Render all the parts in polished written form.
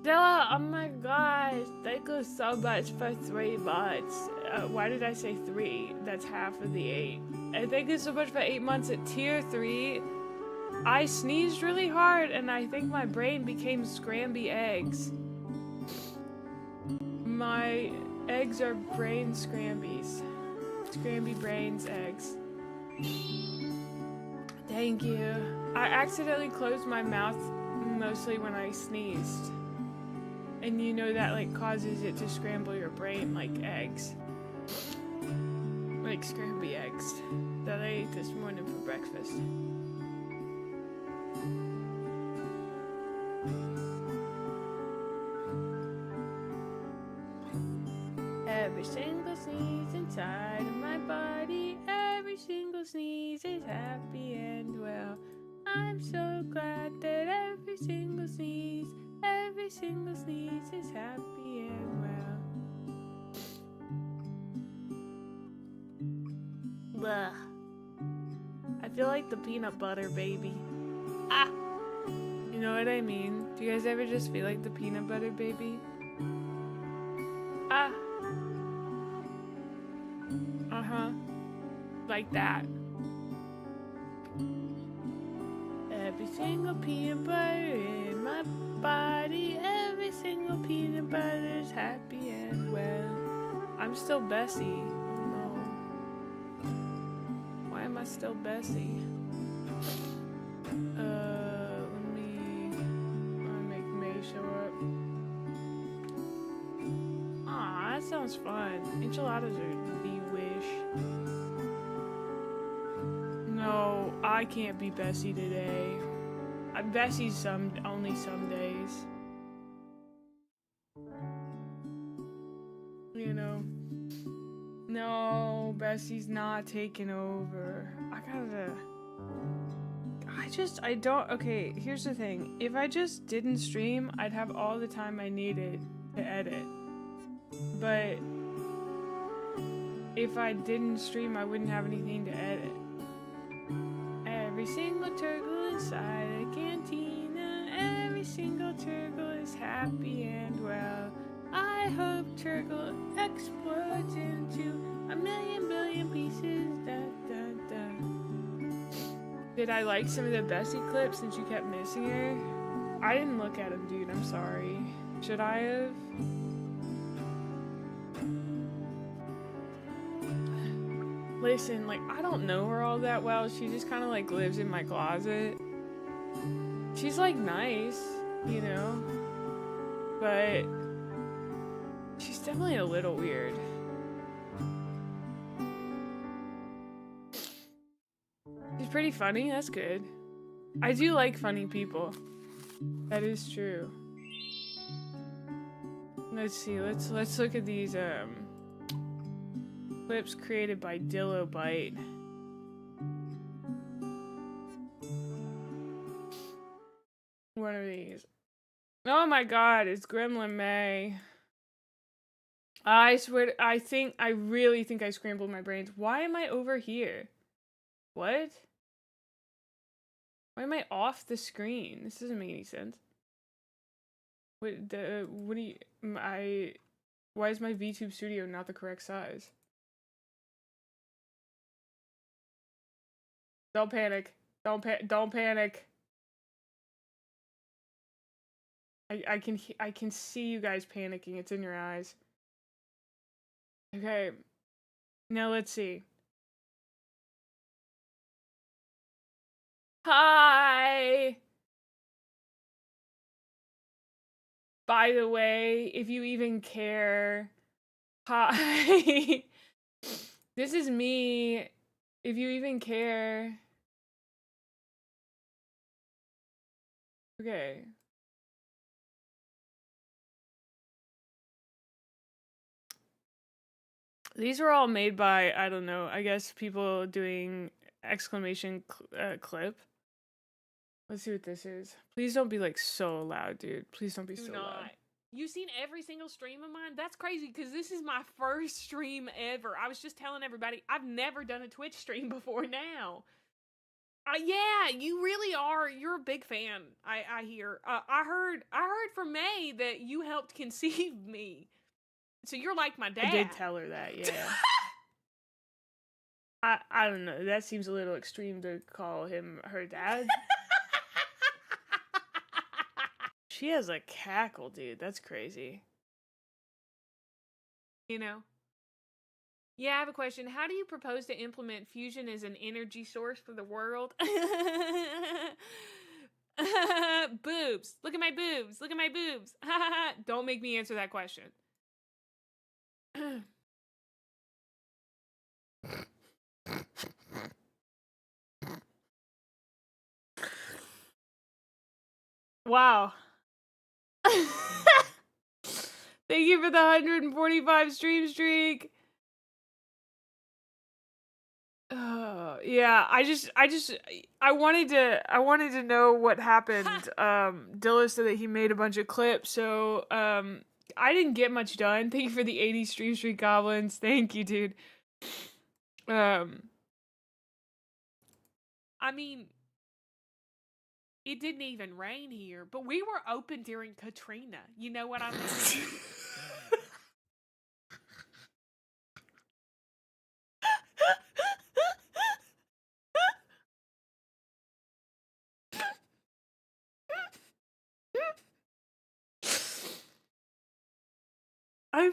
Della, oh my gosh, thank you so much for 3 months. Why did I say 3? That's half of the 8. And thank you so much for 8 months at tier 3. I sneezed really hard and I think my brain became scramby eggs. My eggs are brain scrambies. Scramby brains eggs. Thank you. I accidentally closed my mouth mostly when I sneezed. And you know that like causes it to scramble your brain like eggs. Like scramby eggs that I ate this morning for breakfast. Every single sneeze inside of my body, every single sneeze is happy and well. I'm so glad that every single sneeze is happy and well. Blah. I feel like the peanut butter baby. Ah! You know what I mean? Do you guys ever just feel like the peanut butter baby? Ah! Uh-huh. Like that. Every single peanut butter in my body, every single peanut butter is happy and well. I'm still Bessie. Oh no. Why am I still Bessie? Let me make May show up. Aw, that sounds fun. Enchiladas are the wish. No, I can't be Bessie today. Bessie's only some days. You know. No, Bessie's not taking over. Okay, here's the thing. If I just didn't stream, I'd have all the time I needed to edit. But if I didn't stream, I wouldn't have anything to edit. Every single turtle inside a cantina, every single turtle is happy and well. I hope turtle explodes into a million billion pieces. Da, da, da. Did I like some of the Bessie clips since you kept missing her? I didn't look at them, dude. I'm sorry. Should I have? Listen, like, I don't know her all that well. She just kind of, like, lives in my closet. She's, like, nice, you know? But she's definitely a little weird. She's pretty funny. That's good. I do like funny people. That is true. Let's see. Let's look at these, clips created by Dillo Bite. What are these? Oh my god, it's Gremlin Mae. I swear, I really think I scrambled my brains. Why am I over here? What? Why am I off the screen? This doesn't make any sense. What do you, why is my VTube studio not the correct size? Don't panic. Don't panic. I can see you guys panicking. It's in your eyes. Okay. Now let's see. Hi! By the way, if you even care. Hi! This is me. If you even care. Okay. These were all made by, I don't know, I guess people doing exclamation clip. Let's see what this is. Please don't be like so loud, dude. Please don't be so loud. You've seen every single stream of mine? That's crazy because this is my first stream ever. I was just telling everybody I've never done a Twitch stream before now. Yeah, you really are. You're a big fan. I hear. I heard from May that you helped conceive me. So you're like my dad. I did tell her that, yeah. I don't know. That seems a little extreme to call him her dad. She has a cackle, dude. That's crazy. You know? Yeah, I have a question. How do you propose to implement fusion as an energy source for the world? Boobs. Look at my boobs. Look at my boobs. Don't make me answer that question. Wow. Thank you for the 145 stream streak. Yeah, I wanted to know what happened. Dilla said that he made a bunch of clips, so I didn't get much done. Thank you for the 80 stream streak goblins. Thank you, dude. I mean, it didn't even rain here, but we were open during Katrina. You know what I mean? I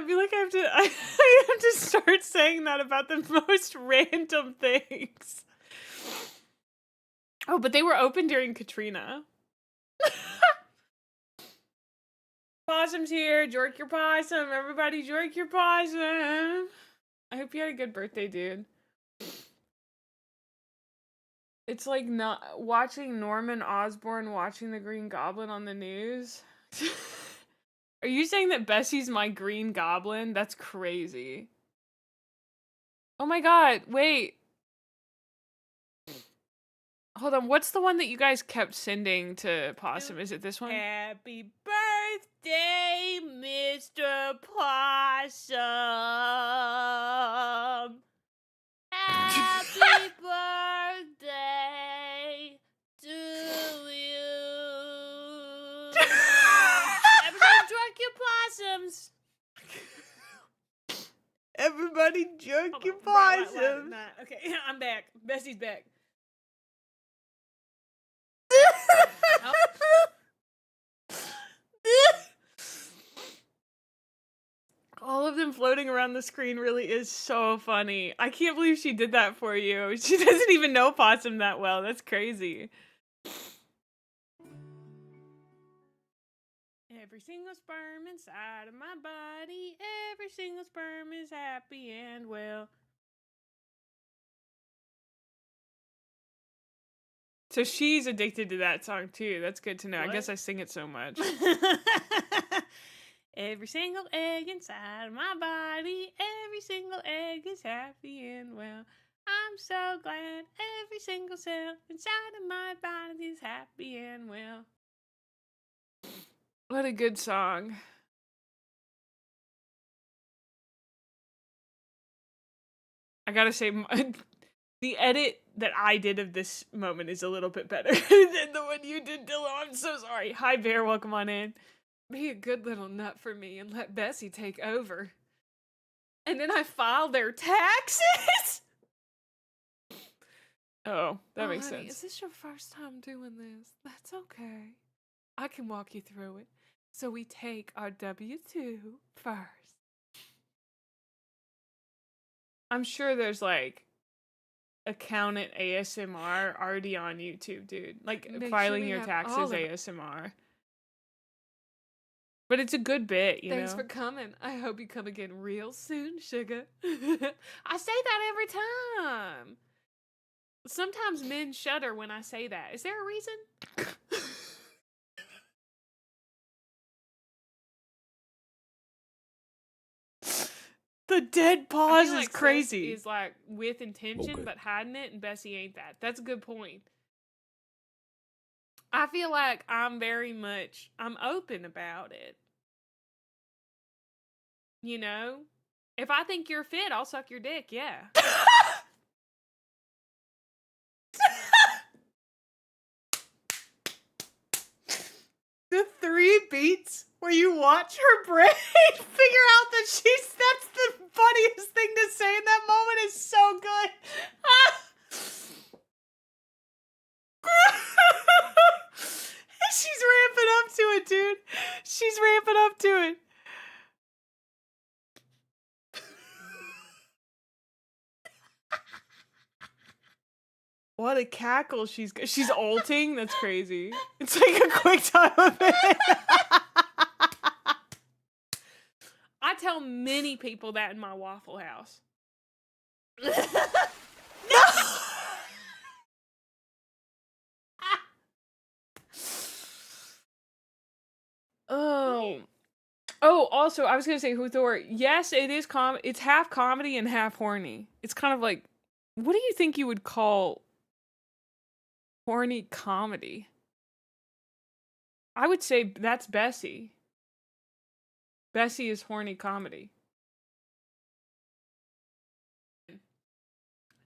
feel like I have to start saying that about the most random things. Oh, but they were open during Katrina. Possum's here. Jork your possum. Everybody jork your possum. I hope you had a good birthday, dude. It's like not watching Norman Osborn watching the Green Goblin on the news. Are you saying that Bessie's my Green Goblin? That's crazy. Oh my god, wait. Hold on, what's the one that you guys kept sending to Possum? Is it this one? Happy birthday, Mr. Possum. Happy birthday to you. Everybody jerk your possums. Everybody jerk your possums. Okay, I'm back. Bessie's back. All of them floating around the screen really is so funny. I can't believe she did that for you. She doesn't even know Possum that well. That's crazy. Every single sperm inside of my body, every single sperm is happy and well. So she's addicted to that song too. That's good to know. What? I guess I sing it so much. Every single egg inside of my body, every single egg is happy and well. I'm so glad every single cell inside of my body is happy and well. What a good song. I gotta say, the edit that I did of this moment is a little bit better than the one you did, Dillo. I'm so sorry. Hi, Bear. Welcome on in. Be a good little nut for me and let Bessie take over. And then I file their taxes? Oh, that makes sense. Is this your first time doing this? That's okay. I can walk you through it. So we take our W-2 first. I'm sure there's like accountant ASMR already on YouTube, dude. Like, Make sure filing we your have taxes all of it. ASMR. But it's a good bit, you Thanks know? for coming. I hope you come again real soon, sugar. I say that every time. Sometimes men shudder when I say that. Is there a reason? The dead I pause feel is like crazy. Sis is like with intention, Okay. but hiding it, and Bessie ain't that. That's a good point. I feel like I'm open about it. You know? If I think you're fit, I'll suck your dick, yeah. The 3 beats where you watch her brain figure out that that's the funniest thing to say in that moment is so good. She's ramping up to it, dude. She's ramping up to it. What a cackle she's ulting. That's crazy. It's like a quick time event. I tell many people that in my Waffle House. Oh, also, I was gonna say, Huthor, yes, it is it's half comedy and half horny. It's kind of like, what do you think you would call horny comedy? I would say that's Bessie. Bessie is horny comedy.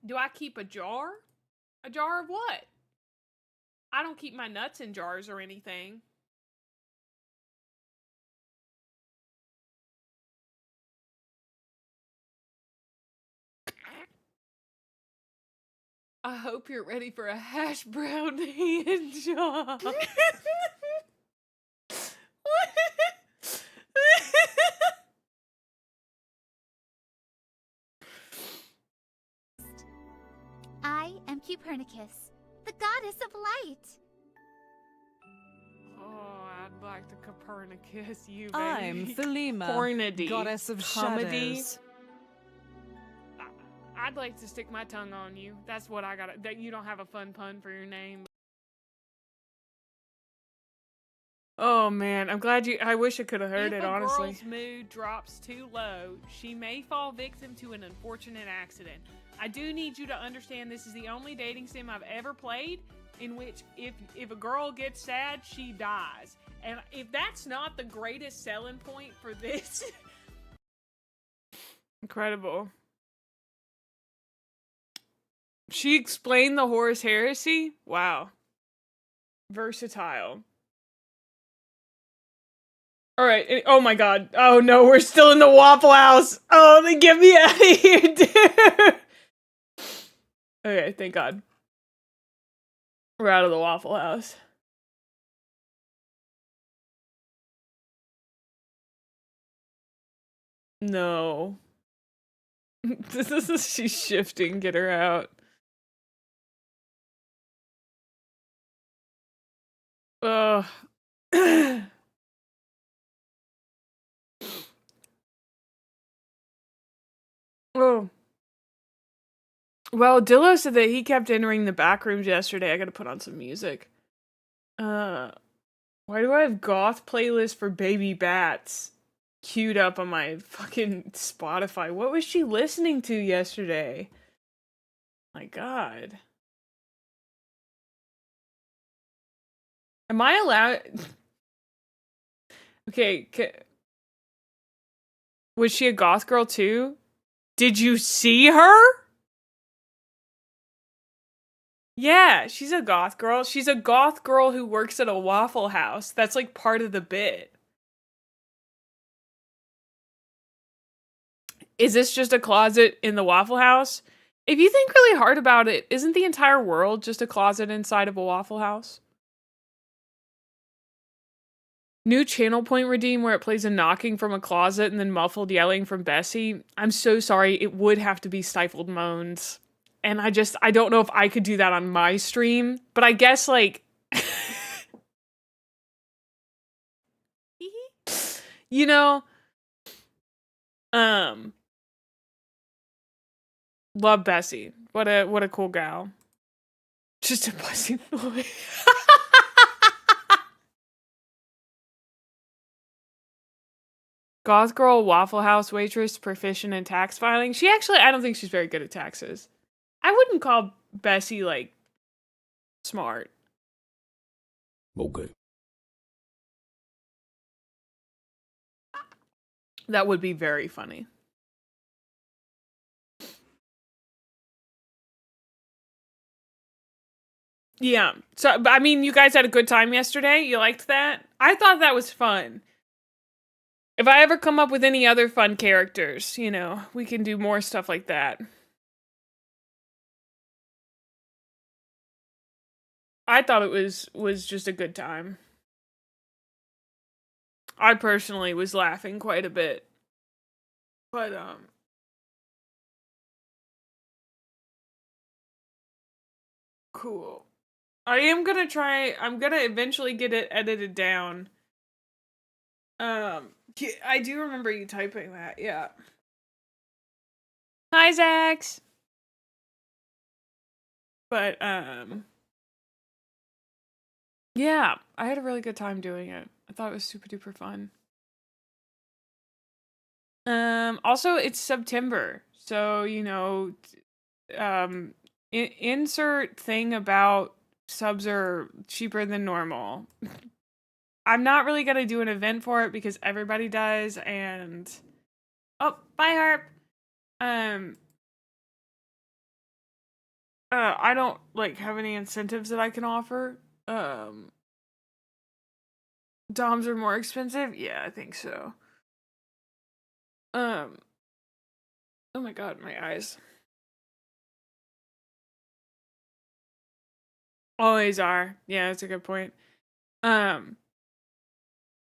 Do I keep a jar? A jar of what? I don't keep my nuts in jars or anything. I hope you're ready for a hash brown hand job. I am Copernicus, the goddess of light. Oh, I'd like to Copernicus you, baby. I'm Thelema, Pornady. goddess of Comedy. shadows. I'd like to stick my tongue on you. That's what I got. That you don't have a fun pun for your name. Oh man, I'm glad I wish I could have heard If it, honestly. If a girl's mood drops too low, she may fall victim to an unfortunate accident. I do need you to understand this is the only dating sim I've ever played in which if a girl gets sad, she dies. And if that's not the greatest selling point for this... Incredible. She explained the Horus Heresy? Wow. Versatile. Alright, oh my god. Oh no, we're still in the Waffle House! Oh, then get me out of here, dude! Okay, thank god. We're out of the Waffle House. No. She's shifting, get her out. Ugh. Oh. Well, Dillo said that he kept entering the back rooms yesterday. I gotta put on some music. Why do I have goth playlist for baby bats queued up on my fucking Spotify? What was she listening to yesterday? My god. Am I allowed? Okay, was she a goth girl too? Did you see her? Yeah, she's a goth girl. She's a goth girl who works at a Waffle House. That's like part of the bit. Is this just a closet in the Waffle House? If you think really hard about it, isn't the entire world just a closet inside of a Waffle House? New channel point redeem where it plays a knocking from a closet and then muffled yelling from Bessie. I'm so sorry, it would have to be stifled moans. And I don't know if I could do that on my stream, but I guess like, you know, love Bessie. What a cool gal. Just a pussy boy. Goth girl, Waffle House waitress, proficient in tax filing. I don't think she's very good at taxes. I wouldn't call Bessie, like, smart. Okay. That would be very funny. Yeah. So, I mean, you guys had a good time yesterday? You liked that? I thought that was fun. If I ever come up with any other fun characters, you know, we can do more stuff like that. I thought it was just a good time. I personally was laughing quite a bit. But, cool. I'm gonna eventually get it edited down. I do remember you typing that, yeah. Hi, Zax! But, yeah, I had a really good time doing it. I thought it was super duper fun. Also, it's September, so, you know, insert thing about subs are cheaper than normal. I'm not really gonna do an event for it because everybody does, and oh, bye Harp. I don't like have any incentives that I can offer. Doms are more expensive? Yeah, I think so. Oh my god, my eyes. Always are. Yeah, that's a good point.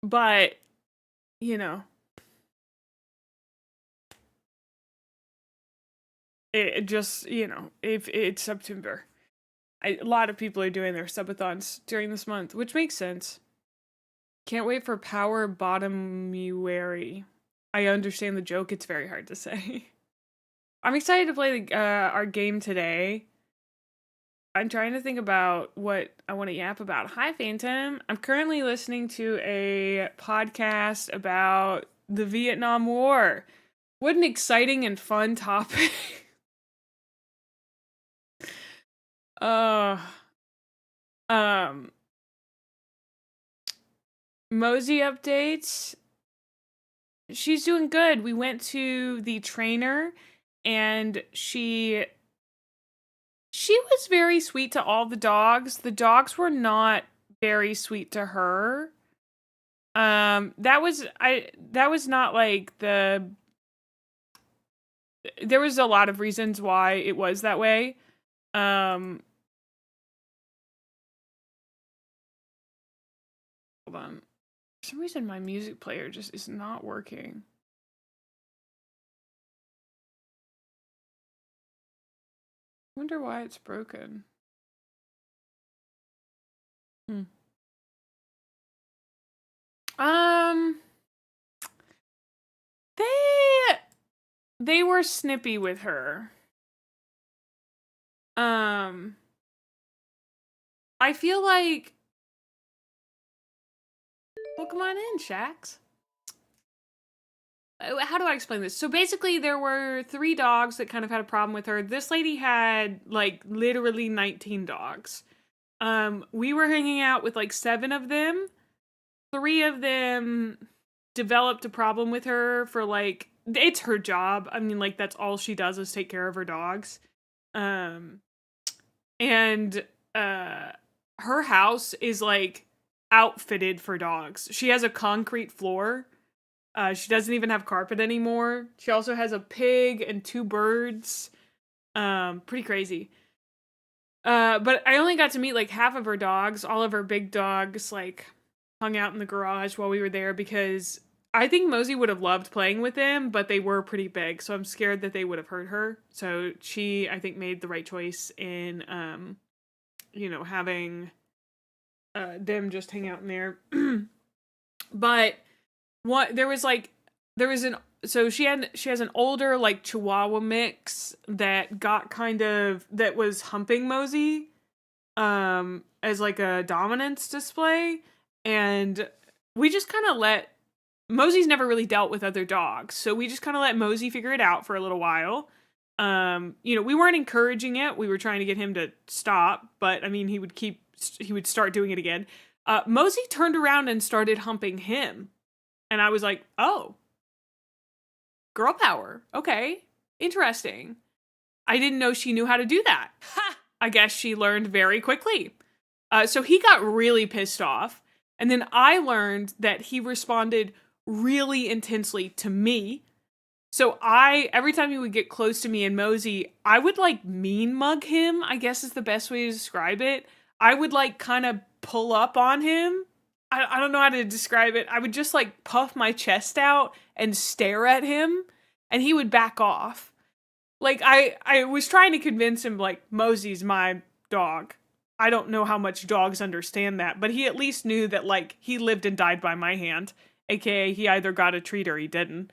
But, you know, it just, you know, if it's September. A lot of people are doing their subathons during this month, which makes sense. Can't wait for Power Bottomuary. I understand the joke, it's very hard to say. I'm excited to play our game today. I'm trying to think about what I want to yap about. Hi, Phantom. I'm currently listening to a podcast about the Vietnam War. What an exciting and fun topic. Mosey updates. She's doing good. We went to the trainer and she was very sweet to all the dogs. The dogs were not very sweet to her. That was not like there was a lot of reasons why it was that way. Hold on. For some reason my music player just is not working. I wonder why it's broken. They were snippy with her. I feel like, well, come on in, Shax. How do I explain this? So basically there were 3 dogs that kind of had a problem with her. This lady had like literally 19 dogs. We were hanging out with like 7 of them. 3 of them developed a problem with her for like, it's her job. I mean, like, that's all she does is take care of her dogs. And her house is like outfitted for dogs. She has a concrete floor. She doesn't even have carpet anymore. She also has a pig and 2 birds. Pretty crazy. But I only got to meet like half of her dogs. All of her big dogs like hung out in the garage while we were there because I think Mosey would have loved playing with them, but they were pretty big, so I'm scared that they would have hurt her. So she, I think, made the right choice in, having them just hang out in there. But she has an older like Chihuahua mix that was humping Mosey, as like a dominance display, and we just kind of Mosey's never really dealt with other dogs, so we just kind of let Mosey figure it out for a little while. We weren't encouraging it. We were trying to get him to stop, but I mean, he would start doing it again. Mosey turned around and started humping him. And I was like, oh, girl power. Okay, interesting. I didn't know she knew how to do that. Ha! I guess she learned very quickly. So he got really pissed off. And then I learned that he responded really intensely to me. So every time he would get close to me and Mosey, I would like mean mug him, I guess is the best way to describe it. I would like kind of pull up on him. I don't know how to describe it. I would just like puff my chest out and stare at him, and he would back off. Like I was trying to convince him like Mosey's my dog. I don't know how much dogs understand that, but he at least knew that like he lived and died by my hand, aka he either got a treat or he didn't.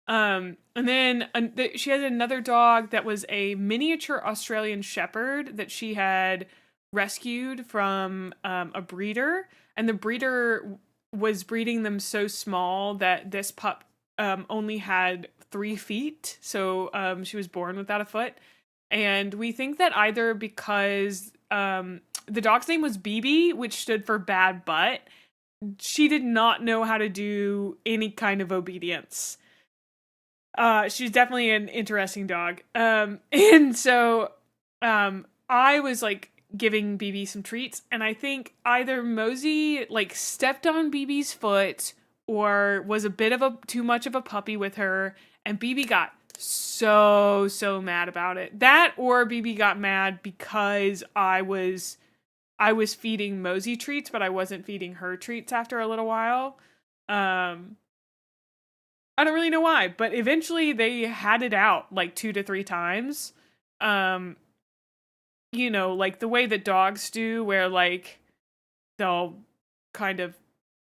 And then she had another dog that was a miniature Australian Shepherd that she had rescued from a breeder, and the breeder was breeding them so small that this pup only had 3 feet, so she was born without a foot. And we think that either because the dog's name was BB, which stood for bad butt, she did not know how to do any kind of obedience. She's definitely an interesting dog. And so I was like giving BB some treats, and I think either Mosey like stepped on BB's foot or was a bit of too much of a puppy with her, and BB got so mad about it. That or BB got mad because I was feeding Mosey treats, but I wasn't feeding her treats after a little while. I don't really know why, but eventually they had it out like 2 to 3 times. Like the way that dogs do, where like they'll kind of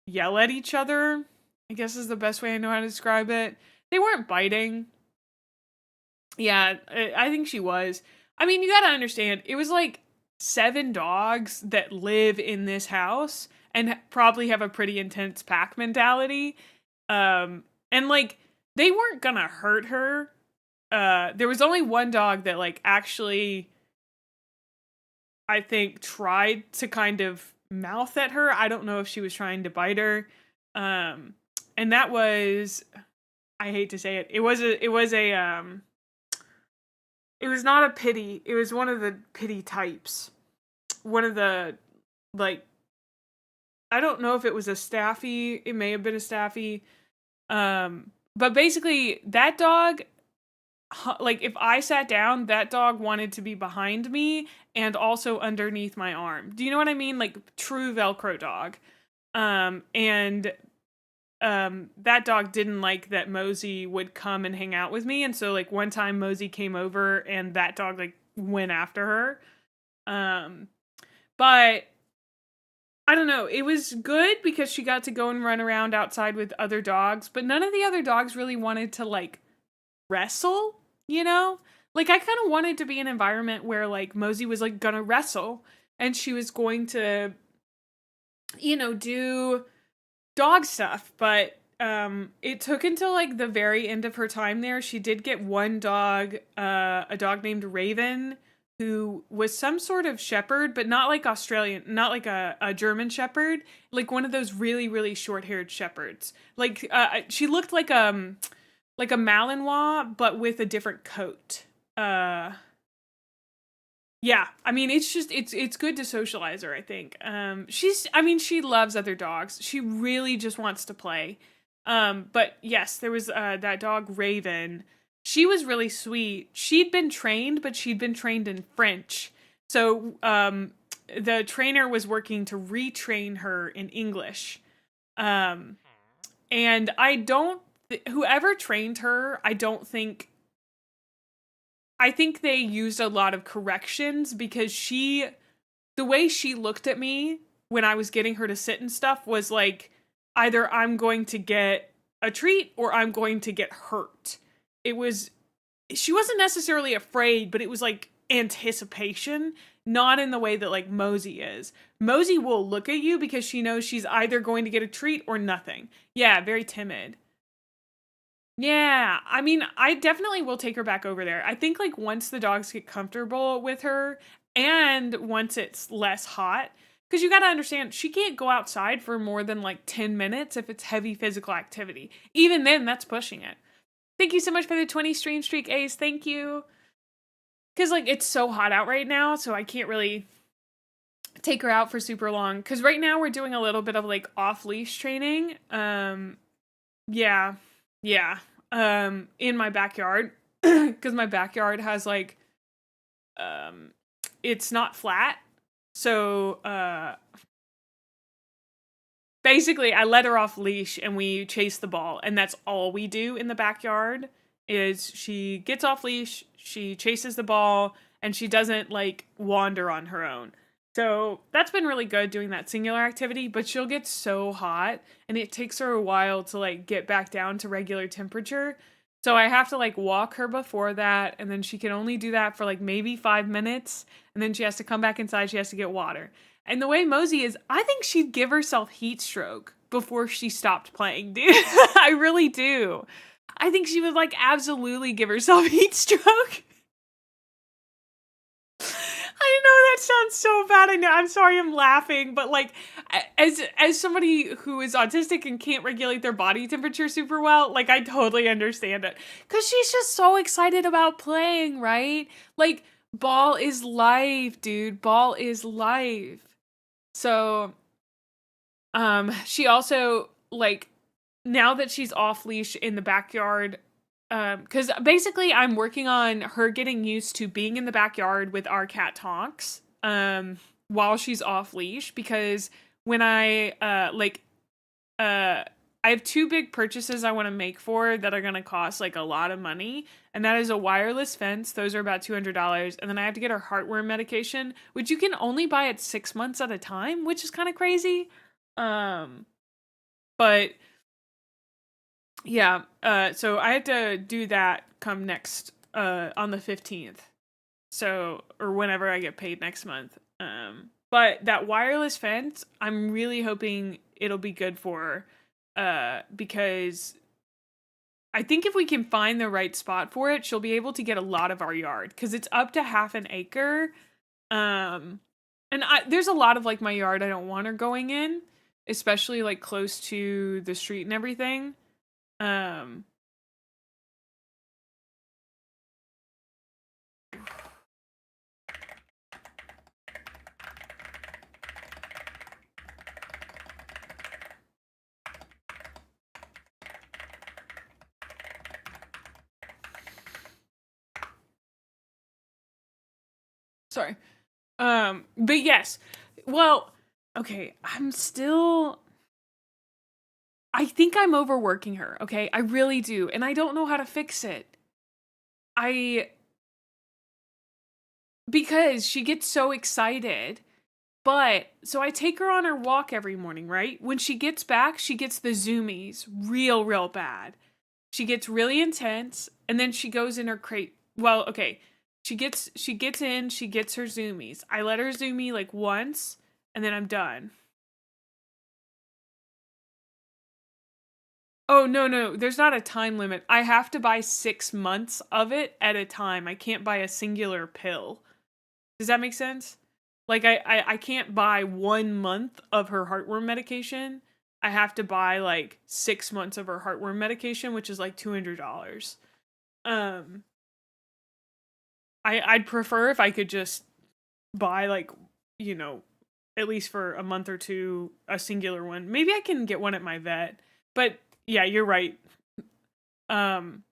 yell at each other, I guess is the best way I know how to describe it. They weren't biting. Yeah, I think she was. I mean, you gotta understand, it was like 7 dogs that live in this house and probably have a pretty intense pack mentality. And like, they weren't gonna hurt her. There was only one dog that like actually, I think, tried to kind of mouth at her. I don't know if she was trying to bite her. And that was, I hate to say it, it was not a pity. It was one of the pity types. One of the, like, I don't know if it was a staffy. It may have been a staffy. But basically, that dog, like, if I sat down, that dog wanted to be behind me and also underneath my arm. Do you know what I mean? Like, true Velcro dog. That dog didn't like that Mosey would come and hang out with me. And so, like, one time Mosey came over and that dog, like, went after her. But I don't know. It was good because she got to go and run around outside with other dogs, but none of the other dogs really wanted to, like, wrestle, you know? Like, I kind of wanted to be an environment where, like, Mosey was, like, gonna wrestle, and she was going to, do dog stuff, but it took until, like, the very end of her time there. She did get one dog, a dog named Raven, who was some sort of shepherd, but not like Australian, not like a German shepherd, like one of those really, really short-haired shepherds. Like, she looked like a Malinois, but with a different coat. Yeah, I mean, it's good to socialize her, I think. She loves other dogs. She really just wants to play. But yes, there was, that dog Raven. She was really sweet. She'd been trained, but she'd been trained in French. So, the trainer was working to retrain her in English. And And whoever trained her, I think they used a lot of corrections because the way she looked at me when I was getting her to sit and stuff was like, either I'm going to get a treat or I'm going to get hurt. She wasn't necessarily afraid, but it was like anticipation, not in the way that like Mosey is. Mosey will look at you because she knows she's either going to get a treat or nothing. Yeah, very timid. Yeah, I mean, I definitely will take her back over there. I think like once the dogs get comfortable with her and once it's less hot, because you got to understand, she can't go outside for more than like 10 minutes if it's heavy physical activity. Even then, that's pushing it. Thank you so much for the 20 stream streak, Ace. Thank you. Because like it's so hot out right now, so I can't really take her out for super long. Because right now we're doing a little bit of like off-leash training. Yeah. In my backyard. Because my backyard has like, it's not flat. So, basically I let her off leash and we chase the ball. And that's all we do in the backyard is she gets off leash, she chases the ball, and she doesn't like wander on her own. So that's been really good doing that singular activity, but she'll get so hot and it takes her a while to like get back down to regular temperature. So I have to like walk her before that, and then she can only do that for like maybe 5 minutes, and then she has to come back inside, she has to get water. And the way Mosey is, I think she'd give herself heat stroke before she stopped playing, dude. I really do. I think she would like absolutely give herself heat stroke. I know that sounds so bad. I know. I'm sorry I'm laughing, but like as somebody who is autistic and can't regulate their body temperature super well, like I totally understand it. Cuz she's just so excited about playing, right? Like ball is life, dude. Ball is life. So she also like now that she's off leash in the backyard, because basically I'm working on her getting used to being in the backyard with our cat Tonks, while she's off leash, because when I have 2 big purchases I want to make for her that are going to cost like a lot of money, and that is a wireless fence. Those are about $200, and then I have to get her heartworm medication, which you can only buy at 6 months at a time, which is kind of crazy. But yeah, so I have to do that come next, on the 15th. So, or whenever I get paid next month. But that wireless fence, I'm really hoping it'll be good for her, because I think if we can find the right spot for it, she'll be able to get a lot of our yard, because it's up to half an acre. And there's a lot of like my yard I don't want her going in, especially like close to the street and everything. Sorry. But yes. Well, okay, I think I'm overworking her, okay? I really do, and I don't know how to fix it. Because she gets so excited, but, so I take her on her walk every morning, right? When she gets back, she gets the zoomies real bad. She gets really intense, and then she goes in her crate. Well, okay, she gets in, she gets her zoomies. I let her zoomie like once, and then I'm done. Oh, no, there's not a time limit. I have to buy 6 months of it at a time. I can't buy a singular pill. Does that make sense? Like, I can't buy 1 month of her heartworm medication. I have to buy, like, 6 months of her heartworm medication, which is, like, $200. I'd prefer if I could just buy, like, you know, at least for a month or two, a singular one. Maybe I can get one at my vet. But yeah, you're right. But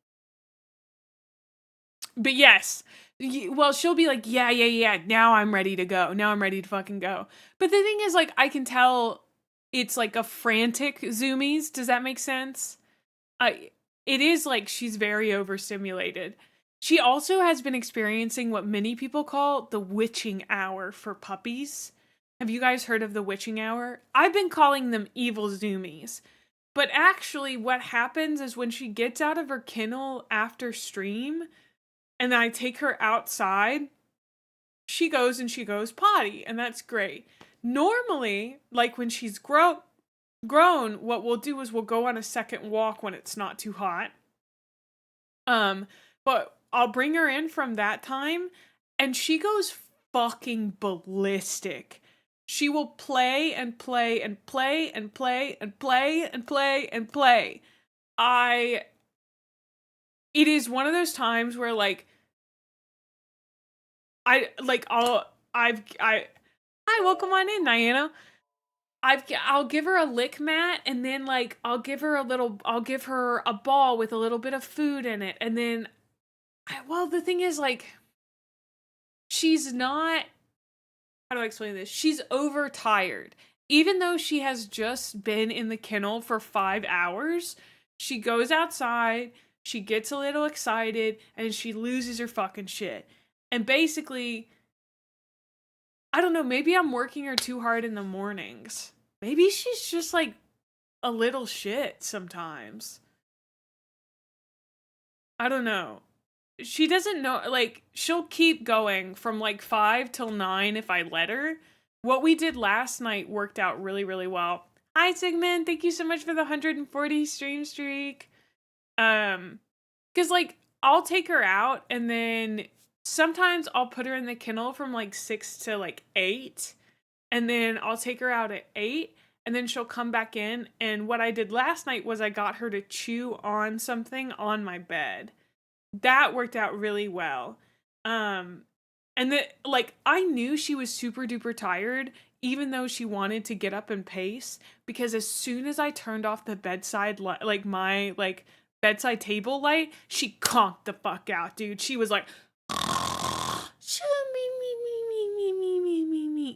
yes. Well, she'll be like, yeah. Now I'm ready to go. Now I'm ready to fucking go. But the thing is, like, I can tell it's like a frantic zoomies. Does that make sense? It is like she's very overstimulated. She also has been experiencing what many people call the witching hour for puppies. Have you guys heard of the witching hour? I've been calling them evil zoomies. But actually what happens is when she gets out of her kennel after stream and I take her outside, she goes potty, and that's great. Normally, like when she's grown, what we'll do is we'll go on a second walk when it's not too hot. But I'll bring her in from that time, and she goes fucking ballistic. She will play and play and play and play and play and play and play. It is one of those times where like hi, welcome on in, Diana. I'll give her a lick mat, and then like I'll give her a ball with a little bit of food in it, and then the thing is like she's not, how do I explain this? She's overtired. Even though she has just been in the kennel for 5 hours, she goes outside, she gets a little excited, and she loses her fucking shit. And basically, I don't know, maybe I'm working her too hard in the mornings. Maybe she's just like a little shit sometimes. I don't know. She doesn't know, like, she'll keep going from like 5 till 9 if I let her. What we did last night worked out really, really well. Hi, Sigmund. Thank you so much for the 140 stream streak. Because like, I'll take her out, and then sometimes I'll put her in the kennel from like 6 to like 8, and then I'll take her out at 8, and then she'll come back in. And what I did last night was I got her to chew on something on my bed. That worked out really well. And like, I knew she was super duper tired, even though she wanted to get up and pace, because as soon as I turned off the bedside light, like my like bedside table light, she conked the fuck out, dude. She was like,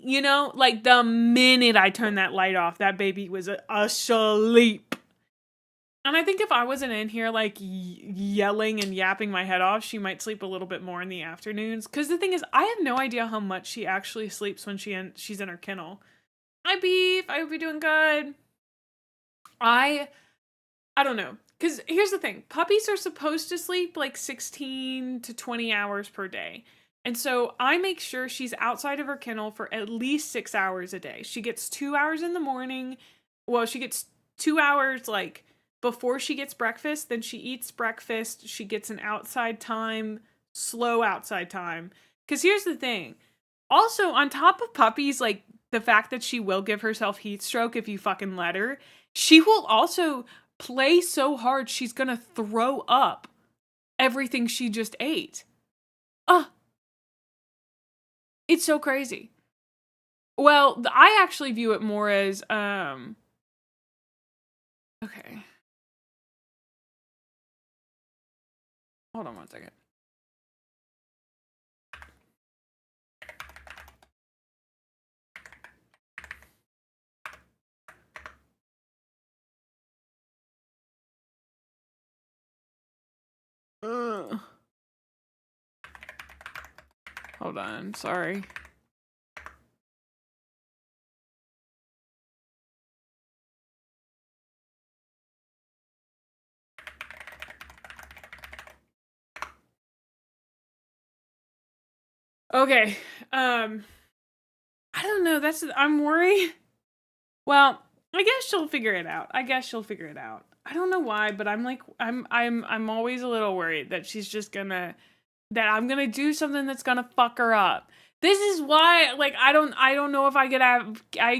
you know, like the minute I turned that light off, that baby was asleep. And I think if I wasn't in here like yelling and yapping my head off, she might sleep a little bit more in the afternoons. Because the thing is, I have no idea how much she actually sleeps when she's in her kennel. Hi, Beef. I hope you're doing good. I don't know. Because here's the thing. Puppies are supposed to sleep like 16 to 20 hours per day. And so I make sure she's outside of her kennel for at least 6 hours a day. She gets 2 hours in the morning. Well, she gets 2 hours like before she gets breakfast. Then she eats breakfast. She gets an outside time, slow outside time. Because here's the thing. Also, on top of puppies, like the fact that she will give herself heat stroke if you fucking let her, she will also play so hard she's gonna throw up everything she just ate. It's so crazy. Well, I actually view it more as okay. Hold on one second. Hold on, sorry. Okay, I don't know, I'm worried. Well, I guess she'll figure it out. I don't know why, but I'm like, I'm always a little worried that she's just that I'm gonna do something that's gonna fuck her up. This is why, like, I don't know if I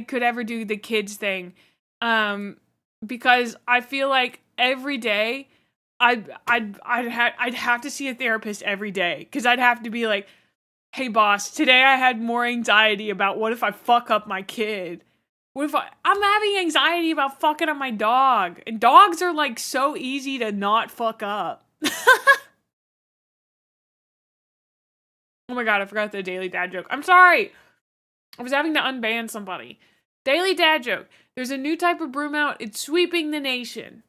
could ever do the kids thing, because I feel like every day, I'd have to see a therapist every day, because I'd have to be like, hey boss, today I had more anxiety about what if I fuck up my kid. What if I'm having anxiety about fucking up my dog, and dogs are like so easy to not fuck up. Oh my god, I forgot the daily dad joke. I'm sorry. I was having to unban somebody. Daily dad joke. There's a new type of broom out. It's sweeping the nation.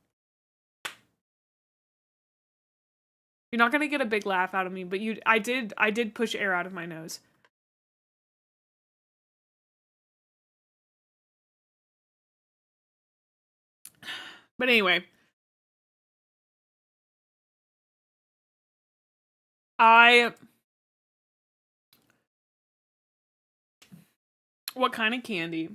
You're not gonna get a big laugh out of me, but I did push air out of my nose. But anyway. What kind of candy?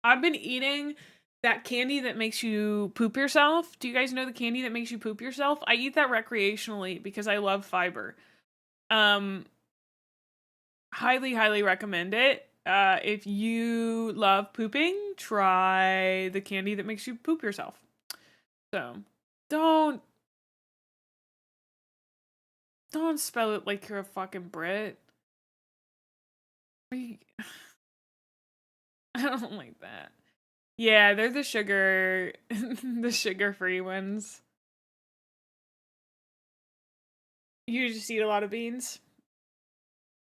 I've been eating that candy that makes you poop yourself. Do you guys know the candy that makes you poop yourself? I eat that recreationally because I love fiber. Highly, highly recommend it. If you love pooping, try the candy that makes you poop yourself. So, don't spell it like you're a fucking Brit. I don't like that. Yeah, they're the sugar, the sugar-free ones. You just eat a lot of beans?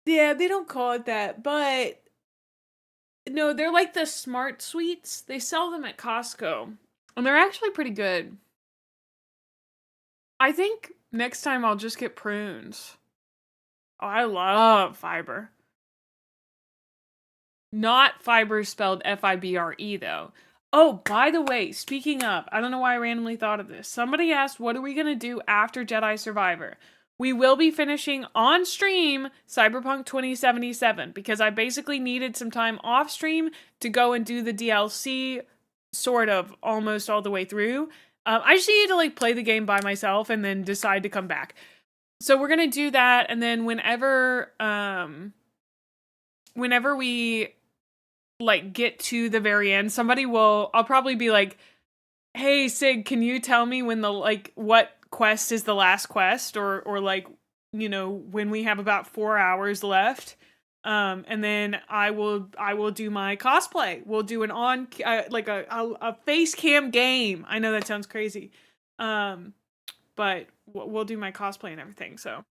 Yeah, they don't call it that, but no, they're like the Smart Sweets. They sell them at Costco, and they're actually pretty good. I think next time I'll just get prunes. Oh, I love fiber. Not fiber spelled F-I-B-R-E, though. Oh, by the way, speaking of, I don't know why I randomly thought of this. Somebody asked, what are we going to do after Jedi Survivor? We will be finishing on stream Cyberpunk 2077 because I basically needed some time off stream to go and do the DLC sort of almost all the way through. I just needed to like play the game by myself and then decide to come back. So we're going to do that. And then whenever we like get to the very end, I'll probably be like, hey Sig, can you tell me when what quest is the last quest, or like, you know, when we have about 4 hours left, and then I will do my cosplay. We'll do an like a face cam game. I know that sounds crazy, but we'll do my cosplay and everything. So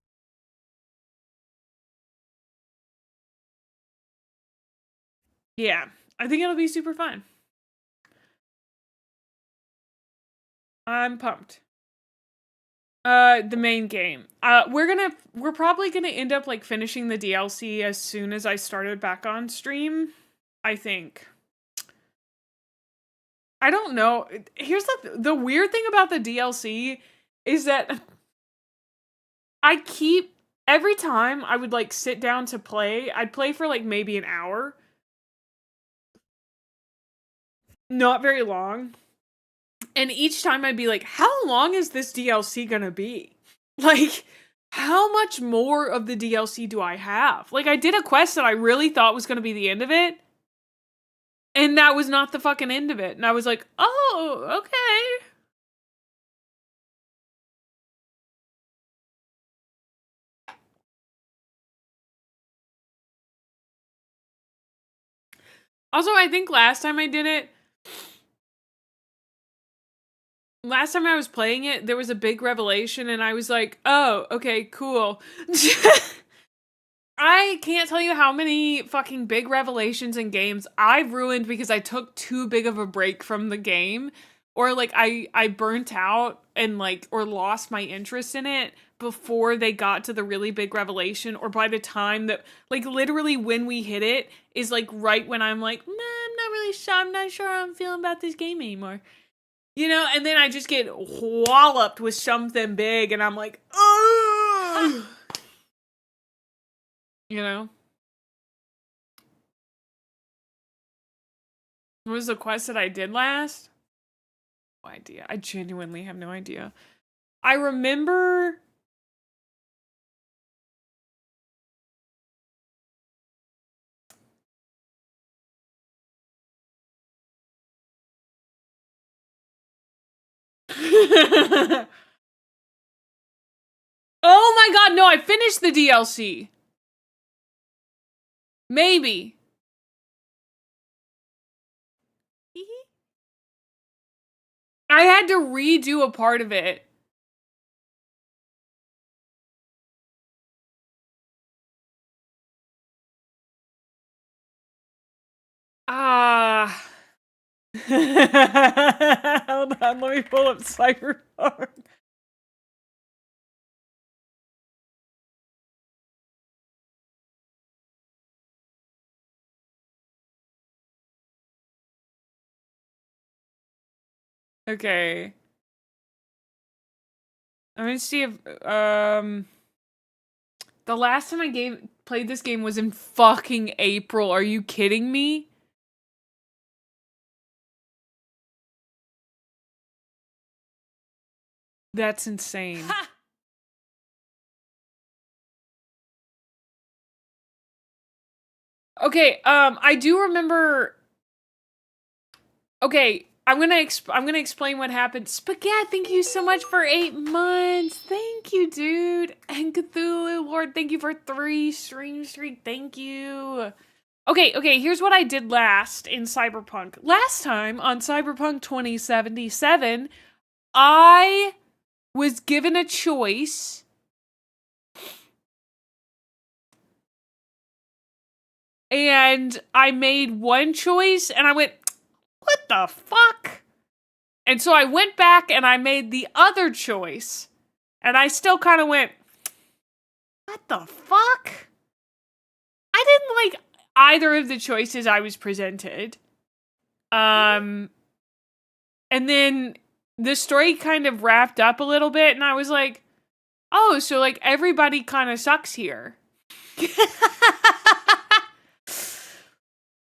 yeah, I think it'll be super fun. I'm pumped. The main game. We're probably gonna end up like finishing the DLC as soon as I started back on stream, I think. I don't know. Here's the weird thing about the DLC is that every time I would like sit down to play, I'd play for like maybe an hour. Not very long. And each time I'd be like, how long is this DLC gonna be? Like, how much more of the DLC do I have? Like, I did a quest that I really thought was gonna be the end of it. And that was not the fucking end of it. And I was like, oh, okay. Also, I think last time I was playing it, there was a big revelation and I was like, oh, okay, cool. I can't tell you how many fucking big revelations in games I've ruined because I took too big of a break from the game, or like I burnt out and like, or lost my interest in it before they got to the really big revelation, or by the time that, like, literally when we hit it is like right when I'm like, nah, I'm not sure how I'm feeling about this game anymore. You know, and then I just get walloped with something big and I'm like, ugh! You know? What was the quest that I did last? No idea. I genuinely have no idea. I remember... Oh my god, no, I finished the DLC. Maybe. I had to redo a part of it. Hold on, let me pull up Cyberpunk. Okay. I'm gonna see if the last time I played this game was in fucking April. Are you kidding me? That's insane. Ha! Okay, I do remember. Okay, I'm gonna explain what happened. Spaghetti, thank you so much for 8 months. Thank you, dude. And Cthulhu Lord, thank you for 3 stream streak. Thank you. Okay, here's what I did last in Cyberpunk. Last time on Cyberpunk 2077, I was given a choice. And I made one choice and I went, what the fuck? And so I went back and I made the other choice. And I still kind of went, what the fuck? I didn't like either of the choices I was presented. And then the story kind of wrapped up a little bit and I was like, oh, so like everybody kind of sucks here.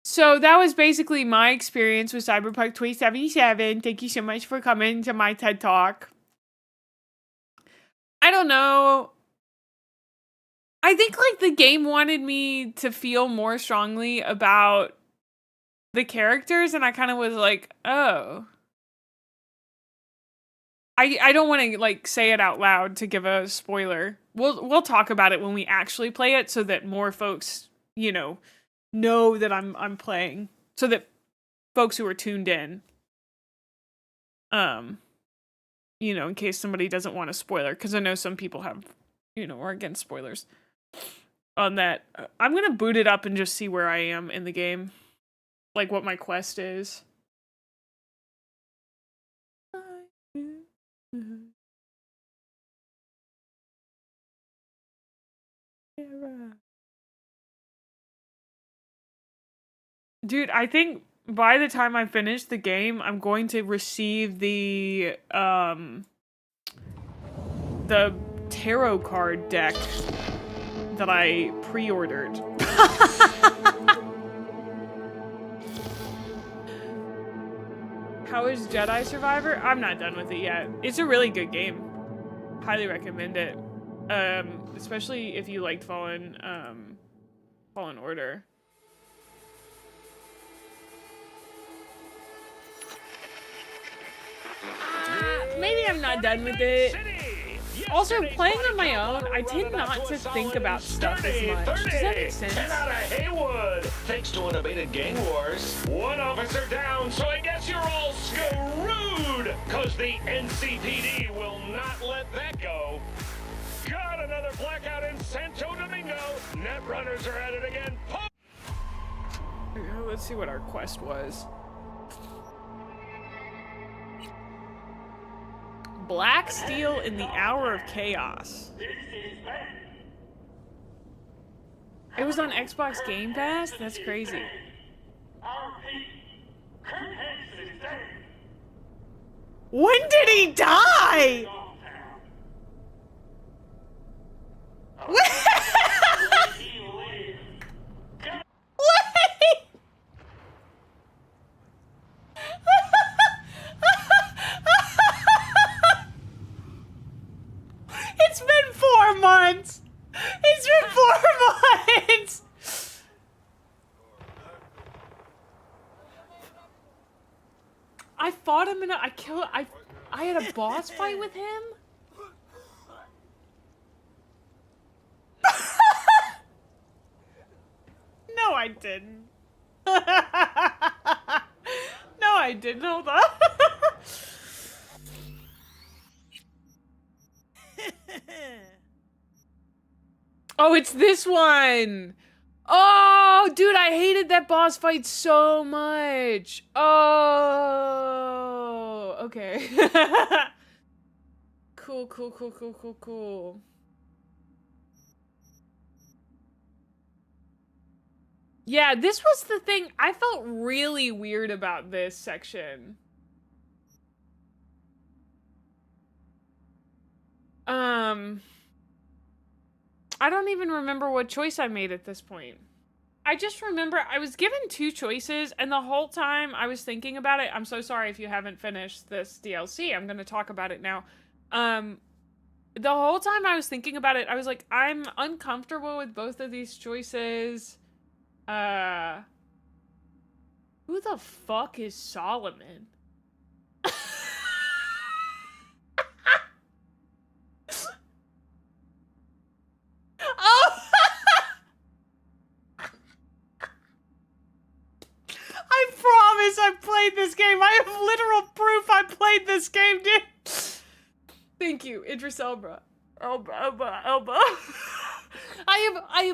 So that was basically my experience with Cyberpunk 2077. Thank you so much for coming to my TED Talk. I don't know. I think like the game wanted me to feel more strongly about the characters and I kind of was like, oh. I don't want to like say it out loud to give a spoiler. We'll talk about it when we actually play it so that more folks, know that I'm playing, so that folks who are tuned in, in case somebody doesn't want a spoiler, because I know some people have, are against spoilers on that. I'm gonna boot it up and just see where I am in the game, like what my quest is. Dude, I think by the time I finish the game, I'm going to receive the tarot card deck that I pre-ordered. How is Jedi Survivor? I'm not done with it yet. It's a really good game. Highly recommend it. Especially if you liked Fallen Order. Maybe I'm not done with it. Also, playing on my own, I tend not to think about stuff as much. Does that make sense? Get out of Haywood! Thanks to unabated gang wars. One officer down, so I guess you're all screwed! Cause the NCPD will not let that go. Got another blackout in Santo Domingo. Netrunners are at it again. Let's see what our quest was. Black Steel in the Hour of Chaos. It was on Xbox Game Pass? That's crazy. When did he die? Wait! It's been 4 months! It's been 4 months! I fought him I had a boss fight with him? No, I didn't. No, I didn't. Hold on. Oh, it's this one. Oh, dude, I hated that boss fight so much. Oh, okay. Cool. Yeah, this was the thing. I felt really weird about this section. I don't even remember what choice I made at this point. I just remember I was given 2 choices, and the whole time I was thinking about it. I'm so sorry if you haven't finished this DLC. I'm going to talk about it now. The whole time I was thinking about it, I was like, I'm uncomfortable with both of these choices. Who the fuck is Solomon? Oh! I promise I played this game. I have literal proof I played this game, dude. Thank you, Idris Elba. Elba. I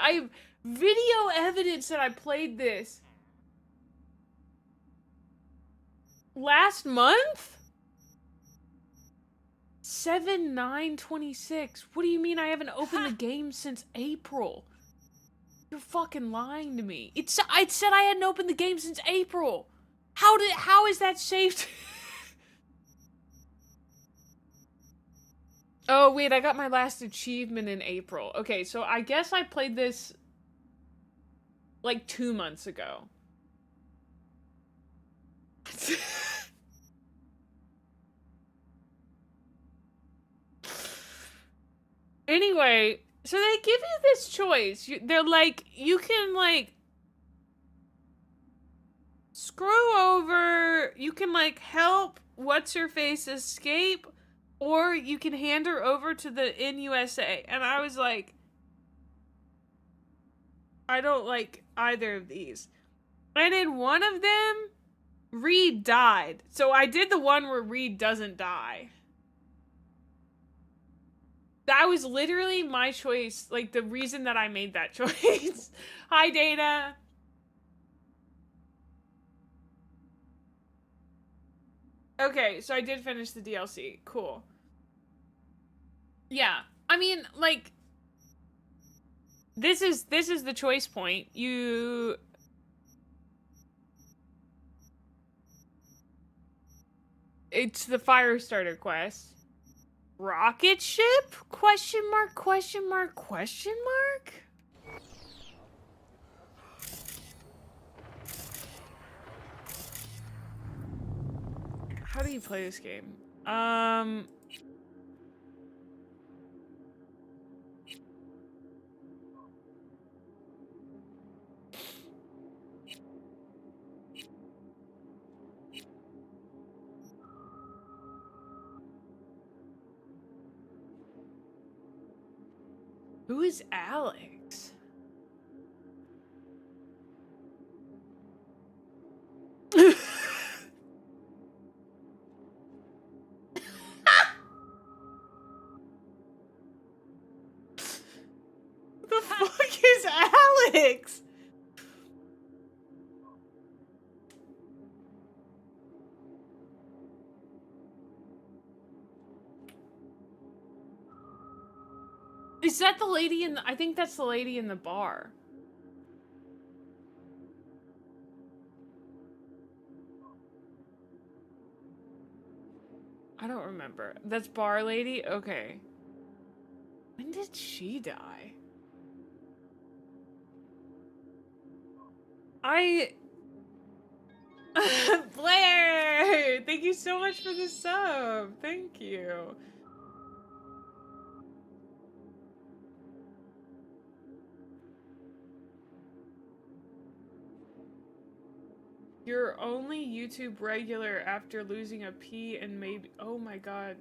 have video evidence that I played this. Last month? 7/9/26. What do you mean I haven't opened the game since April? You're fucking lying to me. I said I hadn't opened the game since April. How is that saved? Oh, wait, I got my last achievement in April. Okay, so I guess I played this like 2 months ago. Anyway, so they give you this choice. They're like, you can like screw over, you can like help what's-her-face escape, or you can hand her over to the NUSA. And I was like, I don't like either of these. And in one of them, Reed died. So I did the one where Reed doesn't die. That was literally my choice, like the reason that I made that choice. Hi, Data. Okay, so I did finish the DLC. Cool. Yeah, I mean, like, this is the choice point. It's the Firestarter quest. Rocket ship? Question mark, question mark, question mark? How do you play this game? Who is Alex? The fuck is Alex? Is that the lady in the... I think that's the lady in the bar. I don't remember. That's bar lady? Okay. When did she die? Blair! Thank you so much for the sub. Thank you. You're only YouTube regular after losing a P and maybe... Oh my god.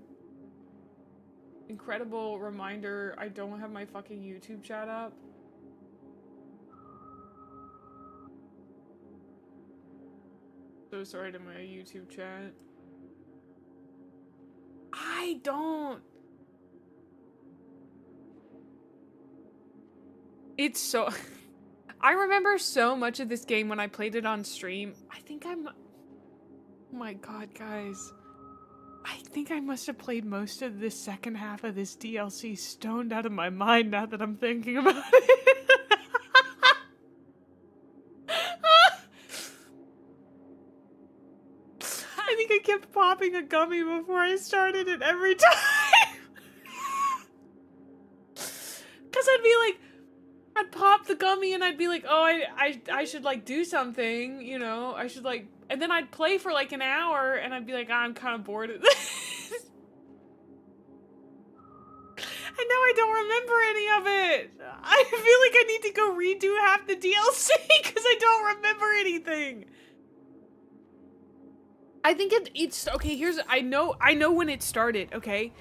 Incredible reminder, I don't have my fucking YouTube chat up. So sorry to my YouTube chat. I don't... It's so... I remember so much of this game when I played it on stream. Oh my god, guys. I think I must have played most of this second half of this DLC stoned out of my mind now that I'm thinking about it. I think I kept popping a gummy before I started it every time. Cause I'd pop the gummy and I'd be like, oh, I should like do something, you know, I should like, and then I'd play for like an hour and I'd be like, I'm kind of bored of this. And now I don't remember any of it. I feel like I need to go redo half the DLC because I don't remember anything. I think it's okay. I know when it started. Okay,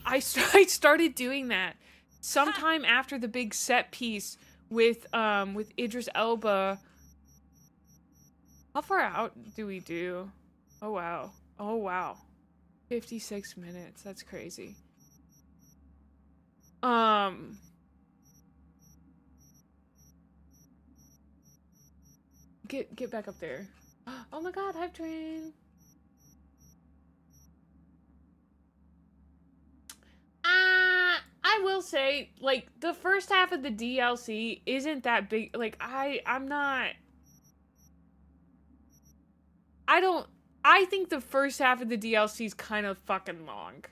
I started doing that sometime after the big set piece with Idris Elba. How far out do we do? Oh wow, 56 minutes. That's crazy. Get back up there. Oh my god, Hype Train. I will say, like, the first half of the DLC isn't that big. Like, I think the first half of the DLC is kind of fucking long.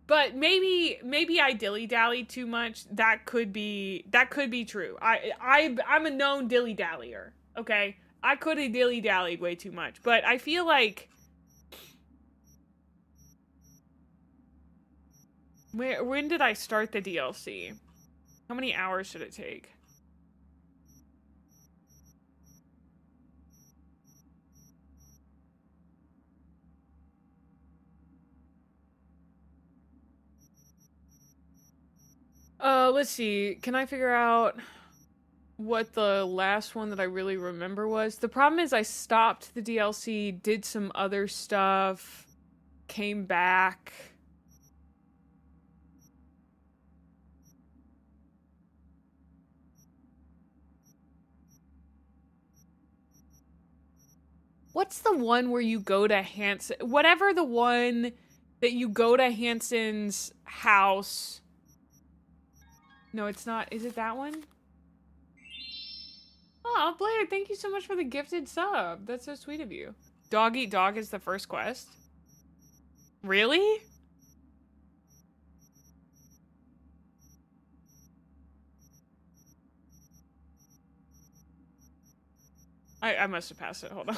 But maybe I dilly-dally too much. That could be true. I'm a known dilly-dallyer, okay? I could have dilly-dallied way too much, but I feel like when did I start the DLC? How many hours should it take? Let's see. Can I figure out what the last one that I really remember was? The problem is I stopped the DLC, did some other stuff, came back. What's the one where you go to Hanson? Whatever the one that you go to Hanson's house. No, it's not. Is it that one? Oh, Blair, thank you so much for the gifted sub. That's so sweet of you. Dog Eat Dog is the first quest? Really? I must have passed it. Hold on.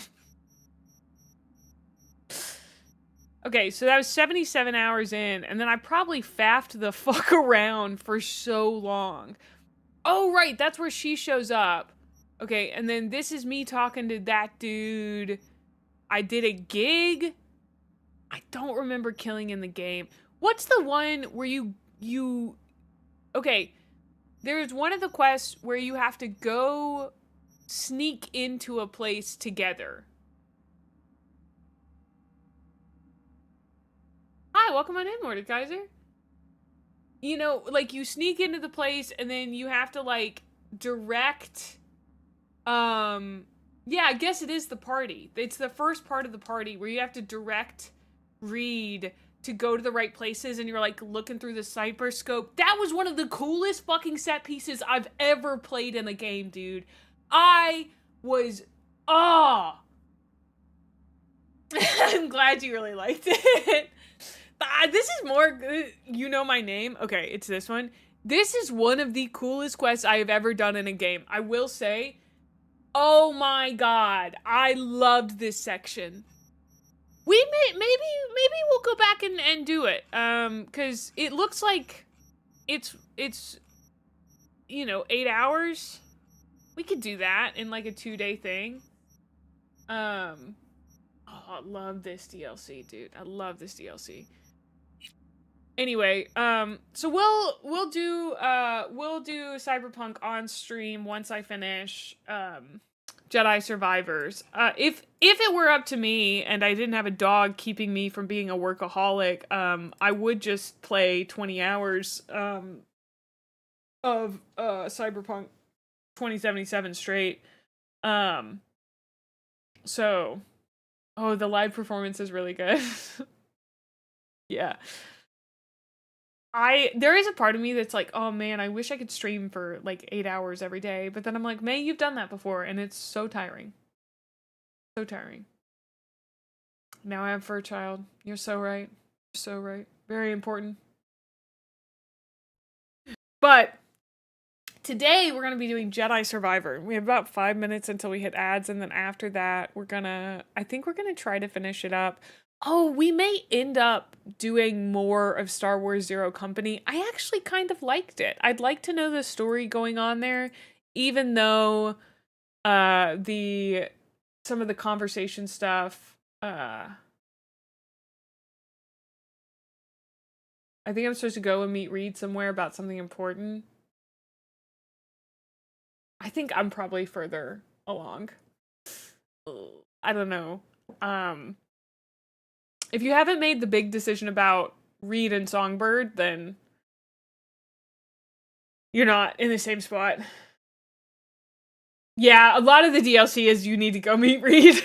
Okay, so that was 77 hours in, and then I probably faffed the fuck around for so long. Oh, right, that's where she shows up. Okay, and then this is me talking to that dude. I did a gig. I don't remember killing in the game. What's the one where you... Okay, there's one of the quests where you have to go sneak into a place together. Hi, welcome on in, Mordekaiser. You know, like, you sneak into the place, and then you have to, like, direct... Yeah, I guess it is the party. It's the first part of the party where you have to direct Reed to go to the right places, and you're, like, looking through the cyberscope. That was one of the coolest fucking set pieces I've ever played in a game, dude. I was... Oh! I'm glad you really liked it. This is more, you know my name. Okay, it's this one. This is one of the coolest quests I have ever done in a game. I will say, oh my god, I loved this section. Maybe we'll go back and do it. Cause it looks like it's, you know, 8 hours. We could do that in like a 2-day thing. Oh, I love this DLC, dude. I love this DLC. Anyway, so we'll do Cyberpunk on stream once I finish Jedi Survivors. If it were up to me and I didn't have a dog keeping me from being a workaholic, I would just play 20 hours of Cyberpunk 2077 straight. So, oh, the live performance is really good. Yeah. There is a part of me that's like, oh man, I wish I could stream for like 8 hours every day. But then I'm like, May, you've done that before and it's so tiring. So tiring. Now I have fur child. You're so right. You're so right. Very important. But today we're going to be doing Jedi Survivor. We have about 5 minutes until we hit ads, and then after that I think we're going to try to finish it up. Oh, we may end up doing more of Star Wars Zero Company. I actually kind of liked it. I'd like to know the story going on there, even though some of the conversation stuff I think I'm supposed to go and meet Reed somewhere about something important. I think I'm probably further along. I don't know. If you haven't made the big decision about Reed and Songbird, then you're not in the same spot. Yeah, a lot of the DLC is you need to go meet Reed.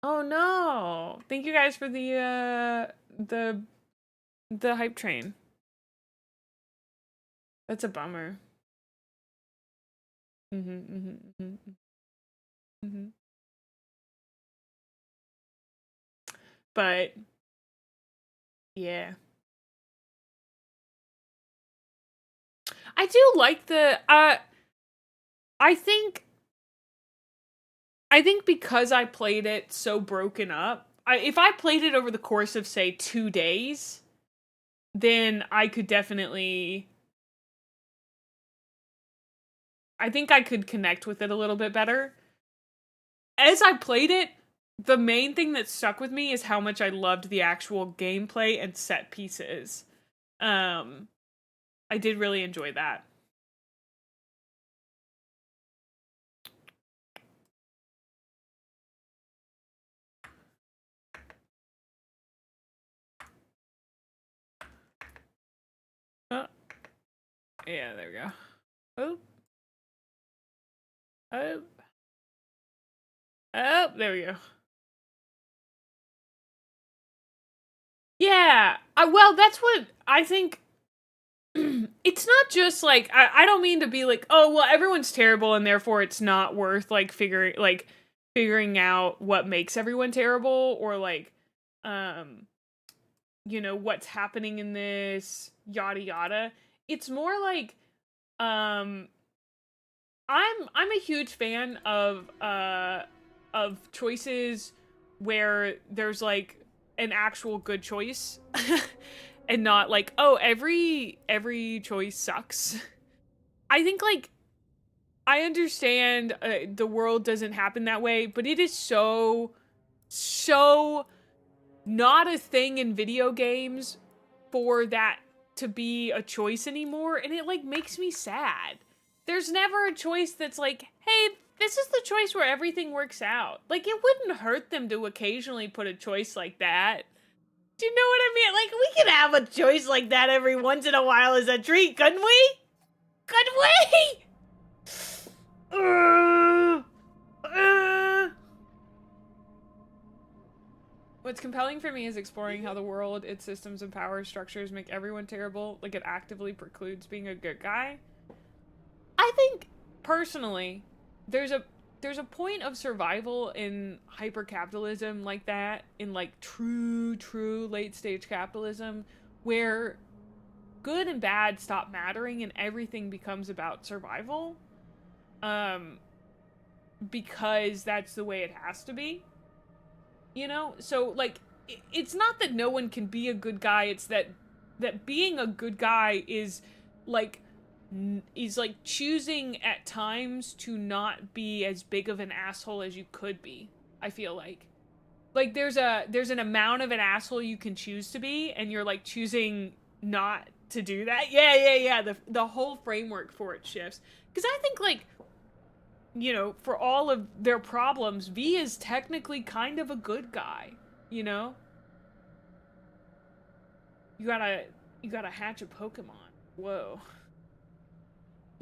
Oh no. Thank you guys for the hype train. That's a bummer. But yeah. I do like the I think because I played it so broken up, if I played it over the course of, say, 2 days, then I could definitely... I think I could connect with it a little bit better. As I played it, the main thing that stuck with me is how much I loved the actual gameplay and set pieces. I did really enjoy that. Oh. Yeah, there we go. Oh. Oh. Oh, there we go. Yeah, well, that's what I think. It's not just like, I don't mean to be like, oh, well, everyone's terrible and therefore it's not worth like figuring out what makes everyone terrible, or like, you know, what's happening in this, yada yada. It's more like, I'm a huge fan of choices where there's like an actual good choice and not like, oh, every choice sucks. I think like, I understand the world doesn't happen that way, but it is so not a thing in video games for that to be a choice anymore, and it like makes me sad. There's never a choice that's like, hey, this is the choice where everything works out. Like, it wouldn't hurt them to occasionally put a choice like that. Do you know what I mean? Like, we could have a choice like that every once in a while as a treat, couldn't we? Could we? What's compelling for me is exploring how the world, its systems and power structures make everyone terrible. Like, it actively precludes being a good guy. I think, personally, there's a point of survival in hyper-capitalism like that, in like true late-stage capitalism, where good and bad stop mattering and everything becomes about survival. Because that's the way it has to be. You know? So, like, it's not that no one can be a good guy, it's that being a good guy is choosing at times to not be as big of an asshole as you could be. I feel like there's an amount of an asshole you can choose to be, and you're like choosing not to do that. Yeah. The whole framework for it shifts, because I think, like, you know, for all of their problems, V is technically kind of a good guy. You know, you gotta hatch a Pokemon. Whoa.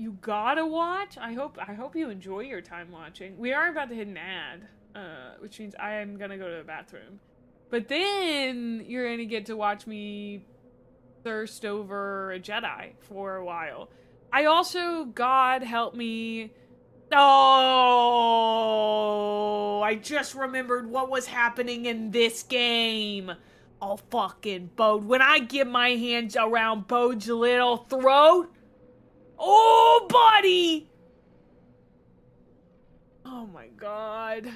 you gotta watch. I hope you enjoy your time watching. We are about to hit an ad, which means I am gonna go to the bathroom. But then you're gonna get to watch me thirst over a Jedi for a while. I also, God help me. Oh, I just remembered what was happening in this game. Oh, fucking Bode. When I get my hands around Bode's little throat. Oh, buddy. Oh my God.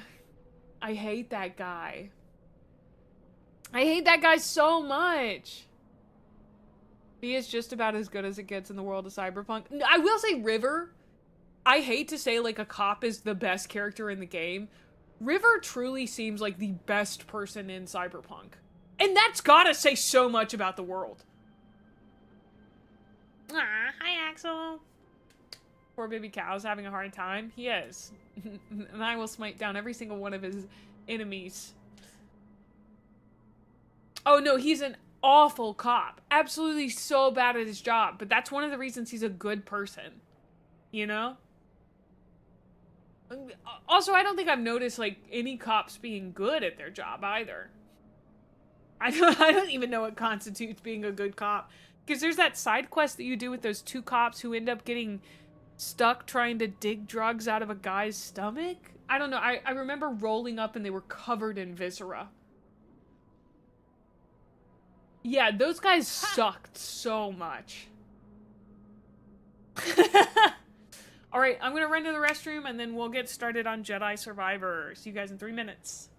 I hate that guy. I hate that guy so much. He is just about as good as it gets in the world of Cyberpunk. I will say River. I hate to say, like, a cop is the best character in the game. River truly seems like the best person in Cyberpunk. And that's gotta say so much about the world. Ah, hi, Axel. Poor baby cow's having a hard time. He is. And I will smite down every single one of his enemies. Oh, no, he's an awful cop. Absolutely so bad at his job. But that's one of the reasons he's a good person. You know? Also, I don't think I've noticed, like, any cops being good at their job either. I don't even know what constitutes being a good cop. Because there's that side quest that you do with those two cops who end up getting stuck trying to dig drugs out of a guy's stomach. I don't know. I remember rolling up and they were covered in viscera. Yeah, those guys sucked so much. Alright, I'm gonna run to the restroom and then we'll get started on Jedi Survivor. See you guys in 3 minutes.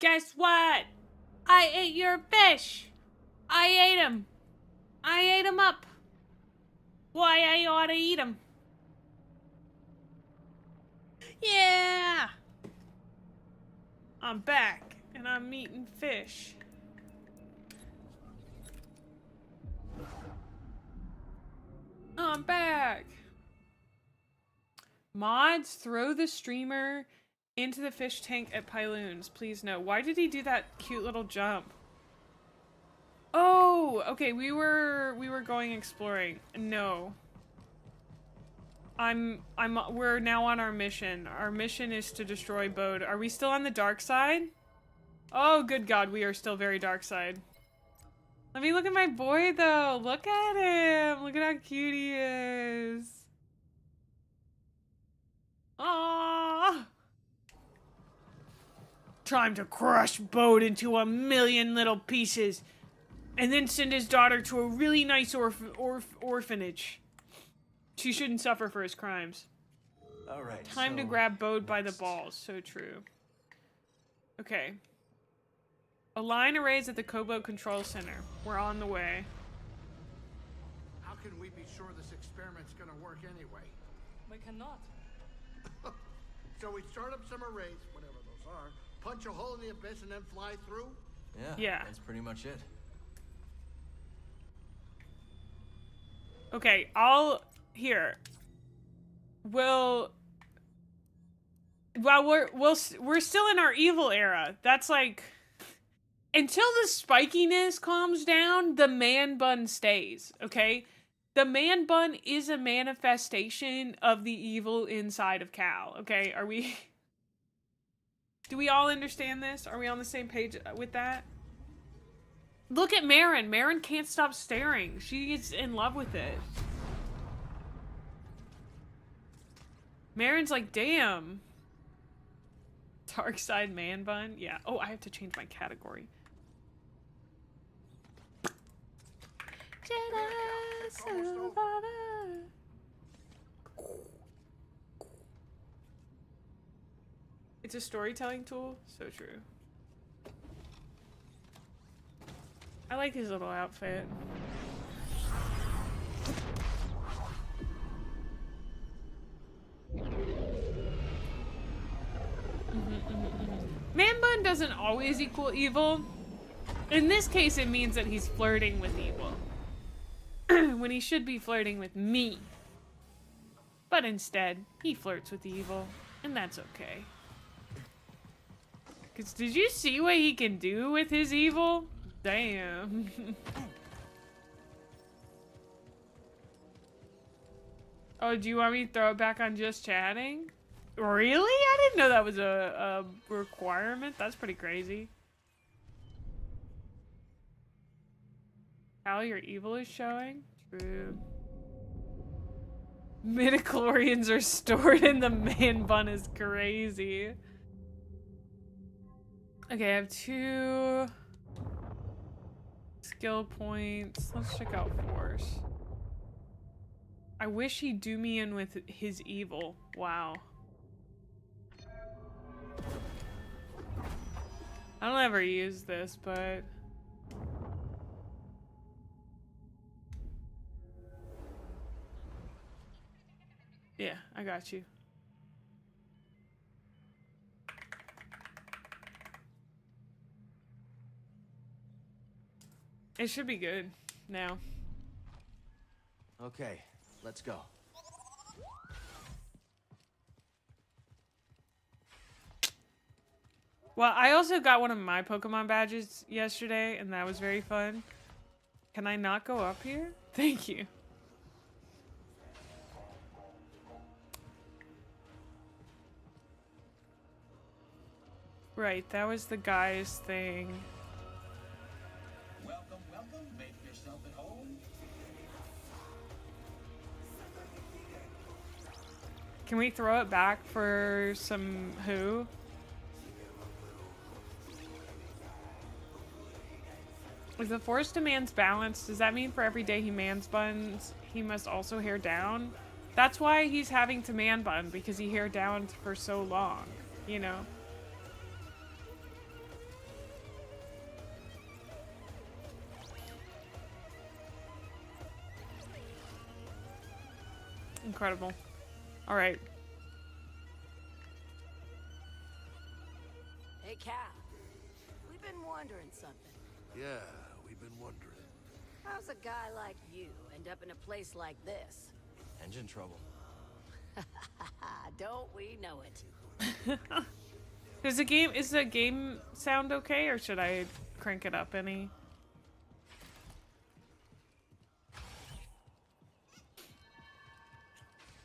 Guess what? I ate your fish. I ate him. I ate him up. Why I ought to eat him. Yeah. I'm back and I'm eating fish. I'm back. Mods, throw the streamer into the fish tank at Pyloon's. Please no. Why did he do that cute little jump? Oh, okay. We were going exploring. No. We're now on our mission. Our mission is to destroy Bode. Are we still on the dark side? Oh, good God. We are still very dark side. Let me look at my boy though. Look at him. Look at how cute he is. Aww. Time to crush Bode into a million little pieces and then send his daughter to a really nice orphanage. She shouldn't suffer for his crimes. All right. Time to grab Bode by the balls. So true. Okay. Align arrays at the Kobo Control Center. We're on the way. How can we be sure this experiment's gonna work anyway? We cannot. So we start up some arrays, whatever those are, punch a hole in the abyss, and then fly through? Yeah. That's pretty much it. Okay, here. Well, we're still in our evil era. That's like, until the spikiness calms down, the man bun stays, okay? The man bun is a manifestation of the evil inside of Cal, okay? Do we all understand this? Are we on the same page with that? Look at Marin. Marin can't stop staring. She is in love with it. Marin's like, damn. Dark side man bun? Yeah. Oh, I have to change my category. Jedi survivor. It's a storytelling tool? So true. I like his little outfit. Man bun doesn't always equal evil. In this case, it means that he's flirting with evil. When he should be flirting with me. But instead, he flirts with evil. And that's okay. Because did you see what he can do with his evil? Damn. Oh, do you want me to throw it back on just chatting? Really? I didn't know that was a requirement. That's pretty crazy. How your evil is showing? True. Midichlorians are stored in the man bun is crazy. Okay, I have 2 skill points. Let's check out Force. I wish he'd do me in with his evil. Wow. I don't ever use this, but... yeah, I got you. It should be good now. Okay, let's go. Well, I also got one of my Pokemon badges yesterday, and that was very fun. Can I not go up here? Thank you. Right, that was the guy's thing. Welcome, welcome. Make yourself at home. Can we throw it back for some who? If the force demands balance, does that mean for every day he mans buns, he must also hair down? That's why he's having to man bun, because he hair down for so long, you know? Incredible. All right. Hey, Cal. We've been wondering something. Yeah, we've been wondering. How's a guy like you end up in a place like this? Engine trouble. Don't we know it? Is the game sound okay, or should I crank it up any?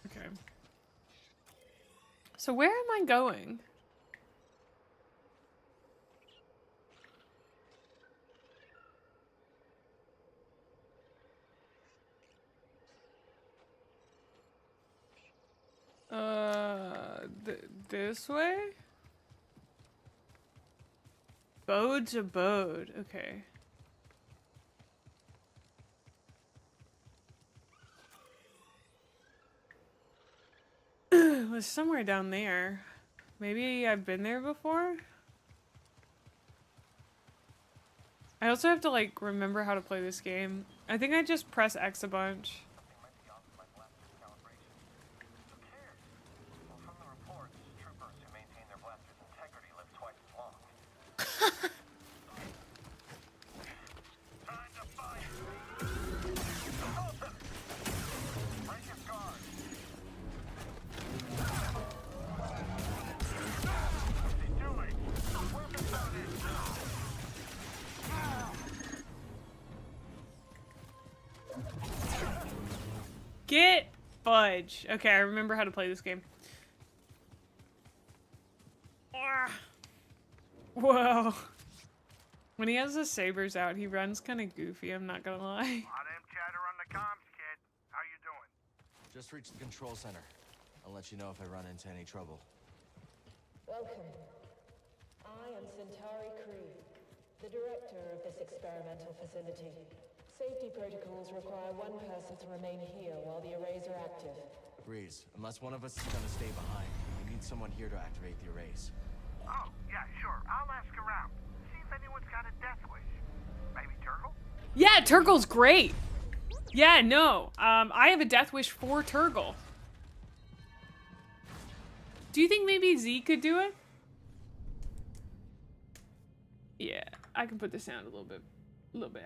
Okay. So where am I going? This way? Bode's abode. Okay. It was somewhere down there. Maybe I've been there before? I also have to, like, remember how to play this game. I think I just press X a bunch. Get fudge. Okay, I remember how to play this game. Whoa. When he has the sabers out, he runs kind of goofy, I'm not gonna lie. Lot of them chatter on the comms, kid. How you doing? Just reached the control center. I'll let you know if I run into any trouble. Welcome. I am Centauri Cree, the director of this experimental facility. Safety protocols require one person to remain here while the arrays are active. Breeze, unless one of us is gonna stay behind, we need someone here to activate the arrays. Oh, yeah, sure. I'll ask around. See if anyone's got a death wish. Maybe Turgle? Yeah, Turgle's great. Yeah, no. I have a death wish for Turgle. Do you think maybe Z could do it? Yeah, I can put the sound a little bit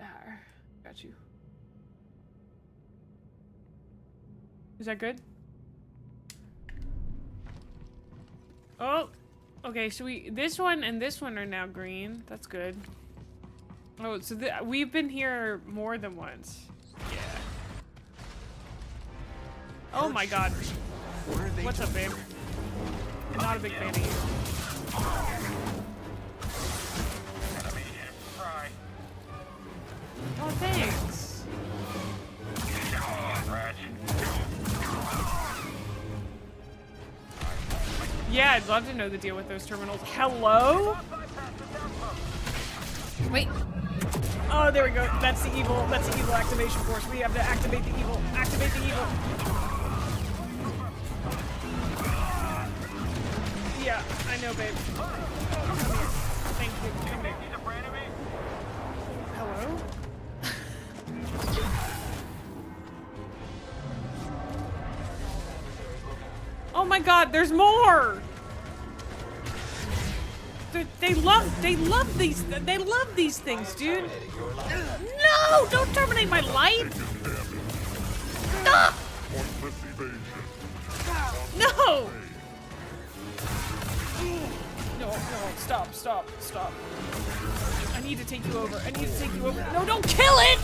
higher. Got you. Is that good? Oh, okay. So this one and this one are now green. That's good. Oh, so we've been here more than once. Yeah. Oh my God. What's up, babe? I'm not a big fan of you. Oh, thanks. Yeah, I'd love to know the deal with those terminals. Hello? Wait. Oh, there we go. That's the evil activation force. We have to activate the evil. Activate the evil. Yeah, I know, babe. Come here. Thank you. Come here. Hello? Oh my God, there's more! They love these things, dude. No, don't terminate my life. Stop! No! No, stop. I need to take you over. No, don't kill it!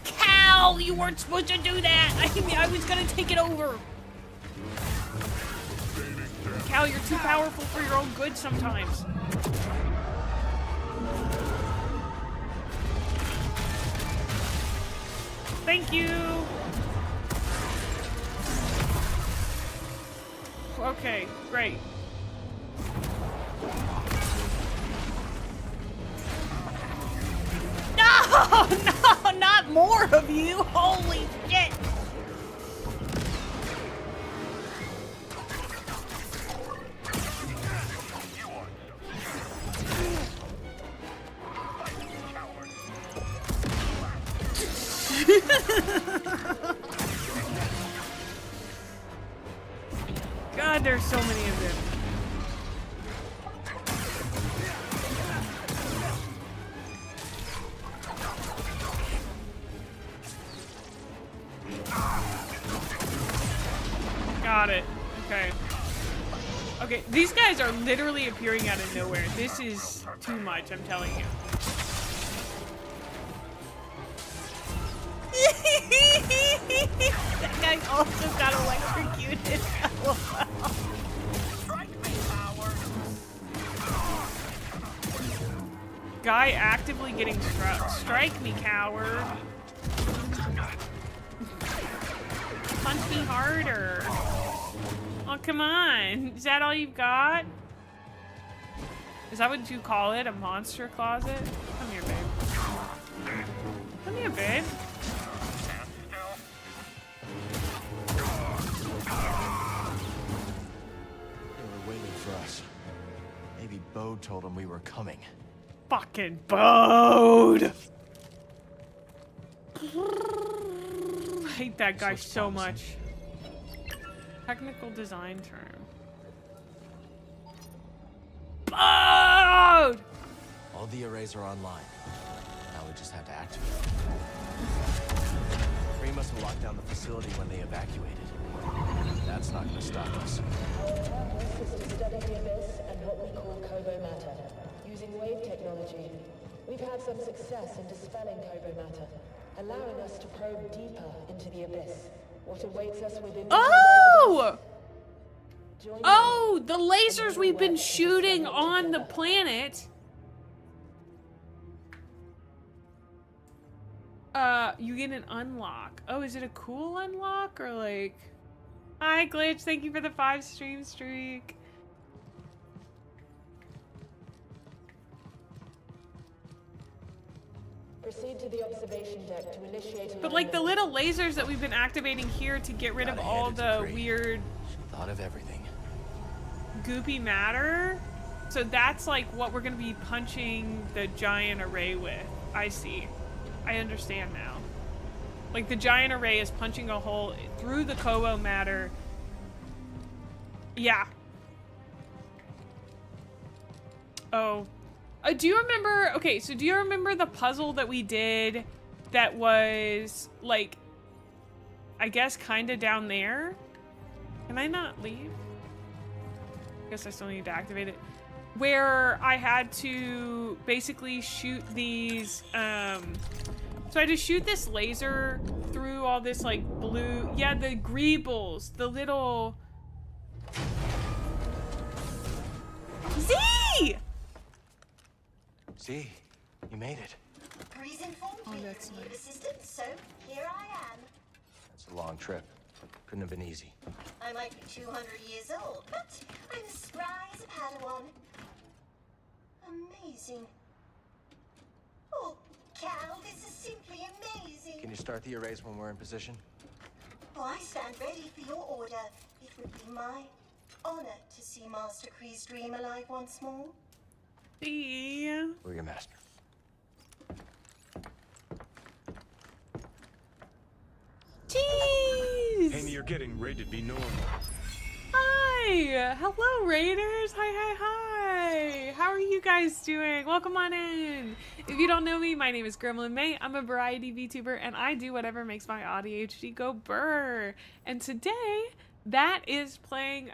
Cal, you weren't supposed to do that. I was gonna take it over. Cal, you're too powerful for your own good sometimes. Thank you. Okay, great. No, not more of you. Holy shit. God, there's so many of them. Got it. Okay, these guys are literally appearing out of nowhere. This is too much, I'm telling you. That guy also got electrocuted. Guy actively getting struck. Strike me, coward. Punch me harder. Oh, come on. Is that all you've got? Is that what you call it? A monster closet? Come here, babe. Come here, babe. They were waiting for us. Maybe Bode told them we were coming. Fucking Bode! I hate that guy so much. Technical design term. Bode! All the arrays are online. Now we just have to activate them. Kree must have locked down the facility when they evacuated. That's not gonna stop us. Our purpose is to study the abyss and what we call Kobo matter. Using wave technology, we've had some success in dispelling Kobo matter, allowing us to probe deeper into the abyss. What awaits us within the Oh! Oh, the lasers we've been shooting on the planet. You get an unlock. Oh, is it a cool unlock or like... Hi, Glitch. Thank you for the 5 stream streak. Proceed to the observation deck to initiate. But like the little lasers that we've been activating here to get rid of all the weird... Thought of everything. Goopy matter. So that's like what we're gonna be punching the giant array with. I see. I understand now. Like the giant array is punching a hole through the Kobo matter. Yeah. Oh. Do you remember, okay, so do you remember the puzzle that we did that was like, I guess kinda down there? Can I not leave? I guess I still need to activate it. Where I had to basically shoot these, so I had to shoot this laser through all this like blue, yeah, the greebles, the little... Z! See, you made it. Grease informed me that's of your nice. assistance, so here I am. It's a long trip. Couldn't have been easy. I might be 200 years old, but I'm as spry as a Padawan. Amazing. Oh, Cal, this is simply amazing. Can you start the arrays when we're in position? Oh, I stand ready for your order. It would be my honor to see Master Kree's dream alive once more. Yeah. We're your master. Jeez! Amy, you're getting ready to be normal. Hi! Hello, Raiders! Hi, hi, hi! How are you guys doing? Welcome on in! If you don't know me, my name is Gremlin Mae. I'm a variety VTuber, and I do whatever makes my ADHD go brr. And today, that is playing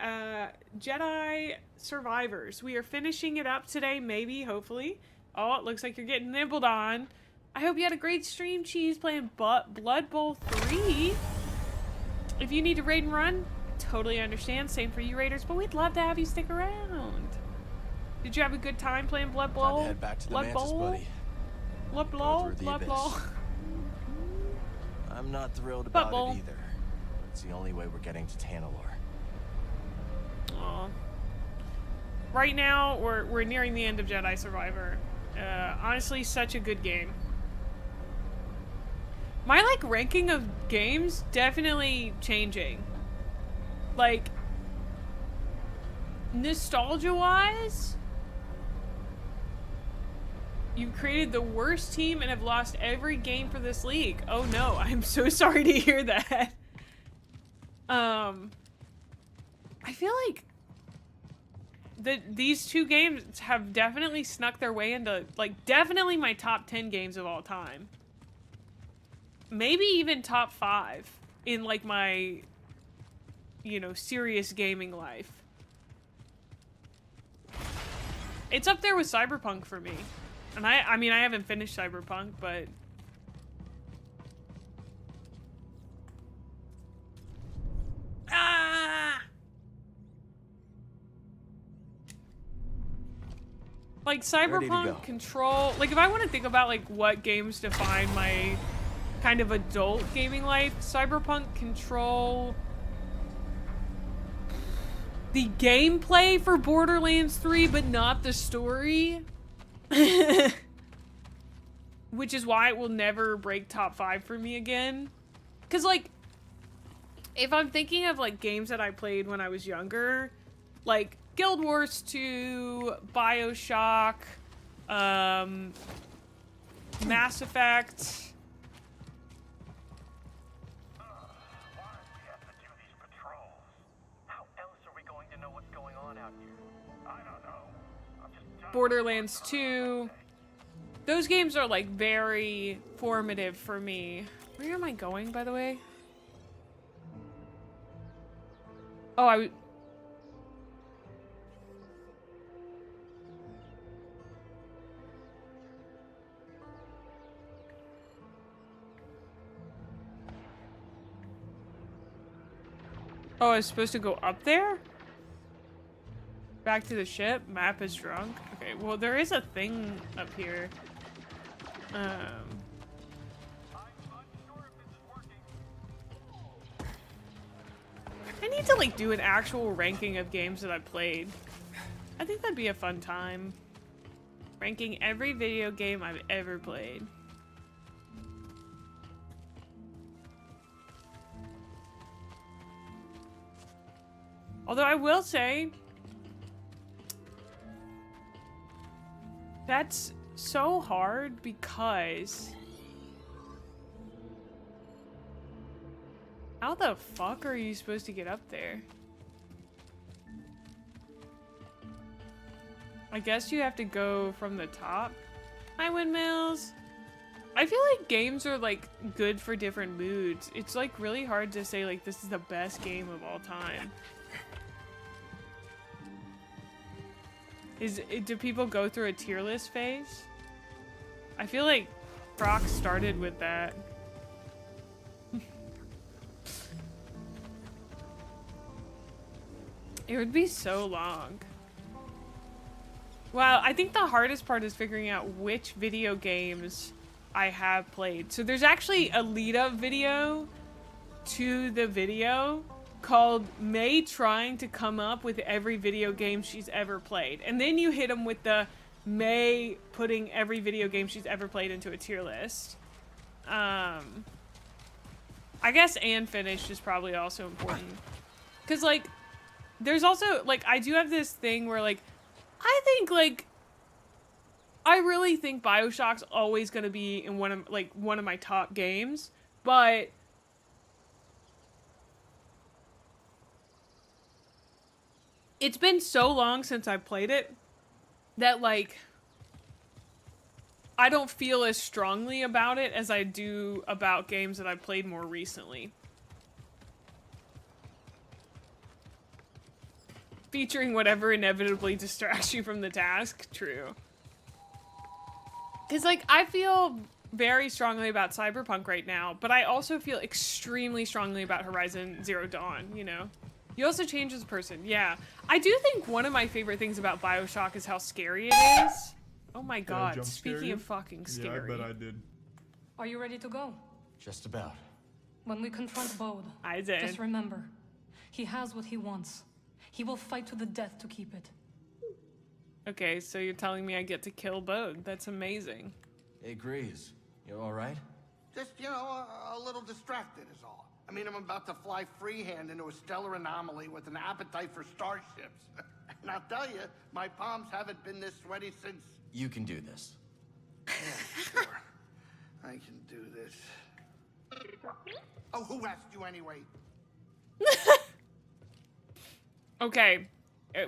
Jedi Survivors. We are finishing it up today, maybe, hopefully. Oh, it looks like you're getting nibbled on. I hope you had a great stream, Cheese, playing Blood Bowl 3. If you need to raid and run, totally understand. Same for you, Raiders, but we'd love to have you stick around. Did you have a good time playing Blood Bowl? Time to head back to the Blood Mantis, Bowl? buddy. Blood Bowl? Go through the Blood abyss. Bowl? I'm not thrilled Blood about Bowl. it either. It's the only way we're getting to Tanalorr. Aw. Right now, we're nearing the end of Jedi Survivor. Honestly, such a good game. My, like, ranking of games definitely changing. Like, nostalgia-wise, you've created the worst team and have lost every game for this league. Oh no, I'm so sorry to hear that. I feel like these two games have definitely snuck their way into, like, definitely my top 10 games of all time. Maybe even top 5 in, like, my, you know, serious gaming life. It's up there with Cyberpunk for me. And I mean, I haven't finished Cyberpunk, but... Ah! Like, Cyberpunk, Control... Like, if I want to think about, like, what games define my kind of adult gaming life, Cyberpunk, Control... The gameplay for Borderlands 3, but not the story. Which is why it will never break top 5 for me again. Because, like, if I'm thinking of, like, games that I played when I was younger, like, Guild Wars 2, BioShock, Mass Effect... Borderlands 2. Those games are like very formative for me. Where am I going, by the way? Oh, I was supposed to go up there? Back to the ship. Map is drunk. Okay, well, there is a thing up here. I need to, like, do an actual ranking of games that I've played. I think that'd be a fun time. Ranking every video game I've ever played. Although I will say... That's so hard because... How the fuck are you supposed to get up there? I guess you have to go from the top. Hi, windmills! I feel like games are, like, good for different moods. It's, like, really hard to say, like, this is the best game of all time. Do people go through a tier list phase? I feel like Croc started with that. It would be so long. Well, I think the hardest part is figuring out which video games I have played. So there's actually a lead-up video to the video called Mae trying to come up with every video game she's ever played. And then you hit them with the Mae putting every video game she's ever played into a tier list. I guess and finished is probably also important. Because, like, there's also, like, I do have this thing where, like, I think, like, I really think BioShock's always going to be in one of my top games, but it's been so long since I played it that, like, I don't feel as strongly about it as I do about games that I've played more recently. Featuring whatever inevitably distracts you from the task. True. Because, like, I feel very strongly about Cyberpunk right now, but I also feel extremely strongly about Horizon Zero Dawn, you know? You also change as a person, yeah. I do think one of my favorite things about BioShock is how scary it is. Oh my god, speaking of fucking scary. Yeah, I bet I did. Are you ready to go? Just about. When we confront Bode, I did. Just remember, he has what he wants. He will fight to the death to keep it. Okay, so you're telling me I get to kill Bode. That's amazing. Hey, Grease. You alright? Just, you know, a little distracted is all. I mean, I'm about to fly freehand into a stellar anomaly with an appetite for starships. And I'll tell you, my palms haven't been this sweaty since... You can do this. Yeah, sure. I can do this. Oh, who asked you anyway? Okay,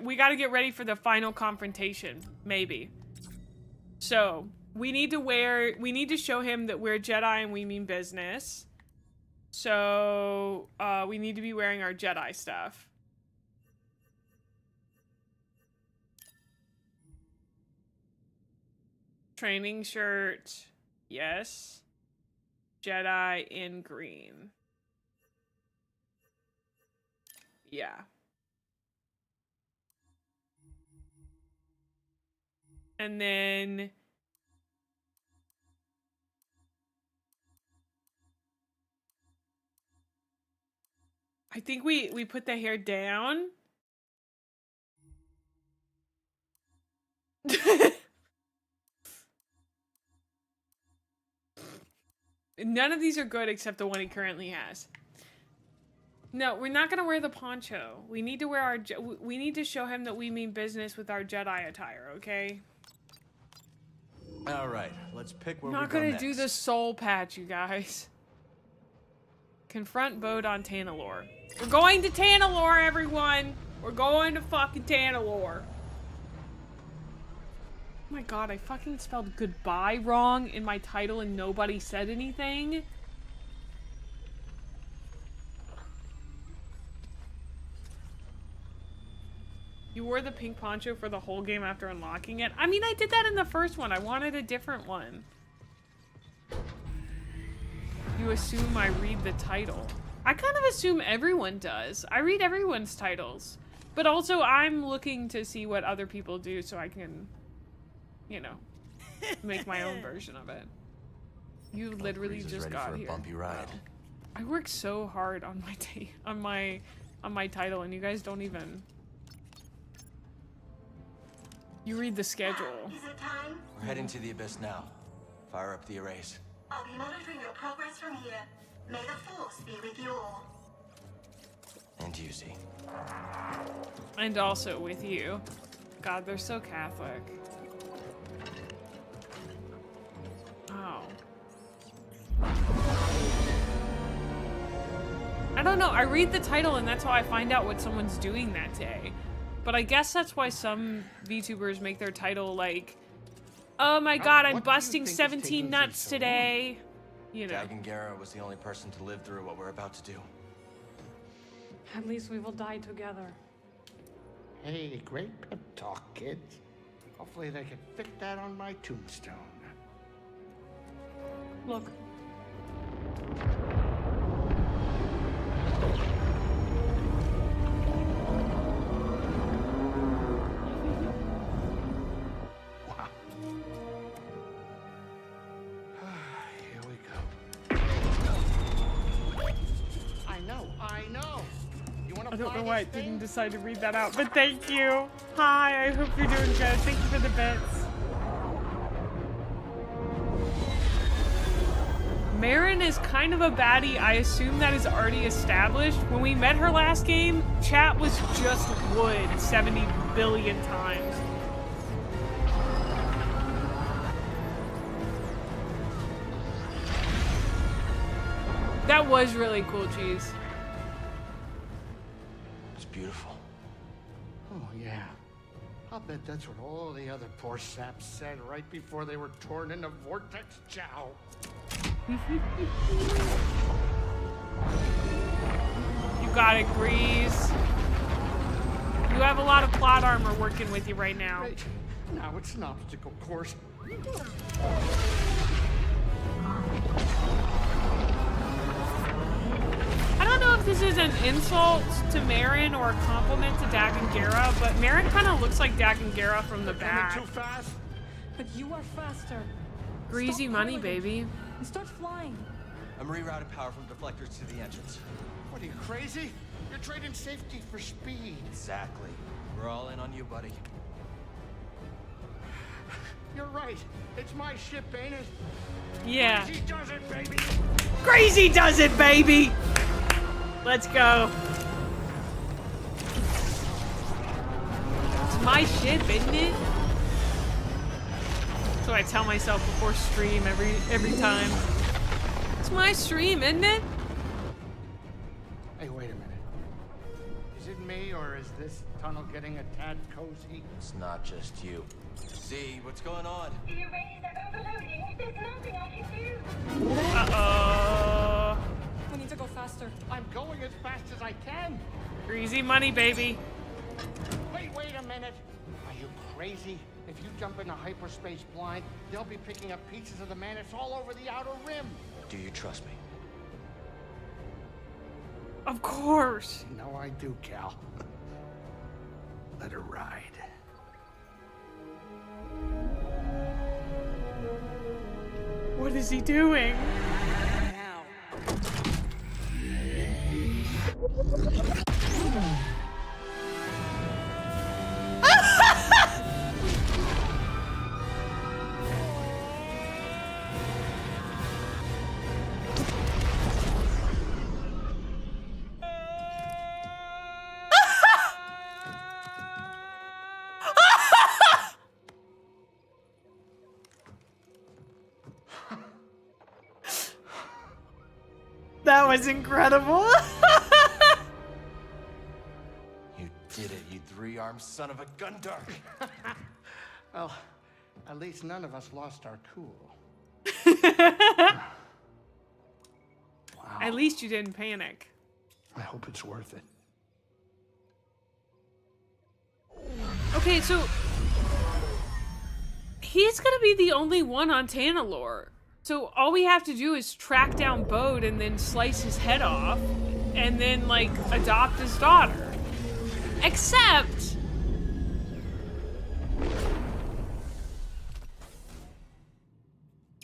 we got to get ready for the final confrontation, maybe. So, we need to show him that we're Jedi and we mean business. So, we need to be wearing our Jedi stuff. Training shirt. Yes. Jedi in green. Yeah. And then I think we put the hair down. None of these are good except the one he currently has. No, we're not gonna wear the poncho. We need to wear our. We need to show him that we mean business with our Jedi attire. Okay. All right, let's pick where We're not gonna do the soul patch, you guys. Confront Bode on Tanalorr. We're going to Tanalorr, everyone. We're going to fucking Tanalorr. Oh my god, I fucking spelled goodbye wrong in my title and nobody said anything. You wore the pink poncho for the whole game after unlocking it? I mean, I did that in the first one. I wanted a different one. You assume I read the title. I kind of assume everyone does. I read everyone's titles. But also, I'm looking to see what other people do so I can, you know, make my own version of it. You literally just got here. Bumpy ride. I work so hard on my on my title, and you guys don't even. You read the schedule. Is it time? We're heading to the abyss now. Fire up the arrays. I'll be monitoring your progress from here. May the Force be with you all. And you, Z. And also with you. God, they're so Catholic. Oh. I don't know. I read the title and that's how I find out what someone's doing that day. But I guess that's why some VTubers make their title like, oh my god, I'm busting 17 nuts today. You know. Dagan Gera was the only person to live through what we're about to do. At least we will die together. Hey, great pep talk, kids. Hopefully they can fit that on my tombstone. Look. Wow. Here we go. I know. You want to I don't know why I didn't decide to read that out, but thank you. Hi, I hope you're doing good. Thank you for the bits. Marin is kind of a baddie. I assume that is already established. When we met her last game, chat was just wood 70 billion times. That was really cool, Cheese. It's beautiful. Oh, yeah. I'll bet that's what all the other poor saps said right before they were torn into Vortex Chow. You got it, Grease. You have a lot of plot armor working with you right now. Great. Now it's an obstacle course. I don't know if this is an insult to Marin or a compliment to Dagan Gera, but Marin kind of looks like Dagan Gera from the back. Too fast? But you are faster. Greasy Stop money, calling. baby. And start flying. I'm rerouting power from deflectors to the engines. What are you, crazy? You're trading safety for speed. Exactly. We're all in on you, buddy. You're right. It's my ship, ain't it? Yeah. Crazy does it, baby. Crazy does it, baby! Let's go. It's my ship, isn't it? That's what I tell myself before stream every time. It's my stream, isn't it? Hey, wait a minute. Is it me, or is this tunnel getting a tad cozy? It's not just you. Z, what's going on? The arrays are overloading. There's nothing I can do. Uh-oh. We need to go faster. I'm going as fast as I can. Greasy money, baby. Wait a minute. Are you crazy? If you jump into hyperspace blind, they'll be picking up pieces of the Mantis all over the outer rim. Do you trust me? Of course. You know I do, Cal. Let her ride. What is he doing? Now. That was incredible. You did it, you three-armed son of a gun dart. Well, at least none of us lost our cool. Wow. At least you didn't panic. I hope it's worth it. Okay, so he's gonna be the only one on Tanalorr. So all we have to do is track down Bode and then slice his head off and then, like, adopt his daughter. Except...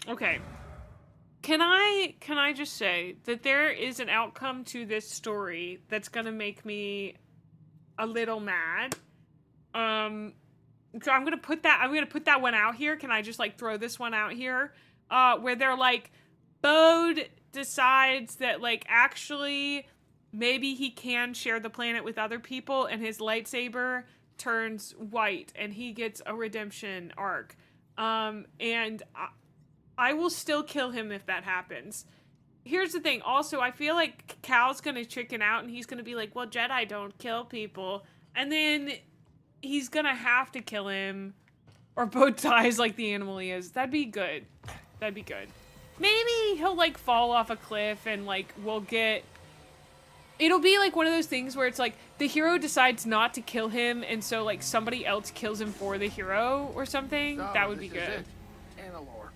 Okay. Can I just say that there is an outcome to this story that's gonna make me a little mad? So I'm gonna put that one out here. Can I just, like, throw this one out here? Where they're like, Bode decides that, like, actually maybe he can share the planet with other people, and his lightsaber turns white and he gets a redemption arc. And I will still kill him if that happens. Here's the thing. Also, I feel like Cal's gonna chicken out and he's gonna be like, well, Jedi don't kill people. And then he's gonna have to kill him, or Bode dies like the animal he is. That'd be good. That'd be good. Maybe he'll, like, fall off a cliff and, like, we'll get... It'll be, like, one of those things where it's, like, the hero decides not to kill him, and so, like, somebody else kills him for the hero or something. So, that would be this is good. it. Tanalorr.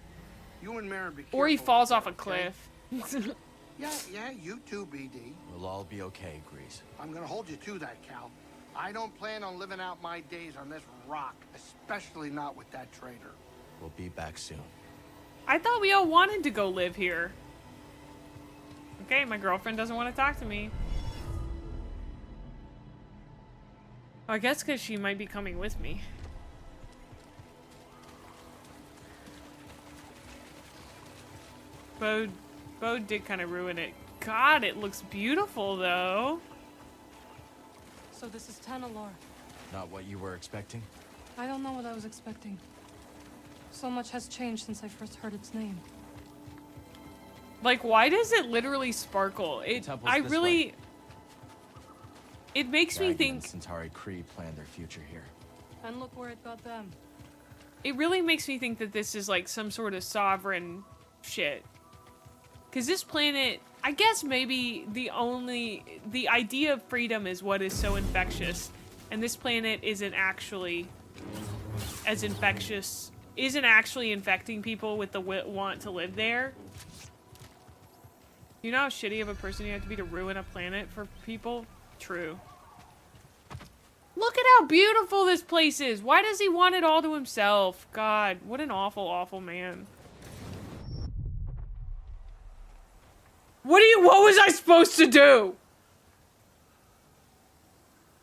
You and Marin be careful. Or he falls off a okay? cliff. Yeah, you too, BD. We'll all be okay, Grease. I'm gonna hold you to that, Cal. I don't plan on living out my days on this rock, especially not with that traitor. We'll be back soon. I thought we all wanted to go live here. Okay, my girlfriend doesn't want to talk to me. I guess because she might be coming with me. Bode did kind of ruin it. God, it looks beautiful, though. So this is Tanalorr. Not what you were expecting? I don't know what I was expecting. So much has changed since I first heard its name. Like, why does it literally sparkle? It makes me think and Centauri Kree planned their future here. And look where it got them. It really makes me think that this is like some sort of sovereign shit. Because this planet, I guess maybe the idea of freedom is what is so infectious. And this planet isn't actually as infectious, isn't actually infecting people with the want to live there. You know how shitty of a person you have to be to ruin a planet for people? True. Look at how beautiful this place is. Why does he want it all to himself? God, what an awful, awful man. What was I supposed to do?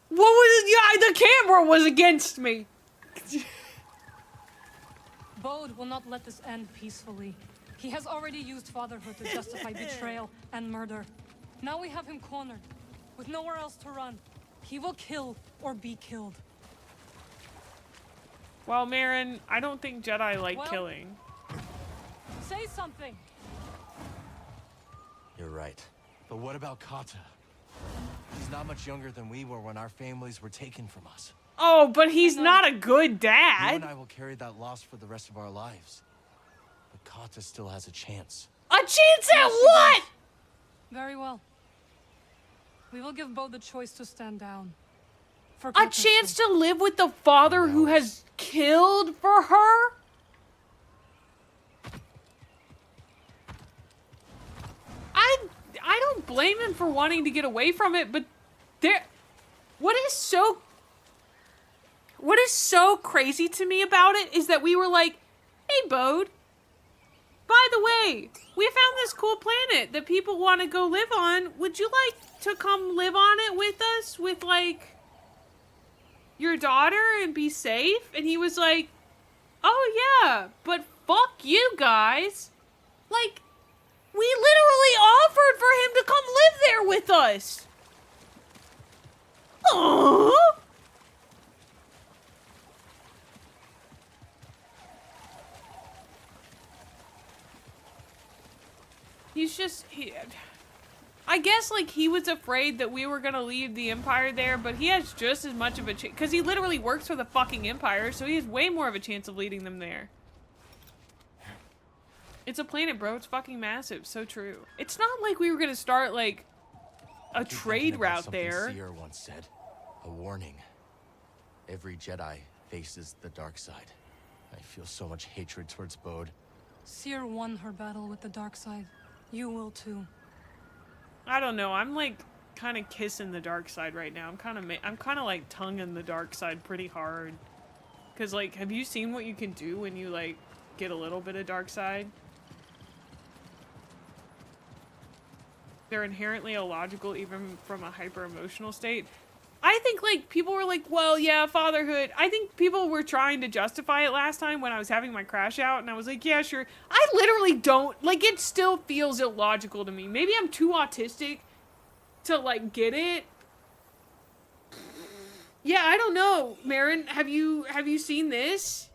What was it? Yeah, the camera was against me. Bode will not let this end peacefully. He has already used fatherhood to justify betrayal and murder. Now we have him cornered, with nowhere else to run. He will kill or be killed. Well, Marin, I don't think Jedi like killing. Say something! You're right. But what about Kata? He's not much younger than we were when our families were taken from us. Oh, but he's not a good dad. You and I will carry that loss for the rest of our lives. But Kata still has a chance. A chance at what? Very well. We will give Bode the choice to stand down. For a chance to live with the father who has killed for her? I don't blame him for wanting to get away from it, but what is so crazy to me about it is that we were like, hey, Bode, by the way, we found this cool planet that people want to go live on. Would you like to come live on it with us, with, like, your daughter and be safe? And he was like, oh, yeah, but fuck you guys. Like, we literally offered for him to come live there with us. Aww. He's just, I guess, like, he was afraid that we were gonna leave the Empire there, but he has just as much of a chance, because he literally works for the fucking Empire, so he has way more of a chance of leading them there. It's a planet, bro. It's fucking massive. So true. It's not like we were gonna start, like, a trade route there. Seer once said, a warning. Every Jedi faces the dark side. I feel so much hatred towards Bode. Seer won her battle with the dark side. You will too. I don't know. I'm like kind of kissing the dark side right now. I'm kind of like tonguing the dark side pretty hard. Cause like, have you seen what you can do when you like get a little bit of dark side? They're inherently illogical even from a hyper emotional state. I think like people were like, well, yeah, fatherhood. I think people were trying to justify it last time when I was having my crash out and I was like, yeah, sure. I literally don't, like, it still feels illogical to me. Maybe I'm too autistic to like get it. Yeah, I don't know. Marin, have you seen this?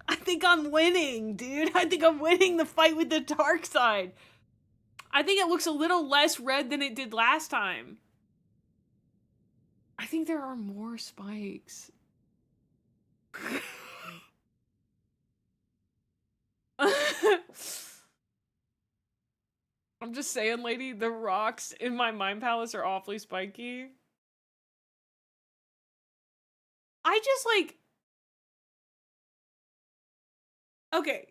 I think I'm winning, dude. I think I'm winning the fight with the dark side. I think it looks a little less red than it did last time. I think there are more spikes. I'm just saying, lady, the rocks in my mind palace are awfully spiky. I just like... Okay.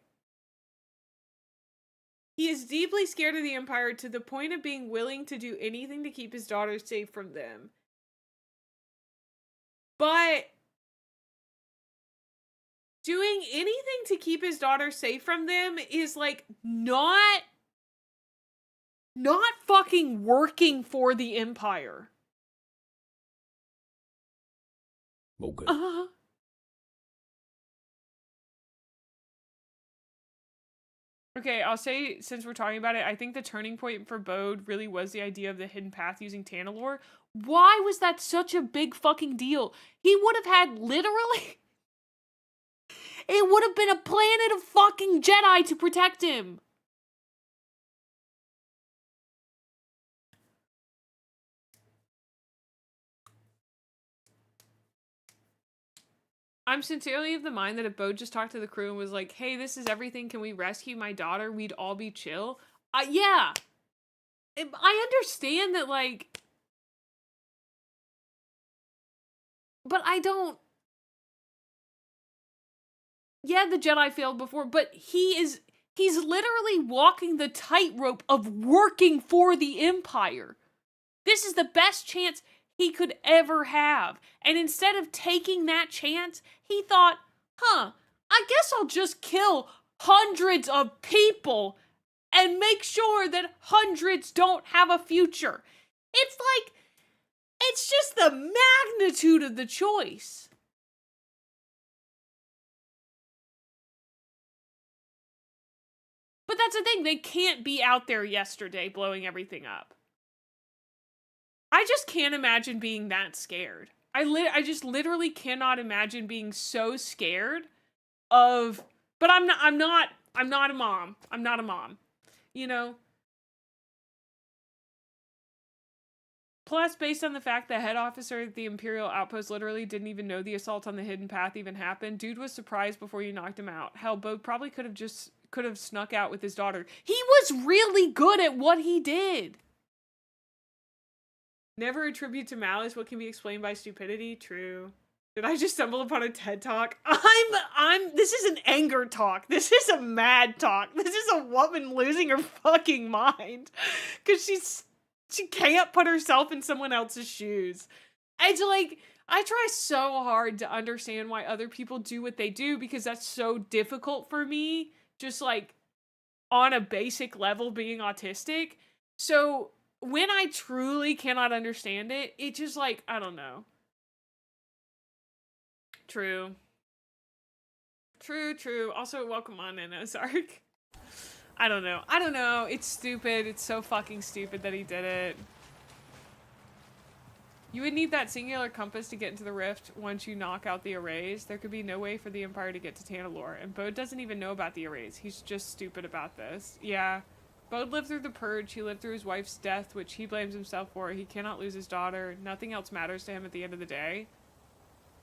He is deeply scared of the Empire to the point of being willing to do anything to keep his daughter safe from them. But doing anything to keep his daughter safe from them is like not fucking working for the Empire. Okay. Okay, I'll say, since we're talking about it, I think the turning point for Bode really was the idea of the hidden path using Tanalorr. Why was that such a big fucking deal? He would have had literally... It would have been a planet of fucking Jedi to protect him. I'm sincerely of the mind that if Bode just talked to the crew and was like, hey, this is everything, can we rescue my daughter? We'd all be chill. Yeah. I understand that, like... But I don't... Yeah, the Jedi failed before, but he's literally walking the tightrope of working for the Empire. This is the best chance he could ever have. And instead of taking that chance, he thought, I guess I'll just kill hundreds of people and make sure that hundreds don't have a future. It's like, it's just the magnitude of the choice. But that's the thing, they can't be out there yesterday blowing everything up. I just can't imagine being that scared. I just literally cannot imagine being so scared of, but I'm not a mom. I'm not a mom. You know? Plus, based on the fact that head officer at the Imperial Outpost literally didn't even know the assault on the hidden path even happened, dude was surprised before you knocked him out. Hell, Bode probably could have snuck out with his daughter. He was really good at what he did. Never attribute to malice what can be explained by stupidity. True. Did I just stumble upon a TED Talk? This is an anger talk. This is a mad talk. This is a woman losing her fucking mind. Because she can't put herself in someone else's shoes. It's like, I try so hard to understand why other people do what they do because that's so difficult for me. Just like, on a basic level being autistic. So, when I truly cannot understand it, it just like, I don't know. True. Also, welcome on in, Ozark. I don't know. It's stupid. It's so fucking stupid that he did it. You would need that singular compass to get into the rift once you knock out the arrays. There could be no way for the Empire to get to Tanalorr, and Bode doesn't even know about the arrays. He's just stupid about this. Yeah. Bode lived through the Purge. He lived through his wife's death, which he blames himself for. He cannot lose his daughter. Nothing else matters to him at the end of the day.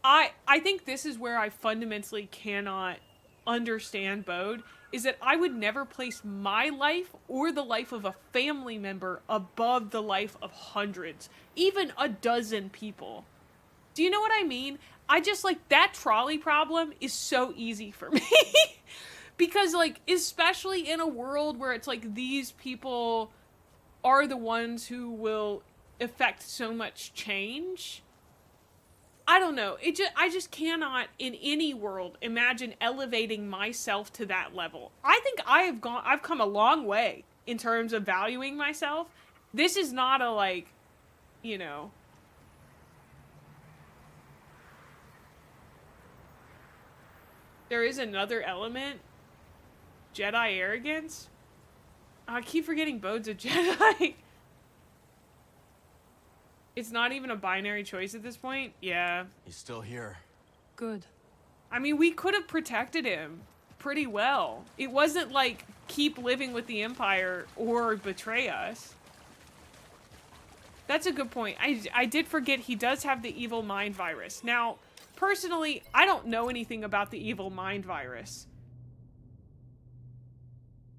I think this is where I fundamentally cannot understand Bode, is that I would never place my life or the life of a family member above the life of hundreds, even a dozen people. Do you know what I mean? I just, like, that trolley problem is so easy for me. Because, like, especially in a world where it's like these people are the ones who will affect so much change. I don't know. I just cannot in any world imagine elevating myself to that level. I think I've come a long way in terms of valuing myself. This is not a, like, you know. There is another element. Jedi arrogance. I keep forgetting Bode's a Jedi. It's not even a binary choice at this point. Yeah. He's still here. Good. I mean, we could have protected him pretty well. It wasn't like keep living with the Empire or betray us. That's a good point. I did forget he does have the evil mind virus. Now, personally, I don't know anything about the evil mind virus.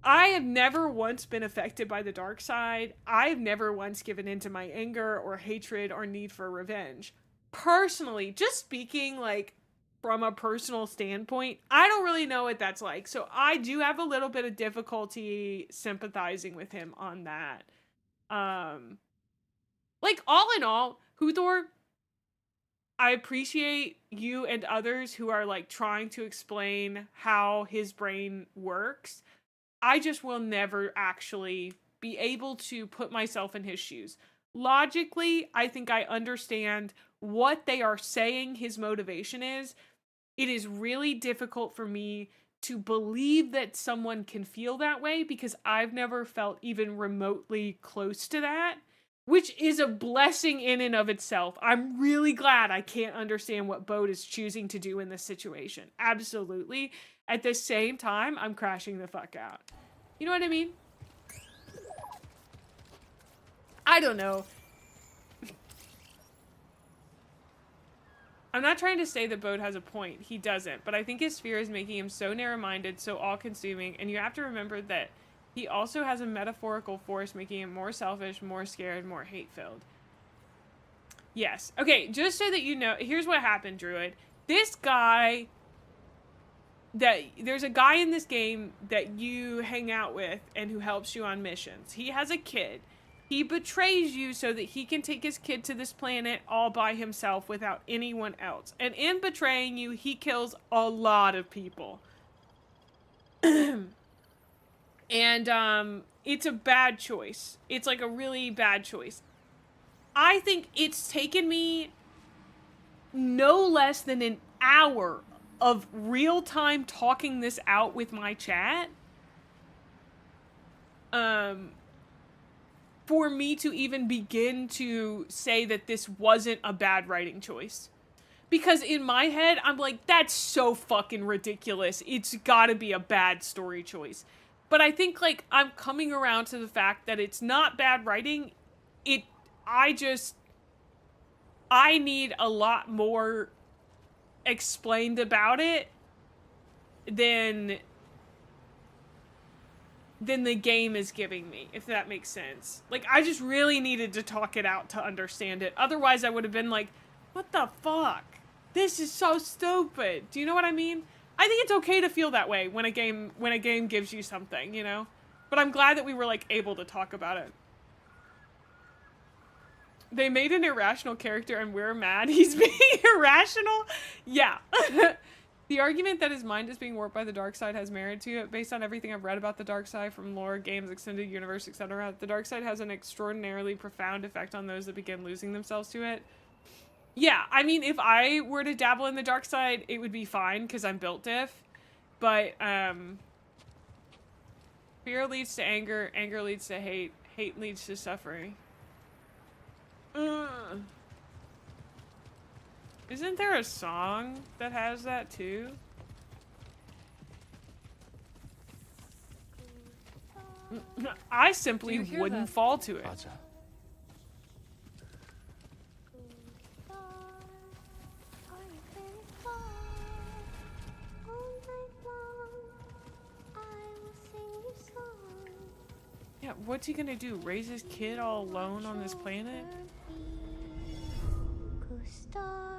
I have never once been affected by the dark side. I've never once given in to my anger or hatred or need for revenge. Personally, just speaking like from a personal standpoint, I don't really know what that's like. So I do have a little bit of difficulty sympathizing with him on that. Like, all in all, Huthor, I appreciate you and others who are like trying to explain how his brain works. I just will never actually be able to put myself in his shoes. Logically, I think I understand what they are saying his motivation is. It is really difficult for me to believe that someone can feel that way because I've never felt even remotely close to that, which is a blessing in and of itself. I'm really glad I can't understand what Bode is choosing to do in this situation. Absolutely. At the same time, I'm crashing the fuck out. You know what I mean? I don't know. I'm not trying to say that Bode has a point. He doesn't. But I think his fear is making him so narrow-minded, so all-consuming. And you have to remember that he also has a metaphorical force making him more selfish, more scared, more hate-filled. Yes. Okay, just so that you know, here's what happened, Druid. This guy... There's a guy in this game that you hang out with and who helps you on missions. He has a kid. He betrays you so that he can take his kid to this planet all by himself without anyone else. And in betraying you, he kills a lot of people. And it's a bad choice. It's like a really bad choice. I think it's taken me no less than an hour of real-time talking this out with my chat, for me to even begin to say that this wasn't a bad writing choice. Because in my head, I'm like, that's so fucking ridiculous. It's gotta be a bad story choice. But I think, like, I'm coming around to the fact that it's not bad writing. I need a lot more explained about it than than the game is giving me, if that makes sense. Like, I just really needed to talk it out to understand it. Otherwise, I would have been like, what the fuck? This is so stupid. Do you know what I mean? I think it's okay to feel that way when a game gives you something, you know? But I'm glad that we were, like, able to talk about it. They made an irrational character and we're mad he's being irrational? Yeah. The argument that his mind is being warped by the dark side has merit to it. Based on everything I've read about the dark side from lore, games, extended universe, etc., the dark side has an extraordinarily profound effect on those that begin losing themselves to it. Yeah, I mean, if I were to dabble in the dark side, it would be fine because I'm built diff. But, fear leads to anger, anger leads to hate, hate leads to suffering. Isn't there a song that has that too? I simply wouldn't fall to it. Katsa. Yeah, what's he gonna do? Raise his kid all alone on this planet? Star,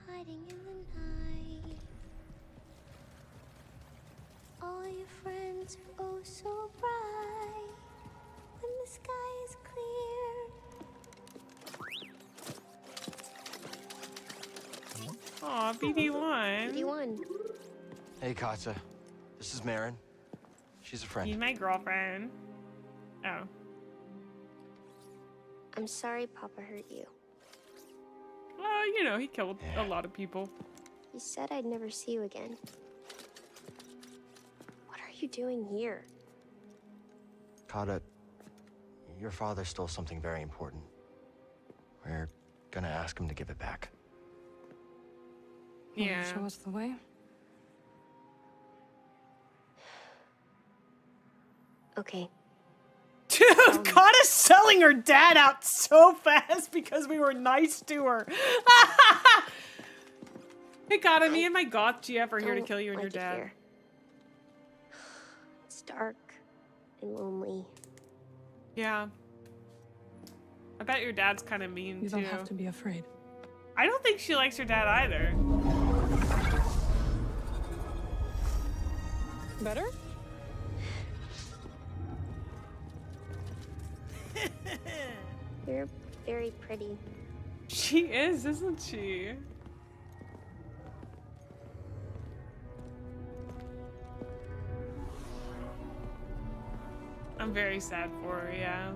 hiding in the night. All your friends are oh so bright. When the sky is clear. Aw, BD1. BD1. Hey, Katsa. This is Marin. She's a friend. He's my girlfriend. Oh. I'm sorry Papa hurt you. You know, he killed a lot of people. He said I'd never see you again. What are you doing here? Kata, your father stole something very important. We're gonna ask him to give it back. Yeah. Show us the way. Okay. Dude, Kata's selling her dad out so fast because we were nice to her. Hey Kata, me and my goth GF are here to kill you and your dad. Here. It's dark and lonely. Yeah. I bet your dad's kind of mean You too. don't have to be afraid. I don't think she likes her dad either. Better? You're very pretty. She is, isn't she? I'm very sad for her, yeah.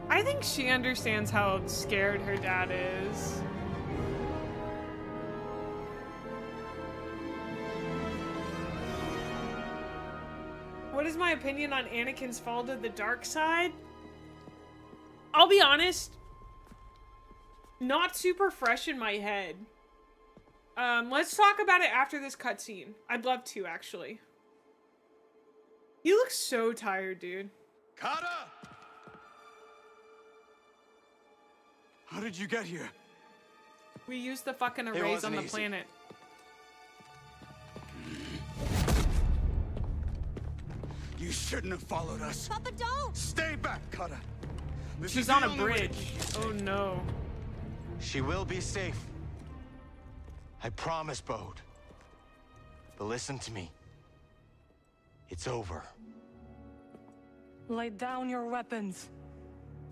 I think she understands how scared her dad is. What is my opinion on Anakin's fall to the dark side? I'll be honest, not super fresh in my head. Let's talk about it after this cutscene. I'd love to, actually. You look so tired, dude. Kata! How did you get here? We used the fucking arrays on the planet. You shouldn't have followed us. Papa, don't! Stay back, Kata. This She's is on the a only way to bridge. keep you Oh safe. no. She will be safe. I promise, Bode. But listen to me. It's over. Lay down your weapons.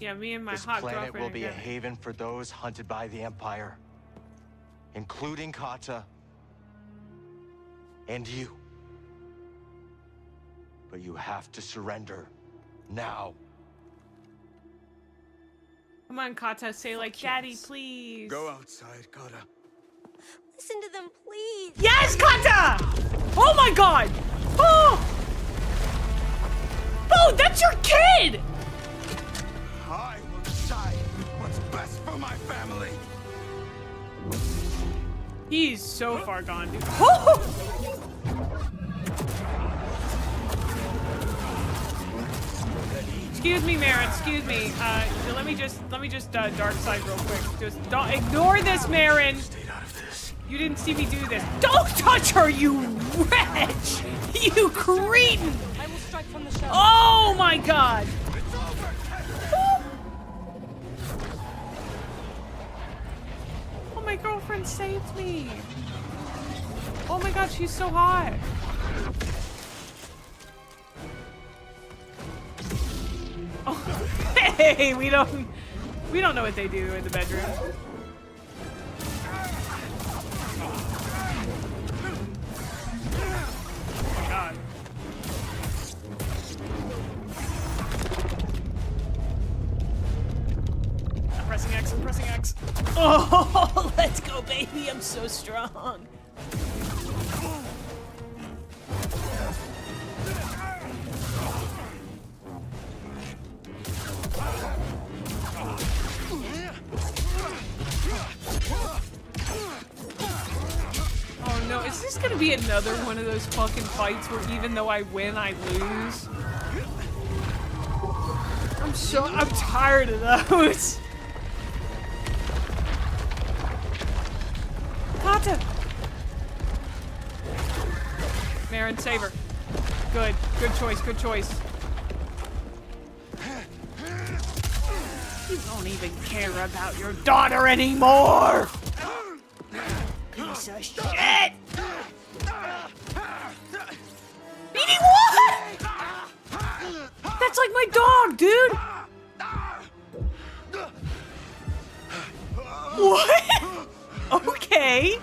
Yeah, me and my This hot planet girlfriend will be a together. haven for those hunted by the Empire. Including Kata. And you. But you have to surrender. Now. Come on, Kata, say like, Daddy, please. Go outside, Kata. Listen to them, please! Yes, Kata! Oh my god! Oh! Oh, that's your kid! I will decide what's best for my family. He's so far gone, dude. Oh! Excuse me, Marin. Excuse me. Let me just dark side real quick. Just don't ignore this, Marin. Stayed out of this. You didn't see me do this. Don't touch her, you wretch! You cretin! I will strike from the shadow. Oh my god! Oh, my girlfriend saved me. Oh my god, she's so hot. Oh, hey, we don't know what they do in the bedroom. Oh my god. I'm pressing X, I'm pressing X. Oh, let's go, baby. I'm so strong. Oh no, is this gonna be another one of those fucking fights where even though I win, I lose? I'm tired of those. Kata! Marin, save her. Good choice, good choice. You don't even care about your daughter anymore! Piece of shit! BD, what? That's like my dog, dude! What? Okay.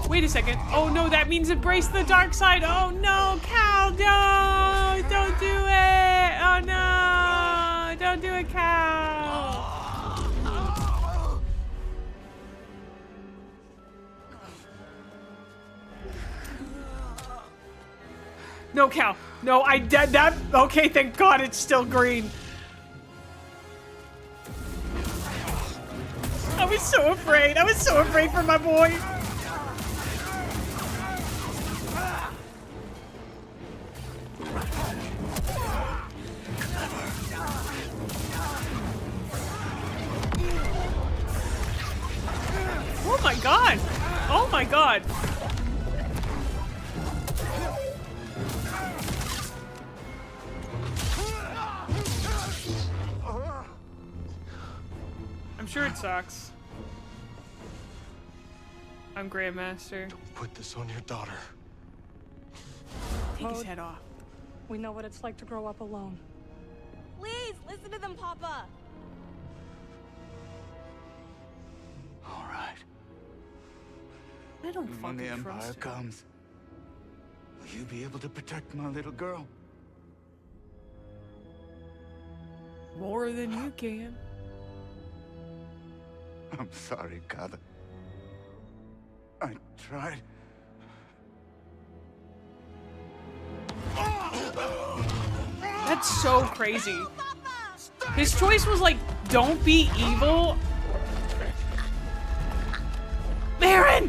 Wait a second. Oh no, that means embrace the dark side. Oh no, Cal, no! Don't do it! Oh no! Don't do it, Cal! No, Cal. No, I did that. Okay, thank God it's still green. I was so afraid. I was so afraid for my boy. Oh my God. Oh my God. I'm sure it sucks. I'm Grandmaster. Don't put this on your daughter. Take his head off. We know what it's like to grow up alone. Please, listen to them, Papa. All right. I don't When the fucking Empire trust her. comes, will you be able to protect my little girl? More than you can. I'm sorry, Kata. I tried. That's so crazy. His choice was like, don't be evil. Marin!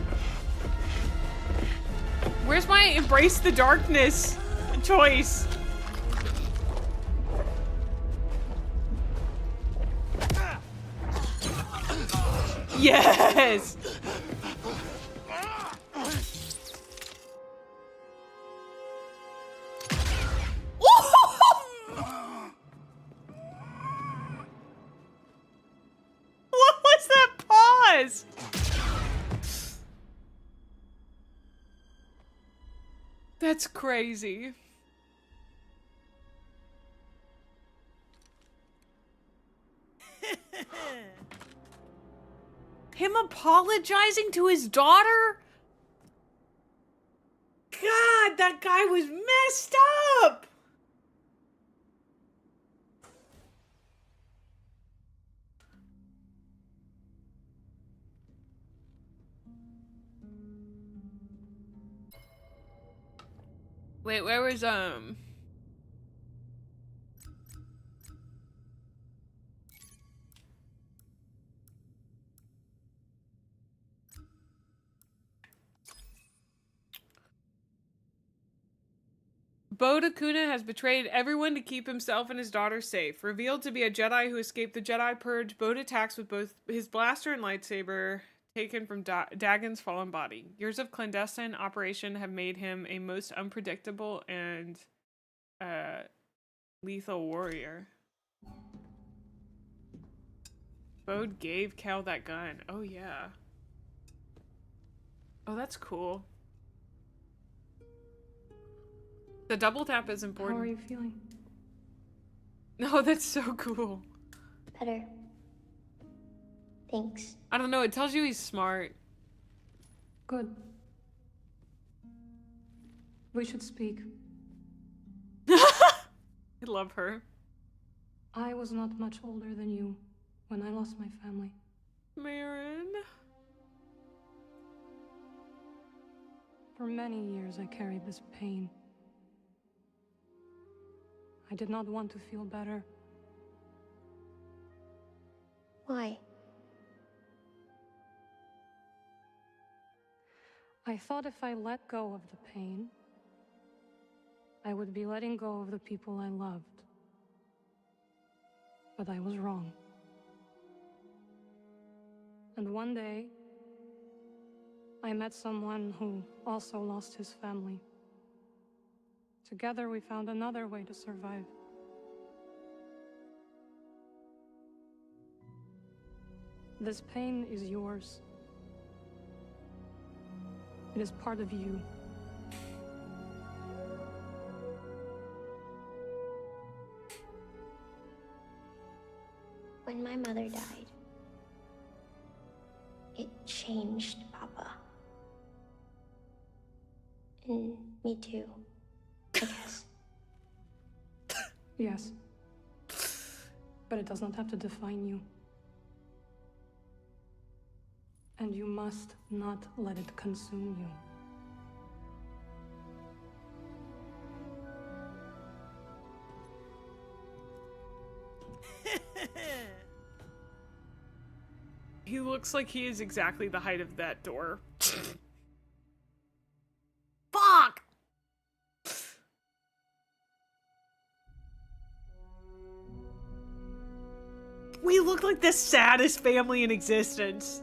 Where's my embrace the darkness choice? Yes! What was that pause? That's crazy. Him apologizing to his daughter? God, that guy was messed up! Wait, where was, Boda Kuna has betrayed everyone to keep himself and his daughter safe. Revealed to be a Jedi who escaped the Jedi Purge, Boda attacks with both his blaster and lightsaber, taken from Dagon's fallen body. Years of clandestine operation have made him a most unpredictable and lethal warrior. Bode gave Cal that gun. Oh yeah. Oh, that's cool. The double tap is important. How are you feeling? No, that's so cool. Better. Thanks. I don't know, it tells you he's smart. Good. We should speak. I love her. I was not much older than you when I lost my family. Marin. For many years I carried this pain. I did not want to feel better. Why? I thought if I let go of the pain, I would be letting go of the people I loved. But I was wrong. And one day, I met someone who also lost his family. Together we found another way to survive. This pain is yours. It is part of you. When my mother died, it changed Papa. And me too, I guess. Yes. But it does not have to define you. And you must not let it consume you. He looks like he is exactly the height of that door. Fuck! We look like the saddest family in existence.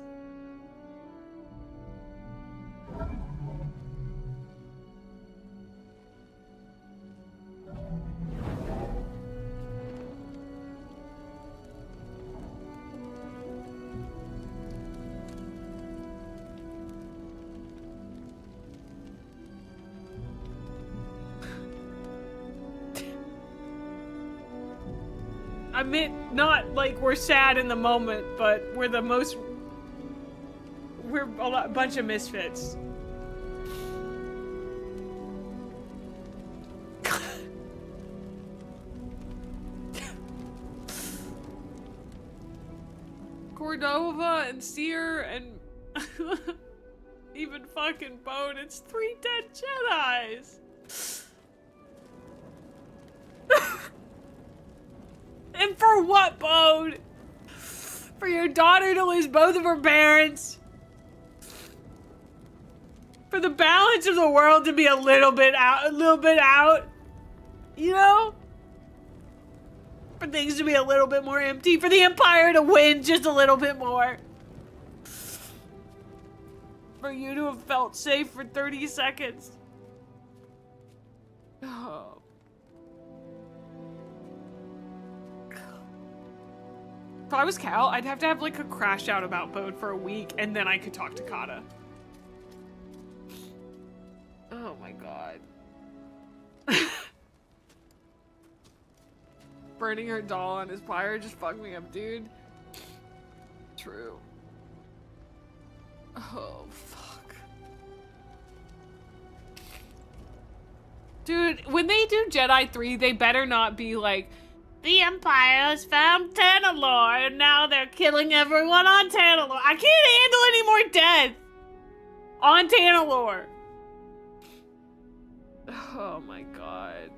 I meant not like we're sad in the moment, but we're a bunch of misfits. Cordova and Seer and even fucking Bode, it's 3 dead Jedis. And for what, Bode? For your daughter to lose both of her parents? For the balance of the world to be a little bit out? You know? For things to be a little bit more empty? For the Empire to win just a little bit more? For you to have felt safe for 30 seconds? Oh. If I was Cal, I'd have to have like a crash out about Bode for a week and then I could talk to Kata. Oh my god. Burning her doll on his pyre just fucked me up, dude. True. Oh, fuck. Dude, when they do Jedi 3, they better not be like, the Empire has found Tanalorr, and now they're killing everyone on Tanalorr. I can't handle any more death on Tanalorr. Oh my god.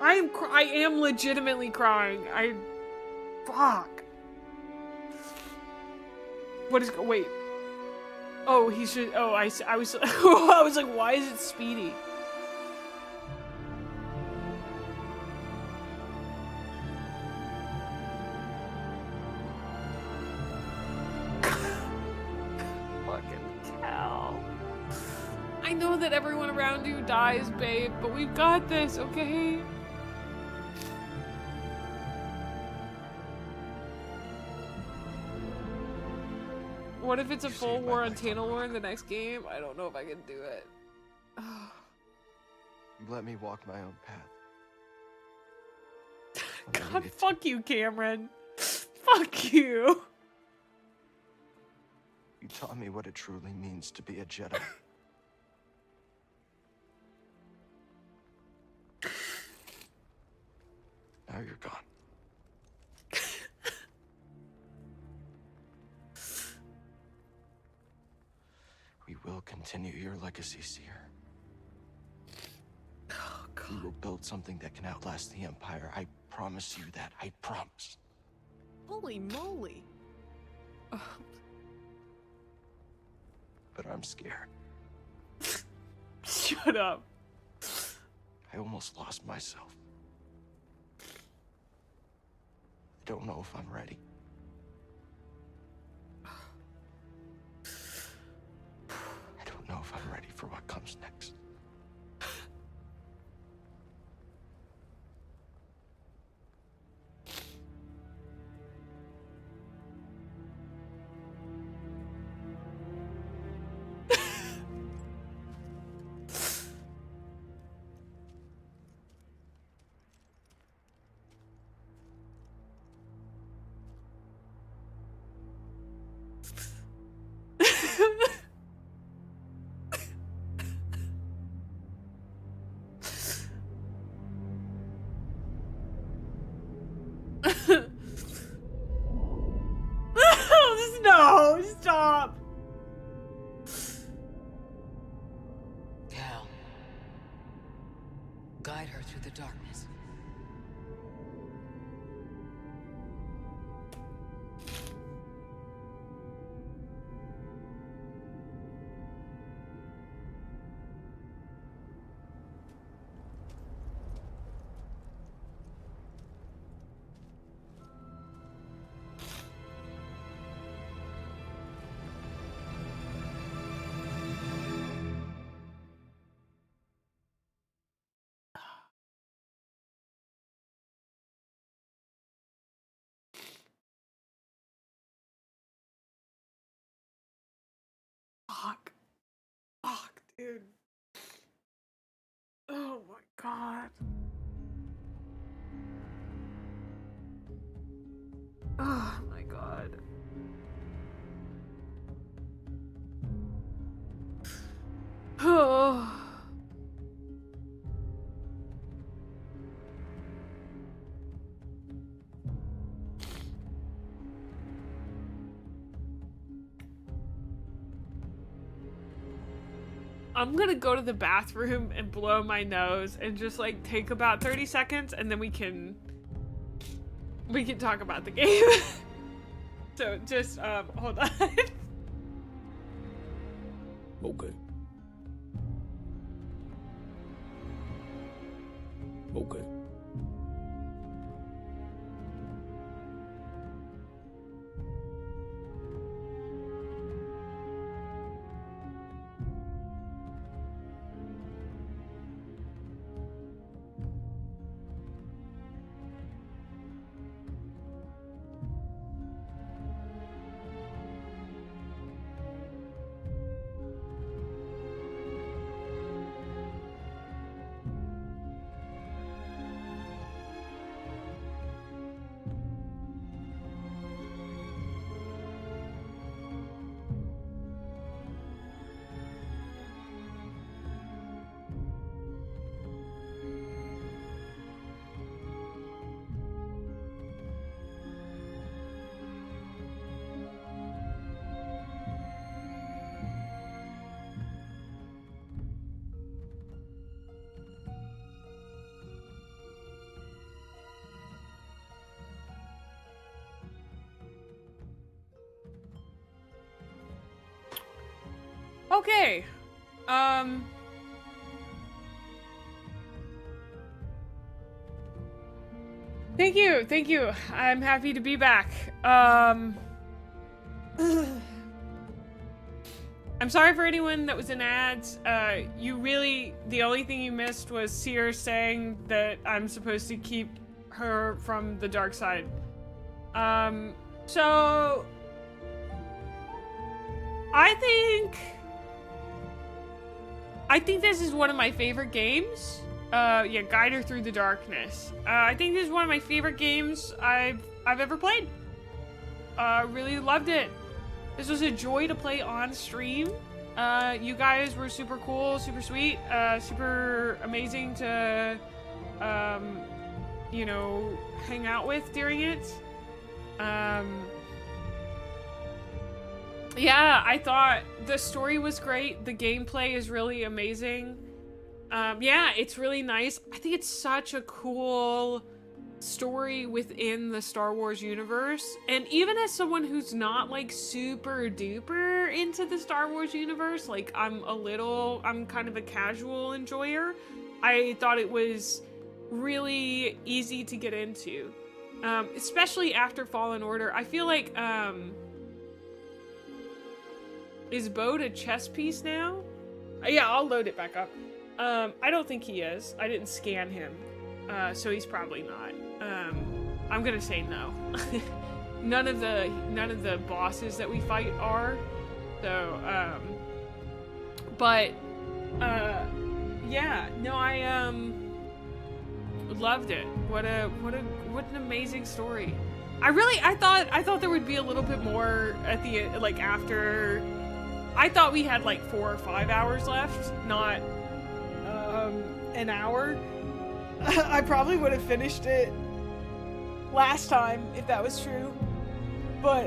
I am legitimately crying. Fuck. What is, wait. Oh, he should, oh, I was, I was like, why is it Speedy? tell. I know that everyone around you dies, babe, but we've got this, okay? What if it's a full war on Tanalorr in the next game? I don't know if I can do it. You let me walk my own path. God, fuck you, Cameron. Fuck you. You taught me what it truly means to be a Jedi. Now you're gone. We will continue your legacy, Seer. Oh, God. We will build something that can outlast the Empire. I promise you that. I promise. Holy moly. But I'm scared. Shut up. I almost lost myself. I don't know if I'm ready. I don't know if I'm ready for what comes next. No, stop. Cal, guide her through the darkness. Fuck. Fuck, dude. Oh my God. Oh my God. Oh. I'm gonna go to the bathroom and blow my nose and just like take about 30 seconds and then we can talk about the game. So just hold on. Okay. Okay. Okay. Thank you. I'm happy to be back. I'm sorry for anyone that was in ads. You really, the only thing you missed was Seer saying that I'm supposed to keep her from the dark side. So I think this is one of my favorite games. Yeah, Guide Her Through the Darkness. I think this is one of my favorite games I've ever played. Really loved it. This was a joy to play on stream. You guys were super cool, super sweet, super amazing to, you know, hang out with during it. Yeah, I thought the story was great. The gameplay is really amazing. Yeah, it's really nice. I think it's such a cool story within the Star Wars universe. And even as someone who's not like super duper into the Star Wars universe, like I'm kind of a casual enjoyer, I thought it was really easy to get into. Especially after Fallen Order. I feel like, is Bode a chess piece now? Yeah, I'll load it back up. I don't think he is. I didn't scan him. So he's probably not. I'm gonna say no. none of the bosses that we fight are. So, but, yeah, no, I, loved it. What an amazing story. I thought there would be a little bit more at the, like, after. I thought we had like 4 or 5 hours left, not, an hour. I probably would have finished it last time if that was true, but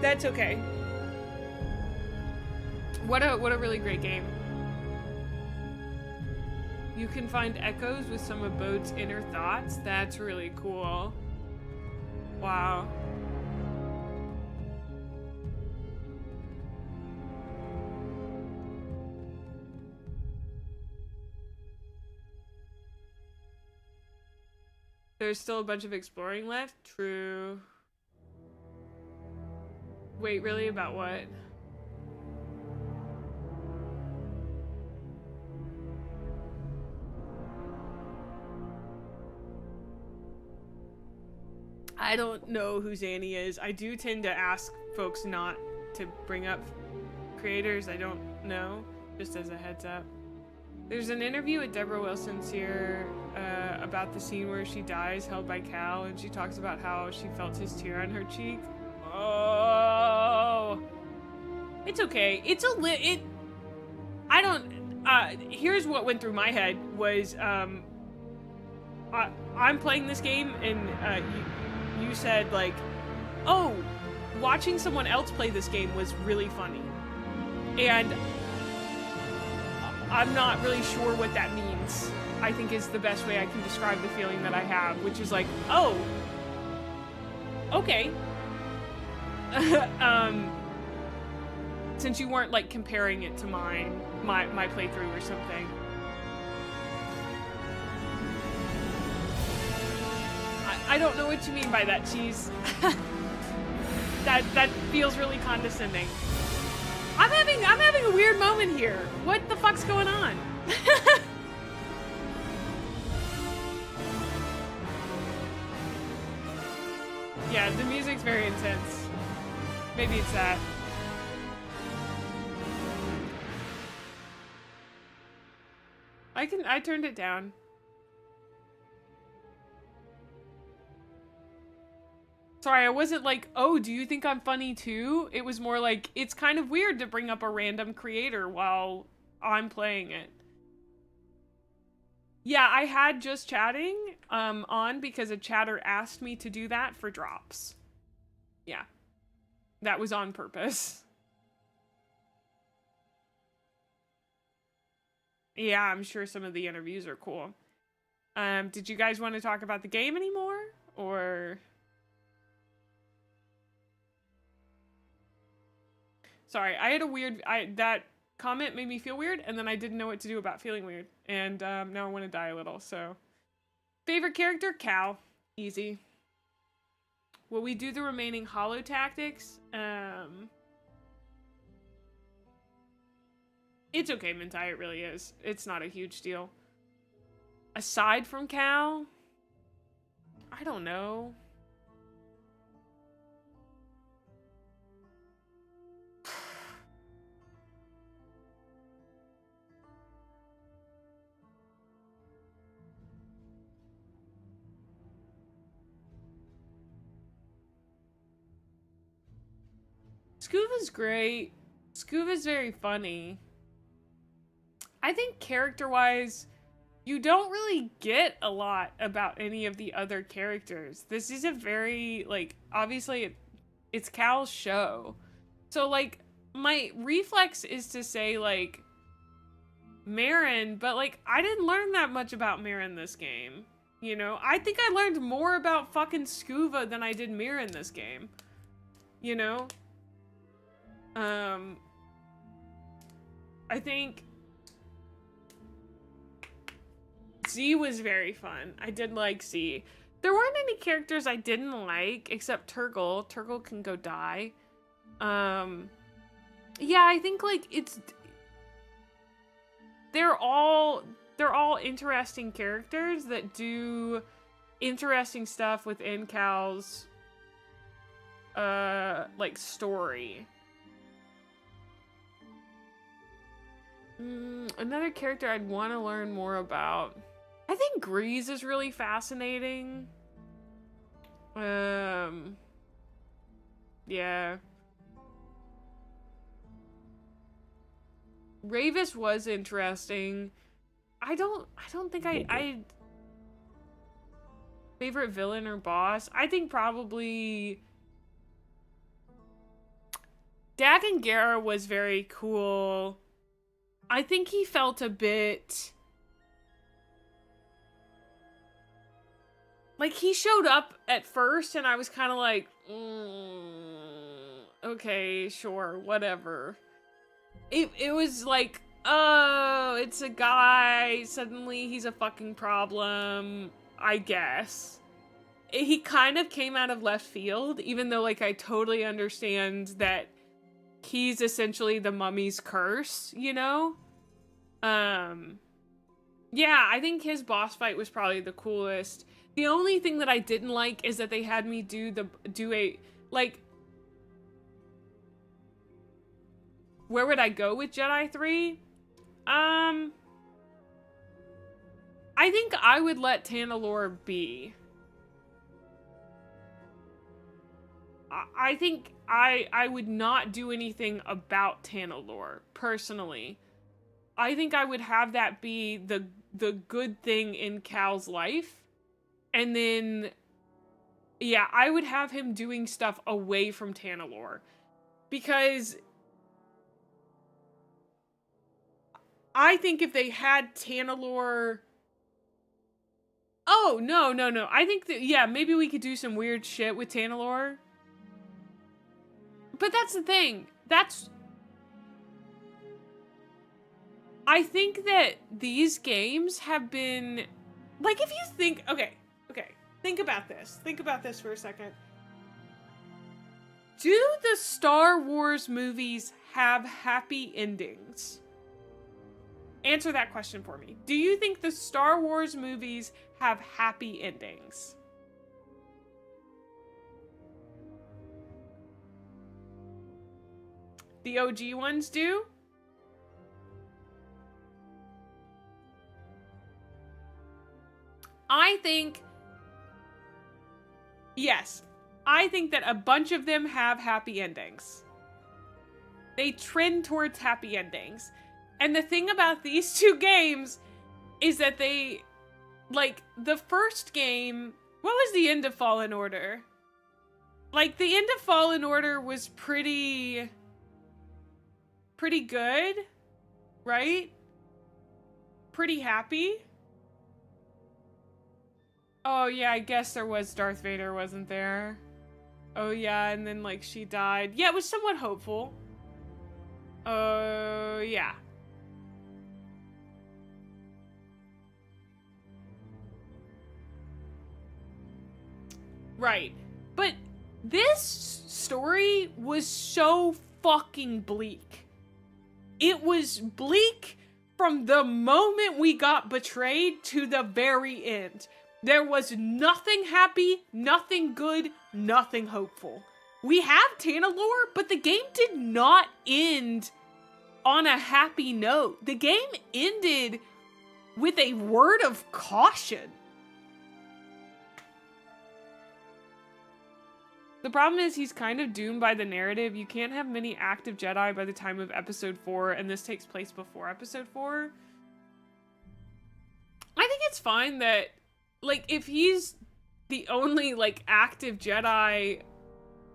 that's okay. What a really great game. You can find echoes with some of Bode's inner thoughts. That's really cool. Wow. There's still a bunch of exploring left? True. Wait, really? About what? I don't know who Zanny is. I do tend to ask folks not to bring up creators I don't know, just as a heads up. There's an interview with Deborah Wilson's here about the scene where she dies held by Cal, and she talks about how she felt his tear on her cheek. Oh, it's okay. I don't. Here's what went through my head was I'm playing this game, and you said like, oh, watching someone else play this game was really funny, and I'm not really sure what that means. I think is the best way I can describe the feeling that I have, which is like, oh, okay. Since you weren't like comparing it to my playthrough or something. I don't know what you mean by that, cheese. that feels really condescending. I'm having a weird moment here. What the fuck's going on? Yeah, the music's very intense. Maybe it's that. I turned it down. Sorry, I wasn't like, oh, do you think I'm funny too? It was more like, it's kind of weird to bring up a random creator while I'm playing it. Yeah, I had just chatting on because a chatter asked me to do that for drops. Yeah, that was on purpose. Yeah, I'm sure some of the interviews are cool. Did you guys want to talk about the game anymore? Or... Sorry, I had a weird... that comment made me feel weird, and then I didn't know what to do about feeling weird. And now I want to die a little, so... Favorite character? Cal. Easy. Will we do the remaining holo tactics? It's okay, Mintai, it really is. It's not a huge deal. Aside from Cal, I don't know. Scuba's great. Scuba's very funny. I think character-wise, you don't really get a lot about any of the other characters. This is a very, like, obviously it's Cal's show. So, like, my reflex is to say, like, Marin, but, like, I didn't learn that much about Marin this game. You know? I think I learned more about fucking Scuba than I did Marin this game. You know? I think Z was very fun. I did like Z. There weren't any characters I didn't like, except Turgle. Turgle can go die. Yeah, I think, like, they're all interesting characters that do interesting stuff within Cal's, like, story. Another character I'd want to learn more about. I think Grease is really fascinating. Yeah. Ravis was interesting. I don't think I favorite villain or boss. I think probably Dagon Gera was very cool. I think he felt a bit like he showed up at first and I was kind of like, okay, sure, whatever. It was like, oh, it's a guy, suddenly he's a fucking problem, I guess. He kind of came out of left field, even though, like, I totally understand that he's essentially the mummy's curse, you know? Yeah, I think his boss fight was probably the coolest. The only thing that I didn't like is that they had me do a, like, where would I go with Jedi 3? I think I would let Tanalorr be. I think I would not do anything about Tanalorr, personally. I think I would have that be the good thing in Cal's life. And then, yeah, I would have him doing stuff away from Tanalorr. Because I think if they had Tanalorr... Oh, no. I think that, yeah, maybe we could do some weird shit with Tanalorr. But that's the thing. I think that these games have been... Like, if you think... Okay. Think about this. Think about this for a second. Do the Star Wars movies have happy endings? Answer that question for me. Do you think the Star Wars movies have happy endings? The OG ones do? I think... Yes. I think that a bunch of them have happy endings. They trend towards happy endings. And the thing about these two games is that they... Like, the first game... What was the end of Fallen Order? Like, the end of Fallen Order was pretty good, right? Pretty happy. Oh yeah, I guess there was Darth Vader, wasn't there? Oh yeah, and then, like, she died. Yeah, it was somewhat hopeful. Oh yeah. Right. But this story was so fucking bleak. It was bleak from the moment we got betrayed to the very end. There was nothing happy, nothing good, nothing hopeful. We have Tana lore, but the game did not end on a happy note. The game ended with a word of caution. The problem is he's kind of doomed by the narrative. You can't have many active Jedi by the time of episode 4, and this takes place before episode 4. I think it's fine that, like, if he's the only, like, active Jedi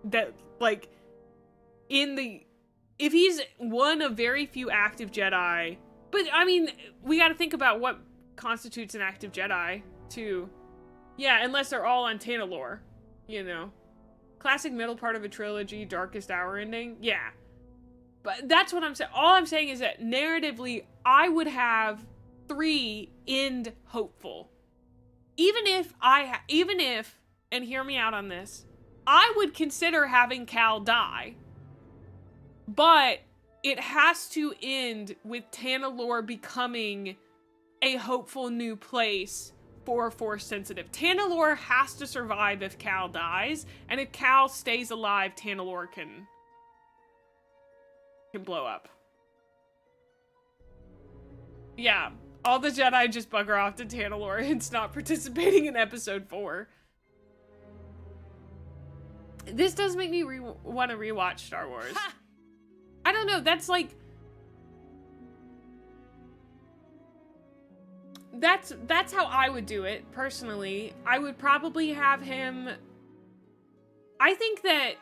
that, like, if he's one of very few active Jedi, but, I mean, we gotta think about what constitutes an active Jedi, too. Yeah, unless they're all on Tana lore, you know. Classic middle part of a trilogy, darkest hour ending, yeah. But that's what I'm saying. All I'm saying is that narratively, I would have 3 end hopeful. Even if, and hear me out on this, I would consider having Cal die. But it has to end with Tana lore becoming a hopeful new place for Force sensitive. Tana lore has to survive if Cal dies, and if Cal stays alive, Tana lore can blow up. Yeah, all the Jedi just bugger off to Tana lore and stop participating in episode 4. This does make me want to rewatch Star Wars. Ha! I don't know, that's like... That's how I would do it, personally. I would probably have him... I think that...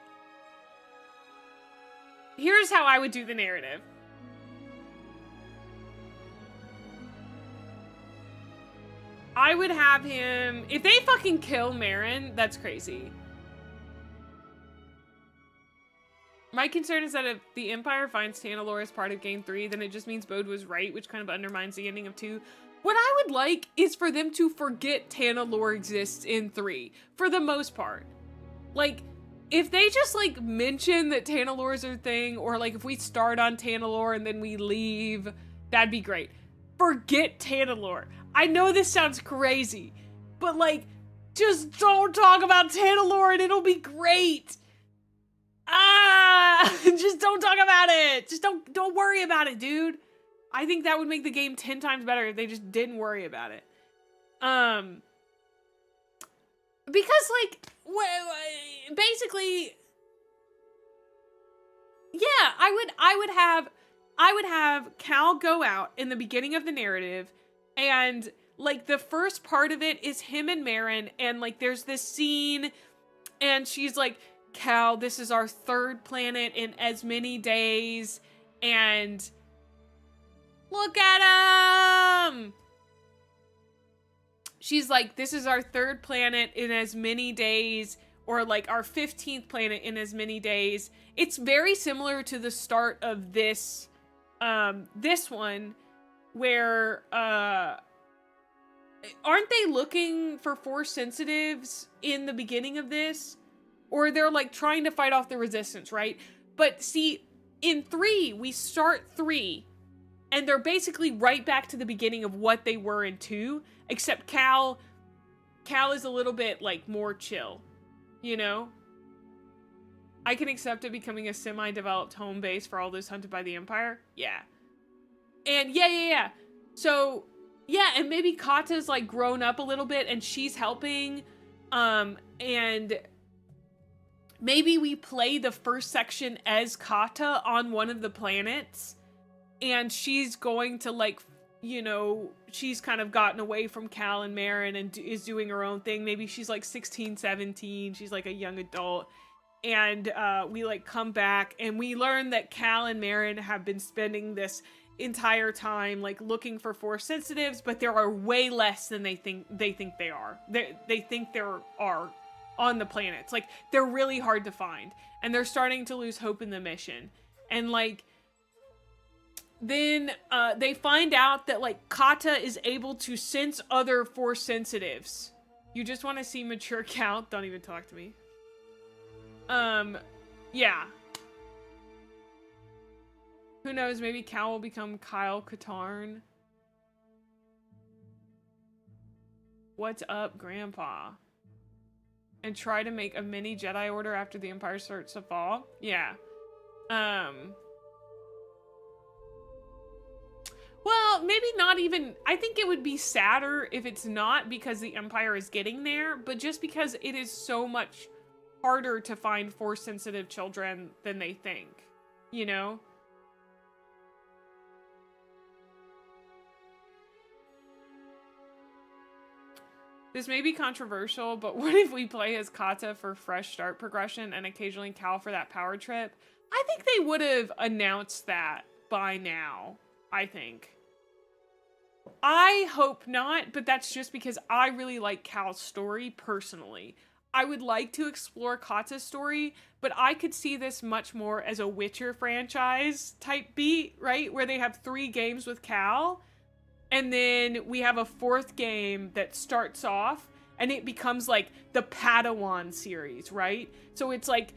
Here's how I would do the narrative. I would have him... If they fucking kill Marin, that's crazy. My concern is that if the Empire finds Tana lore as part of Game 3, then it just means Bode was right, which kind of undermines the ending of 2. What I would like is for them to forget Tana lore exists in 3, for the most part. Like, if they just, like, mention that Tana lore is a thing, or, like, if we start on Tana lore and then we leave, that'd be great. Forget Tana lore. I know this sounds crazy, but, like, just don't talk about Tana lore and it'll be great. Just don't talk about it. Just don't worry about it, dude. I think that would make the game 10 times better if they just didn't worry about it. Because, like, basically, yeah, I would have Cal go out in the beginning of the narrative, and, like, the first part of it is him and Marin, and, like, there's this scene, and she's like, Cal, this is our 3rd planet in as many days, and look at him! She's like, this is our 3rd planet in as many days, or like our 15th planet in as many days. It's very similar to the start of this one, where, aren't they looking for Force sensitives in the beginning of this? Or they're, like, trying to fight off the resistance, right? But, see, in 3, we start 3, and they're basically right back to the beginning of what they were in 2, except Cal is a little bit, like, more chill, you know? I can accept it becoming a semi-developed home base for all those hunted by the Empire. Yeah. And, yeah. So, yeah, and maybe Kata's, like, grown up a little bit, and she's helping, and... Maybe we play the first section as Kata on one of the planets, and she's going to, like, you know, she's kind of gotten away from Cal and Marin and is doing her own thing. Maybe she's, like, 16, 17, she's, like, a young adult, and we, like, come back, and we learn that Cal and Marin have been spending this entire time, like, looking for Force sensitives, but there are way less than they think they are. They think there are on the planets. Like, they're really hard to find, and they're starting to lose hope in the mission. And, like, then they find out that, like, Kata is able to sense other Force sensitives. You just want to see mature Cal? Don't even talk to me. Yeah. Who knows, maybe Cal will become Kyle Katarn. What's up, Grandpa? And try to make a mini Jedi Order after the Empire starts to fall? Yeah. Well, maybe not even... I think it would be sadder if it's not because the Empire is getting there, but just because it is so much harder to find Force-sensitive children than they think. You know? This may be controversial, but what if we play as Kata for fresh start progression and occasionally Cal for that power trip? I think they would have announced that by now, I think. I hope not, but that's just because I really like Cal's story personally. I would like to explore Kata's story, but I could see this much more as a Witcher franchise type beat, right? Where they have 3 games with Cal. And then we have a 4th game that starts off and it becomes like the Padawan series, right? So it's like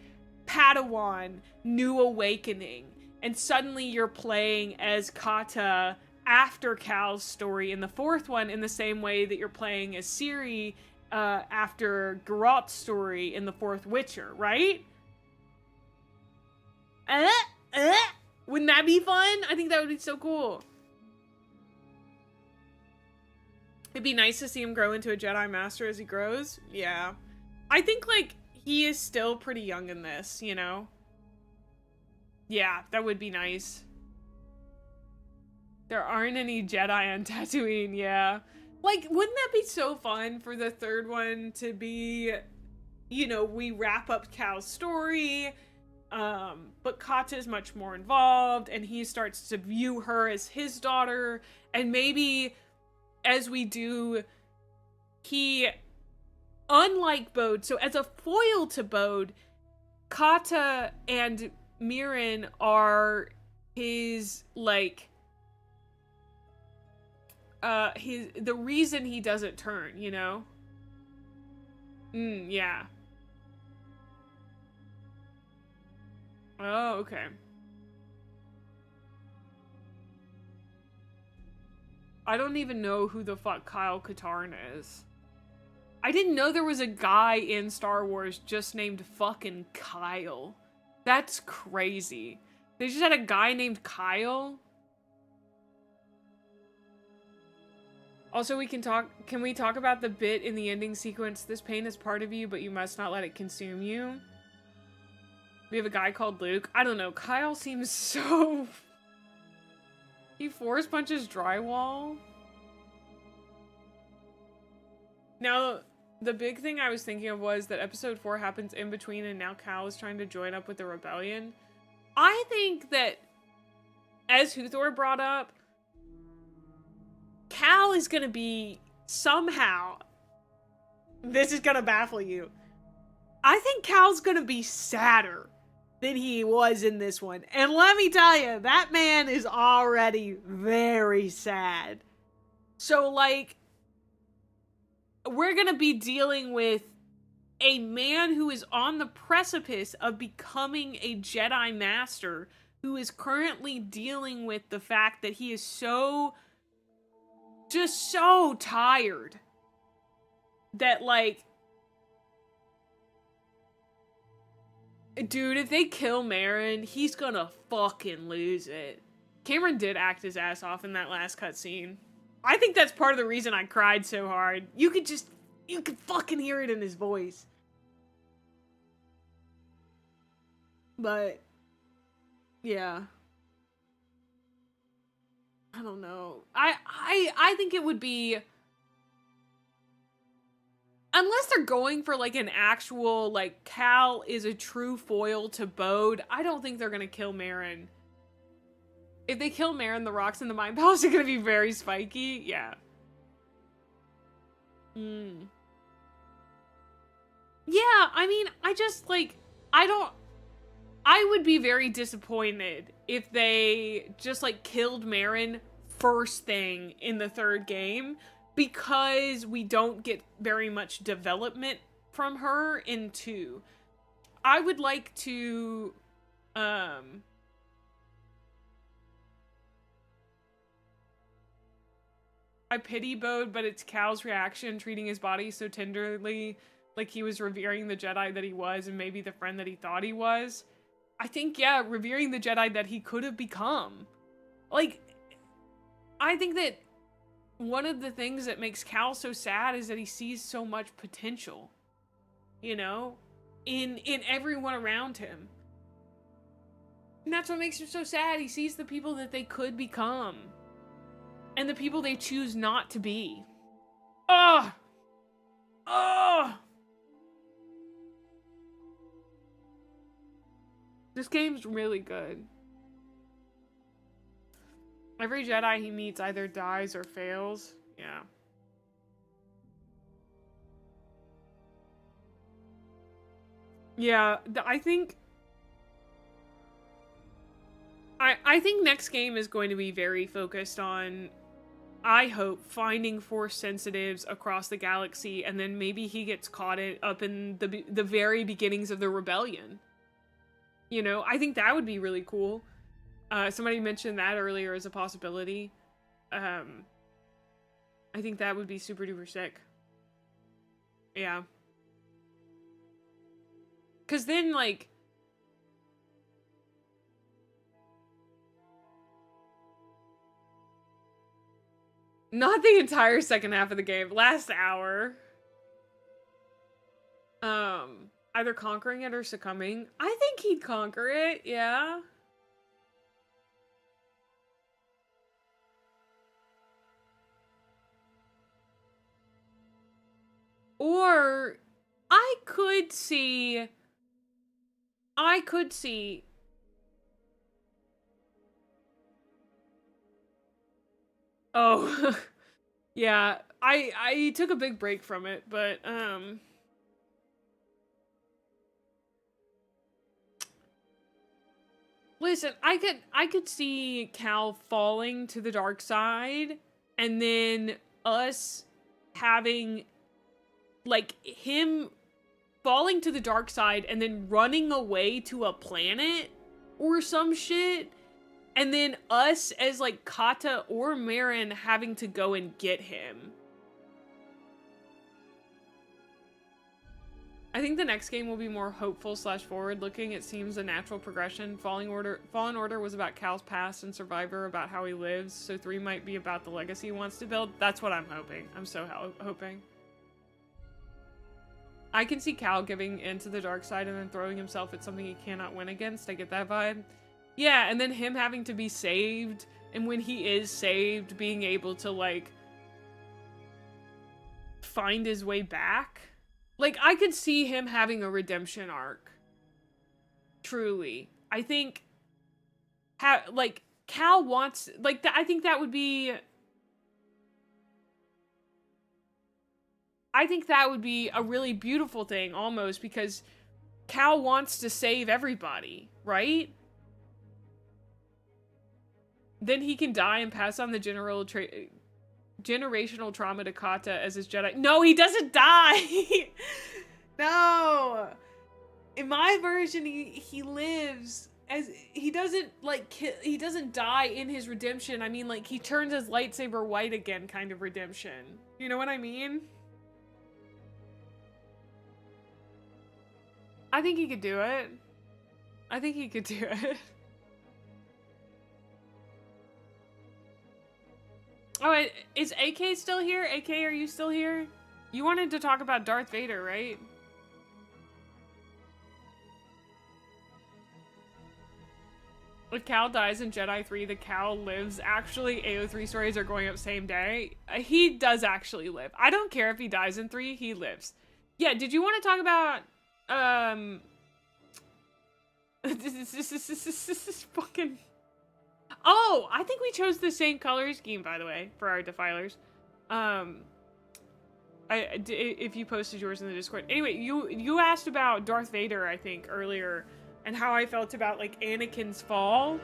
Padawan, New Awakening. And suddenly you're playing as Kata after Cal's story in the 4th one in the same way that you're playing as Ciri after Geralt's story in the 4th Witcher, right? Wouldn't that be fun? I think that would be so cool. It'd be nice to see him grow into a Jedi Master as he grows. Yeah. I think, like, he is still pretty young in this, you know? Yeah, that would be nice. There aren't any Jedi on Tatooine, yeah. Like, wouldn't that be so fun for the 3rd one to be, you know, we wrap up Cal's story, but Kata is much more involved, and he starts to view her as his daughter, and maybe... as we do, he, unlike Bode, so as a foil to Bode, Kata and Mirren are his, like, the reason he doesn't turn, you know? Yeah. Oh, okay. I don't even know who the fuck Kyle Katarn is. I didn't know there was a guy in Star Wars just named fucking Kyle. That's crazy. They just had a guy named Kyle? Also, can we talk about the bit in the ending sequence, this pain is part of you, but you must not let it consume you? We have a guy called Luke. I don't know, Kyle seems so... He force punches drywall. Now, the big thing I was thinking of was that episode 4 happens in between and now Cal is trying to join up with the rebellion. I think that, as Huthor brought up, Cal is gonna be somehow... This is gonna baffle you. I think Cal's gonna be sadder than he was in this one. And let me tell you, that man is already very sad. So, like, we're gonna be dealing with a man who is on the precipice of becoming a Jedi Master, who is currently dealing with the fact that he is just so tired that, like, dude, if they kill Marin, he's gonna fucking lose it. Cameron did act his ass off in that last cutscene. I think that's part of the reason I cried so hard. You could fucking hear it in his voice. But, yeah. I don't know. I think it would be... Unless they're going for, like, an actual, like, Cal is a true foil to Bode, I don't think they're gonna kill Marin. If they kill Marin, the rocks in the Mind Palace are gonna be very spiky. Yeah. Yeah, I mean, I just, like, I would be very disappointed if they just, like, killed Marin first thing in the 3rd game, because we don't get very much development from her in 2. I would like to, I pity Bode, but it's Cal's reaction treating his body so tenderly, like he was revering the Jedi that he was and maybe the friend that he thought he was. I think, yeah, revering the Jedi that he could have become. Like, I think that one of the things that makes Cal so sad is that he sees so much potential, you know, in everyone around him. And that's what makes him so sad. He sees the people that they could become and the people they choose not to be. Oh! Oh! This game's really good. Every Jedi he meets either dies or fails. Yeah. Yeah, I think next game is going to be very focused on, I hope, finding Force sensitives across the galaxy, and then maybe he gets caught up in the very beginnings of the rebellion. You know, I think that would be really cool. Somebody mentioned that earlier as a possibility. I think that would be super duper sick. Yeah. Because then, like, not the entire second half of the game, last hour. Either conquering it or succumbing. I think he'd conquer it, yeah. Or I could see oh yeah, I took a big break from it, but listen, I could see Cal falling to the dark side and then us having, like, him falling to the dark side and then running away to a planet or some shit, and then us as, like, Kata or Marin having to go and get him. I think the next game will be more hopeful / forward looking. It seems a natural progression. Fallen Order was about Cal's past, and Survivor about how he lives, so 3 might be about the legacy he wants to build. That's what I'm hoping. I'm so hoping. I can see Cal giving into the dark side and then throwing himself at something he cannot win against. I get that vibe. Yeah, and then him having to be saved, and when he is saved, being able to, like, find his way back. Like, I could see him having a redemption arc. Truly. I think, like, Cal wants, like, I think that would be... I think that would be a really beautiful thing, almost, because Cal wants to save everybody, right? Then he can die and pass on the generational trauma to Kata as his Jedi. No, he doesn't die! No! In my version, he lives as... He doesn't, like, he doesn't die in his redemption. I mean, like, he turns his lightsaber white again kind of redemption. You know what I mean? I think he could do it. I think he could do it. Oh, is AK still here? AK, are you still here? You wanted to talk about Darth Vader, right? If Cal dies in Jedi 3, the Cal lives. Actually, AO3 stories are going up same day. He does actually live. I don't care if he dies in 3, he lives. Yeah, did you want to talk about... this is fucking... Oh, I think we chose the same color scheme, by the way, for our defilers. If you posted yours in the Discord. Anyway, you asked about Darth Vader, I think, earlier, and how I felt about, like, Anakin's fall.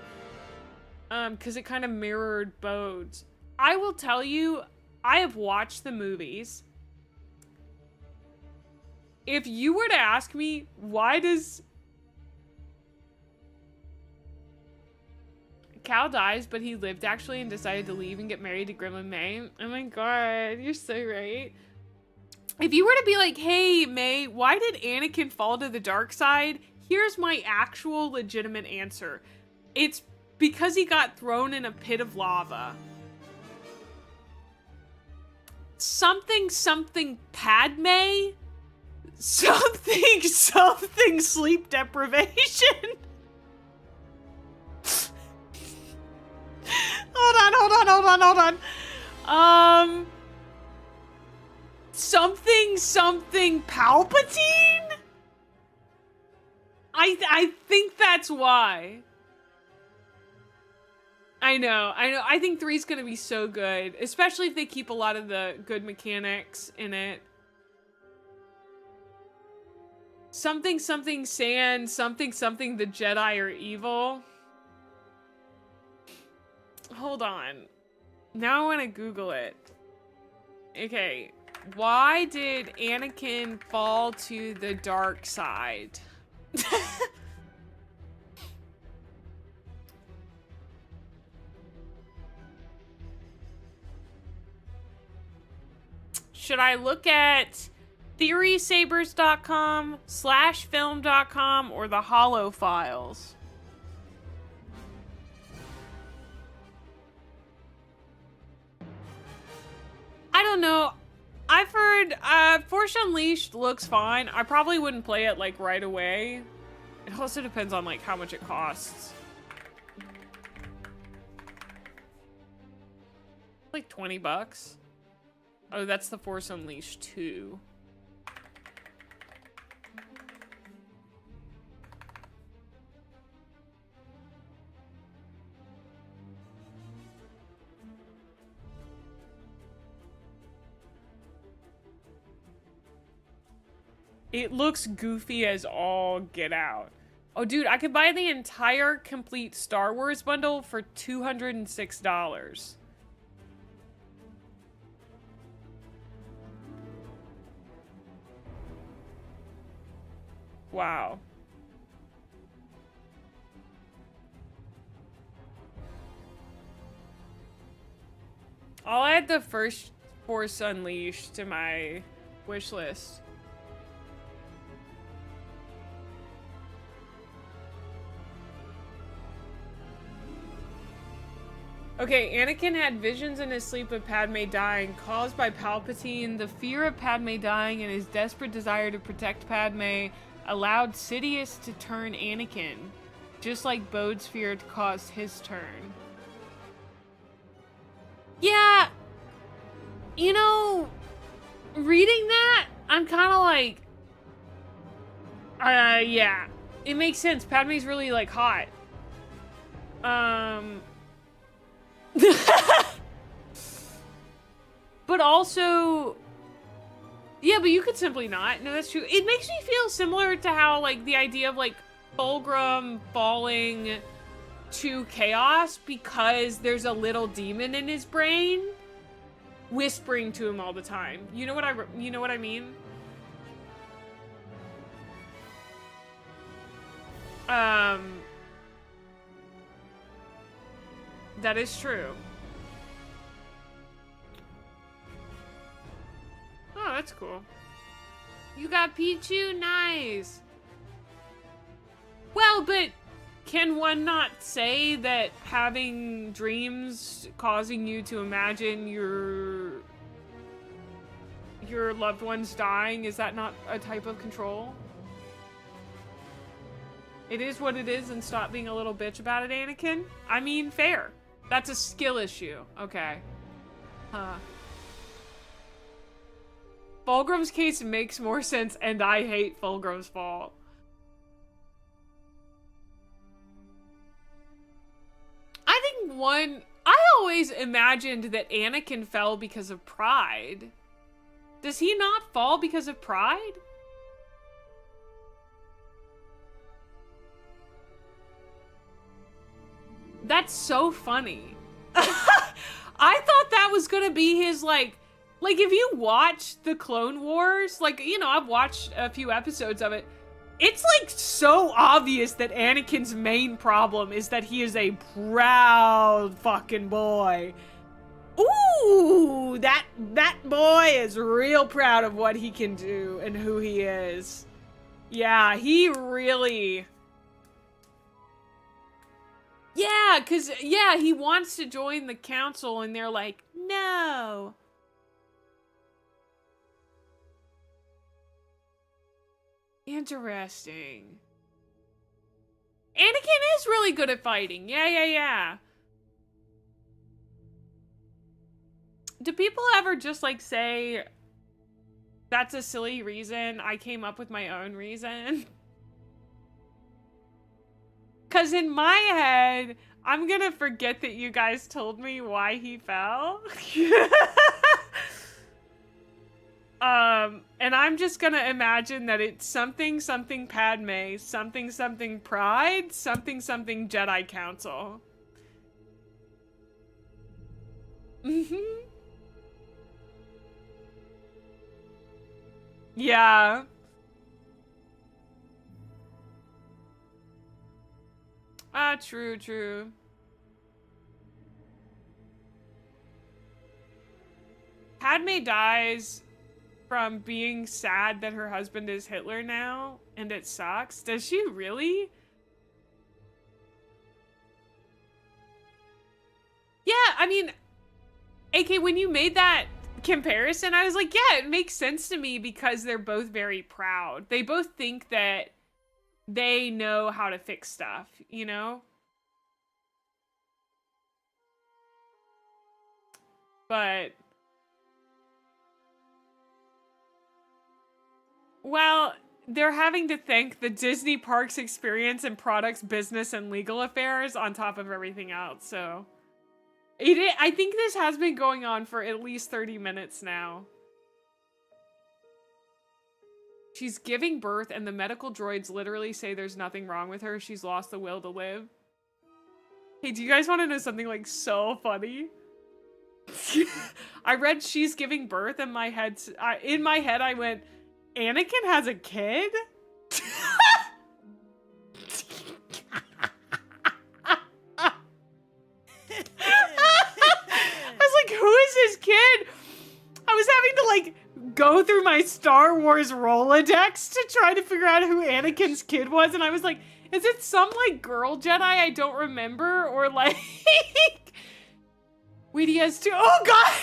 Because it kind of mirrored Bode's. I will tell you, I have watched the movies. If you were to ask me, why does Cal dies, but he lived actually and decided to leave and get married to Gremlin Mae. Oh my god, you're so right. If you were to be like, hey, Mae, why did Anakin fall to the dark side? Here's my actual legitimate answer. It's because he got thrown in a pit of lava. Something Padme? Something sleep deprivation. Hold on. Something Palpatine? I think that's why. I know. I think 3's gonna be so good, especially if they keep a lot of the good mechanics in it. Something sand, something the Jedi are evil. Hold on. Now I want to Google it. Okay. Why did Anakin fall to the dark side? Should I look at theorysabers.com, /film.com, or the Hollow Files? I don't know. I've heard Force Unleashed looks fine. I probably wouldn't play it like right away. It also depends on like how much it costs. Like 20 bucks. Oh, that's the Force Unleashed 2. It looks goofy as all get out. Oh, dude, I could buy the entire complete Star Wars bundle for $206. Wow. I'll add the first Force Unleashed to my wish list. Okay, Anakin had visions in his sleep of Padme dying, caused by Palpatine. The fear of Padme dying and his desperate desire to protect Padme allowed Sidious to turn Anakin, just like Bode's fear caused his turn. Yeah, you know, reading that, I'm kind of like, yeah, it makes sense. Padme's really, like, hot. But also, yeah, but you could simply not. No, that's true. It makes me feel similar to how, like, the idea of, like, Fulgrim falling to chaos because there's a little demon in his brain whispering to him all the time. You know what I mean? That is true. Oh, that's cool. You got Pichu? Nice. Well, but can one not say that having dreams causing you to imagine your loved ones dying, is that not a type of control? It is what it is, and stop being a little bitch about it, Anakin. I mean, fair. That's a skill issue. Okay. Huh. Fulgrim's case makes more sense, and I hate Fulgrim's fault. I always imagined that Anakin fell because of pride. Does he not fall because of pride? That's so funny. I thought that was gonna be his, like if you watch the Clone Wars, like, you know, I've watched a few episodes of it. It's like so obvious that Anakin's main problem is that he is a proud fucking boy. Ooh, that boy is real proud of what he can do and who he is. Yeah, he really... Yeah, because, yeah, he wants to join the council and they're like, no. Interesting. Anakin is really good at fighting. Yeah. Do people ever just like say, that's a silly reason, I came up with my own reason? Because in my head, I'm gonna forget that you guys told me why he fell. And I'm just gonna imagine that it's something Padme, something Pride, something Jedi Council. Yeah. Ah, true. Padme dies from being sad that her husband is Hitler now, and it sucks. Does she really? Yeah, I mean, AK, when you made that comparison, I was like, yeah, it makes sense to me because they're both very proud. They both think that they know how to fix stuff, you know? But... well, they're having to thank the Disney Parks experience and products, business, and legal affairs on top of everything else, so... I think this has been going on for at least 30 minutes now. She's giving birth and the medical droids literally say there's nothing wrong with her. She's lost the will to live. Hey, do you guys want to know something like so funny? I read she's giving birth and in my head I went, Anakin has a kid? Who is his kid? I was having to like go through my Star Wars Rolodex to try to figure out who Anakin's kid was, and I was like, is it some like girl Jedi I don't remember, or like wait, he has two? Oh god!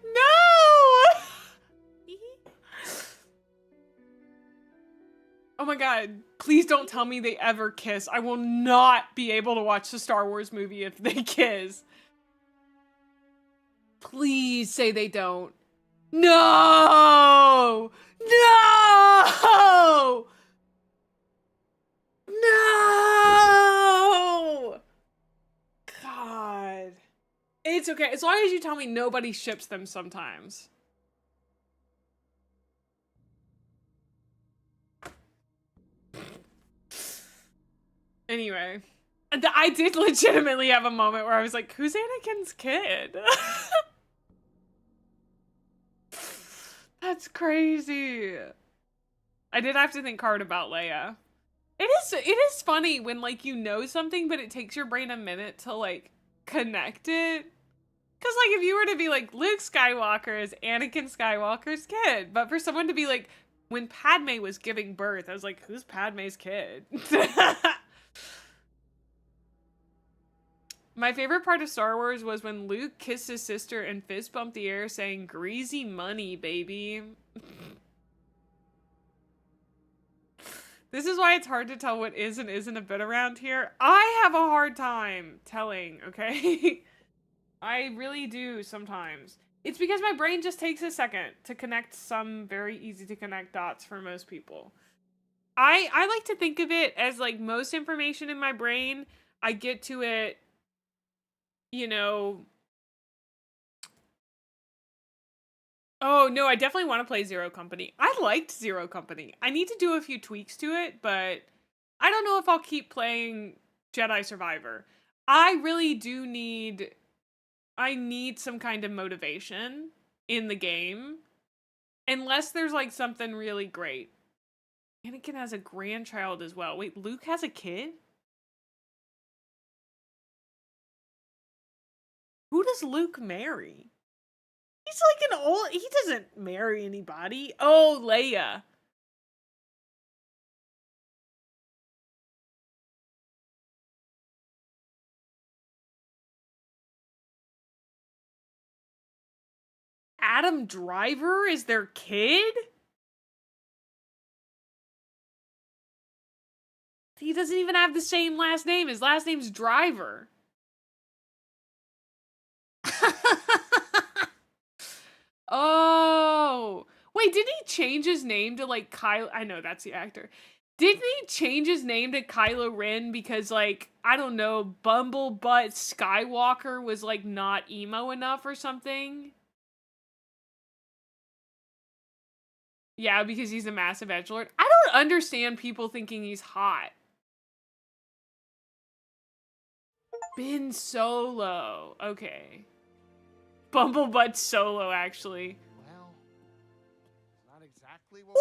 No! Oh my god, please don't tell me they ever kiss. I will not be able to watch the Star Wars movie if they kiss. Please say they don't. No! No! No! God. It's okay, as long as you tell me nobody ships them sometimes. Anyway, I did legitimately have a moment where I was like, who's Anakin's kid? That's crazy. I did have to think hard about Leia. It is funny when like you know something, but it takes your brain a minute to like connect it. Cause like if you were to be like, Luke Skywalker is Anakin Skywalker's kid, but for someone to be like, when Padme was giving birth, I was like, who's Padme's kid? My favorite part of Star Wars was when Luke kissed his sister and fist bumped the air saying, greasy money, baby. This is why it's hard to tell what is and isn't a bit around here. I have a hard time telling, okay? I really do sometimes. It's because my brain just takes a second to connect some very easy to connect dots for most people. I like to think of it as like most information in my brain, I get to it, you know. Oh no, I definitely want to play Zero Company. I liked Zero Company. I need to do a few tweaks to it, but I don't know if I'll keep playing Jedi Survivor. I really do need... I need some kind of motivation. in the game. Unless there's like something really great. Anakin has a grandchild as well. Wait, Luke has a kid? Who does Luke marry? He's like an old... He doesn't marry anybody. Oh, Leia. Adam Driver is their kid? He doesn't even have the same last name. His last name's Driver. Oh. Wait, didn't he change his name to like Kylo? I know that's the actor. Didn't he change his name to Kylo Ren because like, I don't know, Bumblebutt Skywalker was like not emo enough or something? Yeah, because he's a massive edgelord. I don't understand people thinking he's hot. Ben Solo. Okay. Bumblebutt Solo, actually. Well, it's not exactly what.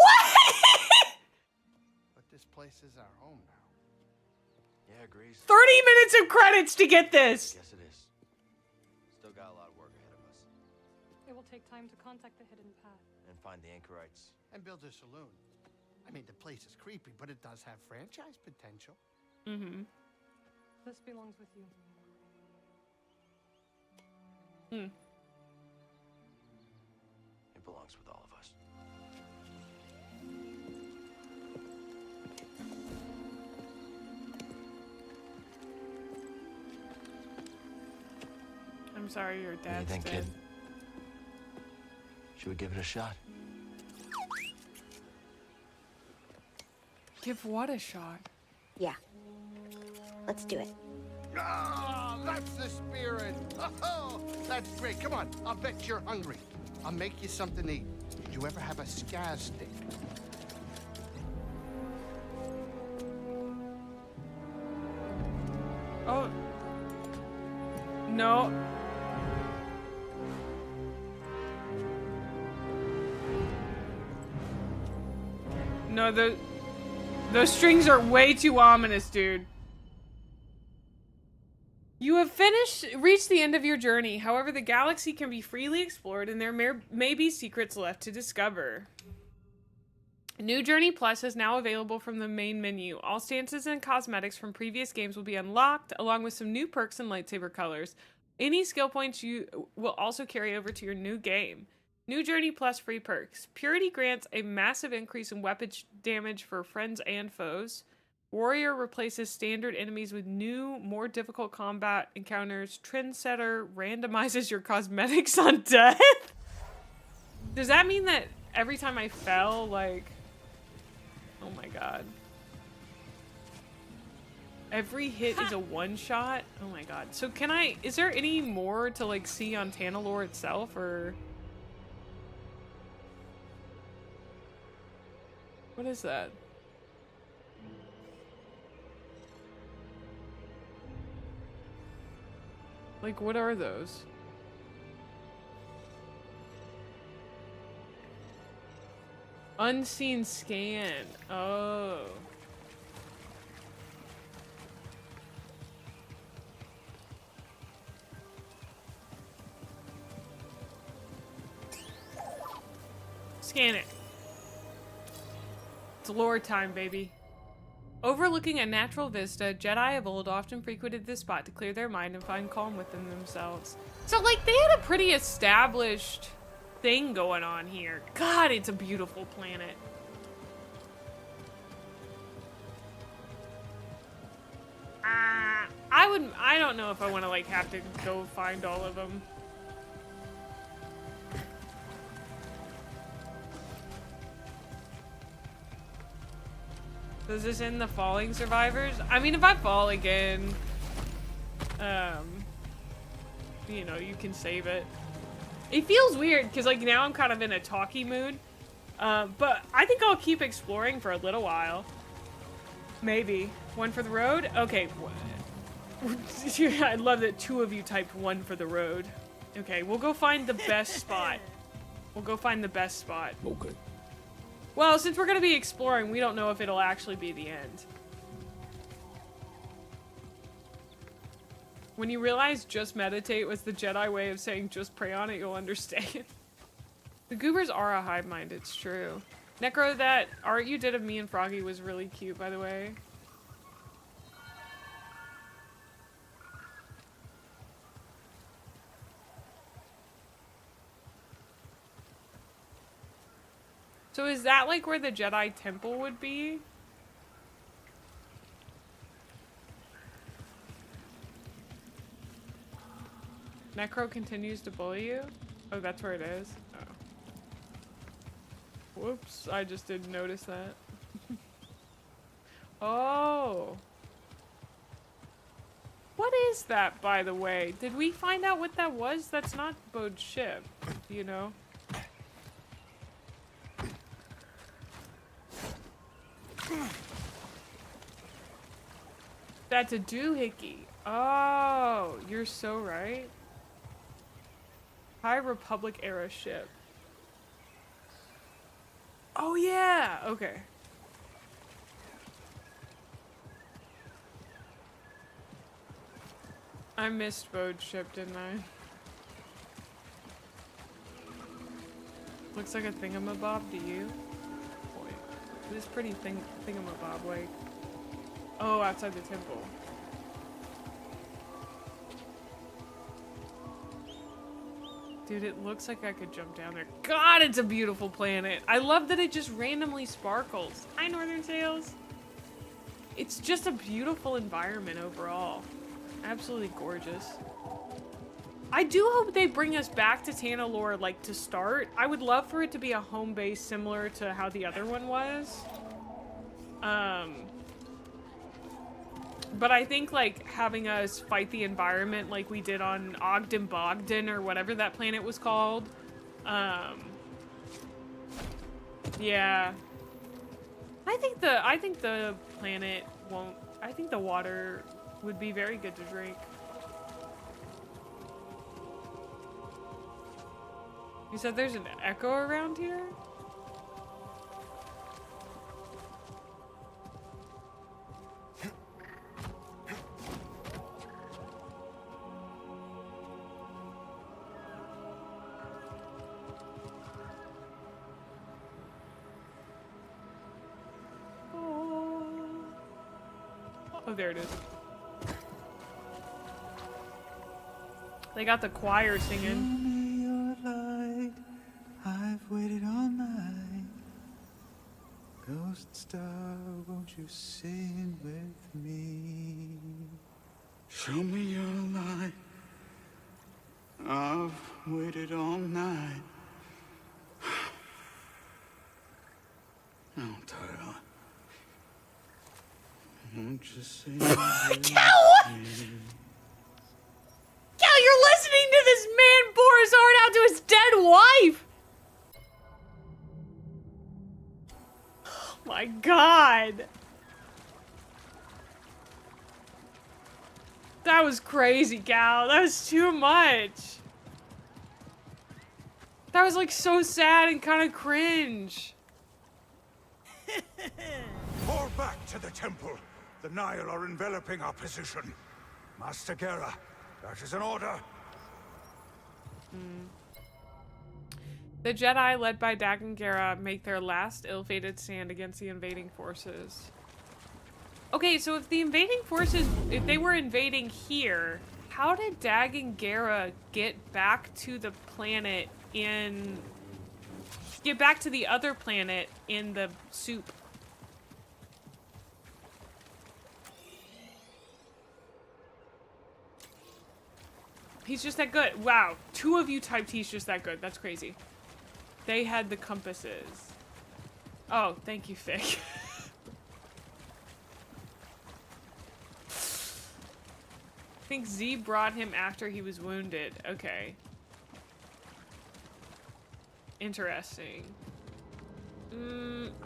But this place is our home now. Yeah, agrees. 30 minutes of credits to get this! Yes, it is. Still got a lot of work ahead of us. It will take time to contact the hidden path. And find the anchorites. And build a saloon. I mean, the place is creepy, but it does have franchise potential. Mm-hmm. This belongs with you. Hmm. It belongs with all of us. I'm sorry your What do you dad's think, dead. kid? Should we give it a shot? Give what a shot? Yeah. Let's do it. Ah, that's the spirit. Oh, that's great. Come on, I'll bet you're hungry. I'll make you something to eat. Did you ever have a scaz stick? Oh. No. No, those strings are way too ominous, dude. You have reached the end of your journey. However, the galaxy can be freely explored and there may be secrets left to discover. New Journey Plus is now available from the main menu. All stances and cosmetics from previous games will be unlocked, along with some new perks and lightsaber colors. Any skill points you will also carry over to your new game. New Journey Plus free perks. Purity grants a massive increase in weapon damage for friends and foes. Warrior replaces standard enemies with new, more difficult combat encounters. Trendsetter randomizes your cosmetics on death? Does that mean that every time I fell, like... Oh my god. Every hit is a one-shot? Oh my god. So can I... Is there any more to, like, see on Tanalorr itself, or... What is that? Like, what are those? Unseen scan. Oh. Scan it. It's lore time, baby. Overlooking a natural vista, Jedi of old often frequented this spot to clear their mind and find calm within themselves. So, like, they had a pretty established thing going on here. God, it's a beautiful planet. I don't know if I want to, like, have to go find all of them. Does this end the falling survivors? I mean, if I fall again, you know, you can save it. It feels weird, because, like, now I'm kind of in a talky mood. But I think I'll keep exploring for a little while. Maybe. One for the road? Okay. I love that two of you typed one for the road. Okay, we'll go find the best spot. We'll go find the best spot. Okay. Well, since we're gonna be exploring, we don't know if it'll actually be the end. When you realize just meditate was the Jedi way of saying just pray on it, you'll understand. The goobers are a hive mind, it's true. Necro, that art you did of me and Froggy was really cute, by the way. So is that like where the Jedi temple would be? Necro continues to bully you? Oh, that's where it is? Oh. Whoops, I just didn't notice that. Oh. What is that, by the way? Did we find out what that was? That's not Bode's ship, you know? That's a doohickey. Oh, you're so right. High Republic era ship. Oh yeah, okay. I missed Bode's ship, didn't I? Looks like a thingamabob to you? Boy, this pretty thingamabob, like... Oh, outside the temple. Dude, it looks like I could jump down there. God, it's a beautiful planet. I love that it just randomly sparkles. Hi, Northern Sails. It's just a beautiful environment overall. Absolutely gorgeous. I do hope they bring us back to Tanalorr, like, to start. I would love for it to be a home base similar to how the other one was. But I think, like, having us fight the environment like we did on Ogden Bogden or whatever that planet was called. Yeah. I think the planet won't... I think the water would be very good to drink. You said there's an echo around here? Oh, there it is. They got the choir singing. Show me your light. I've waited all night. Ghost star, won't you sing with me? Show me your light. I've waited all night. I'm tired. Won't you sing with me? Cal, you're listening to this man pour his heart out to his dead wife! Oh my god. That was crazy, Cal. That was too much. That was like so sad and kind of cringe. Fall back to the temple. The Nile are enveloping our position. Master Gera, that is an order. The Jedi, led by Dagon Gera, make their last ill-fated stand against the invading forces. Okay, so if the invading forces, if they were invading here, how did Dagon Gera get back to the planet in... Get back to the other planet in the soup? He's just that good. Wow. 2 of you typed he's just that good. That's crazy. They had the compasses. Oh, thank you, Fick. I think Z brought him after he was wounded. Okay. Interesting.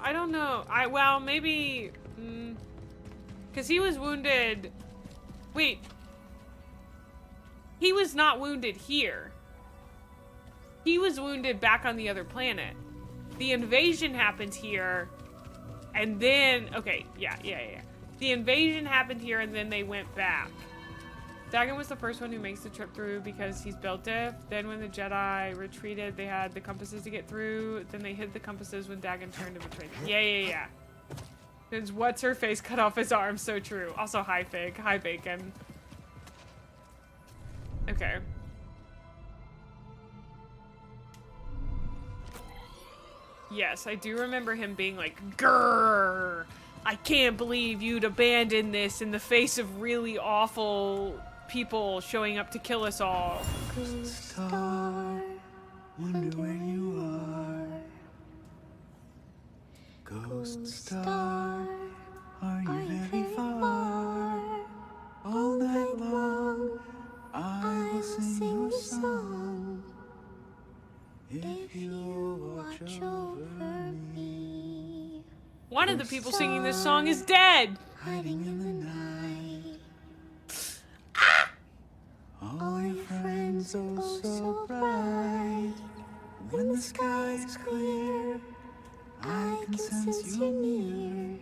I don't know. Well, maybe... Because he was wounded... Wait. He was not wounded here. He was wounded back on the other planet. The invasion happened here, and then... Okay, yeah. The invasion happened here, and then they went back. Dagon was the first one who makes the trip through because he's built diff. Then when the Jedi retreated, they had the compasses to get through. Then they hid the compasses when Dagon turned to betray them. Yeah. Because what's-her-face cut off his arm. So true. Also, hi, Fig. Hi, Bacon. Okay. Yes, I do remember him being like, grrr, I can't believe you'd abandon this in the face of really awful people showing up to kill us all. Ghost star, wonder where you are. Ghost star, are you very far? All night long, I will sing your song. If you watch over me. One of the people singing this song is dead. Hiding in the night. All your friends oh so bright. When the sky is clear, I can sense you near.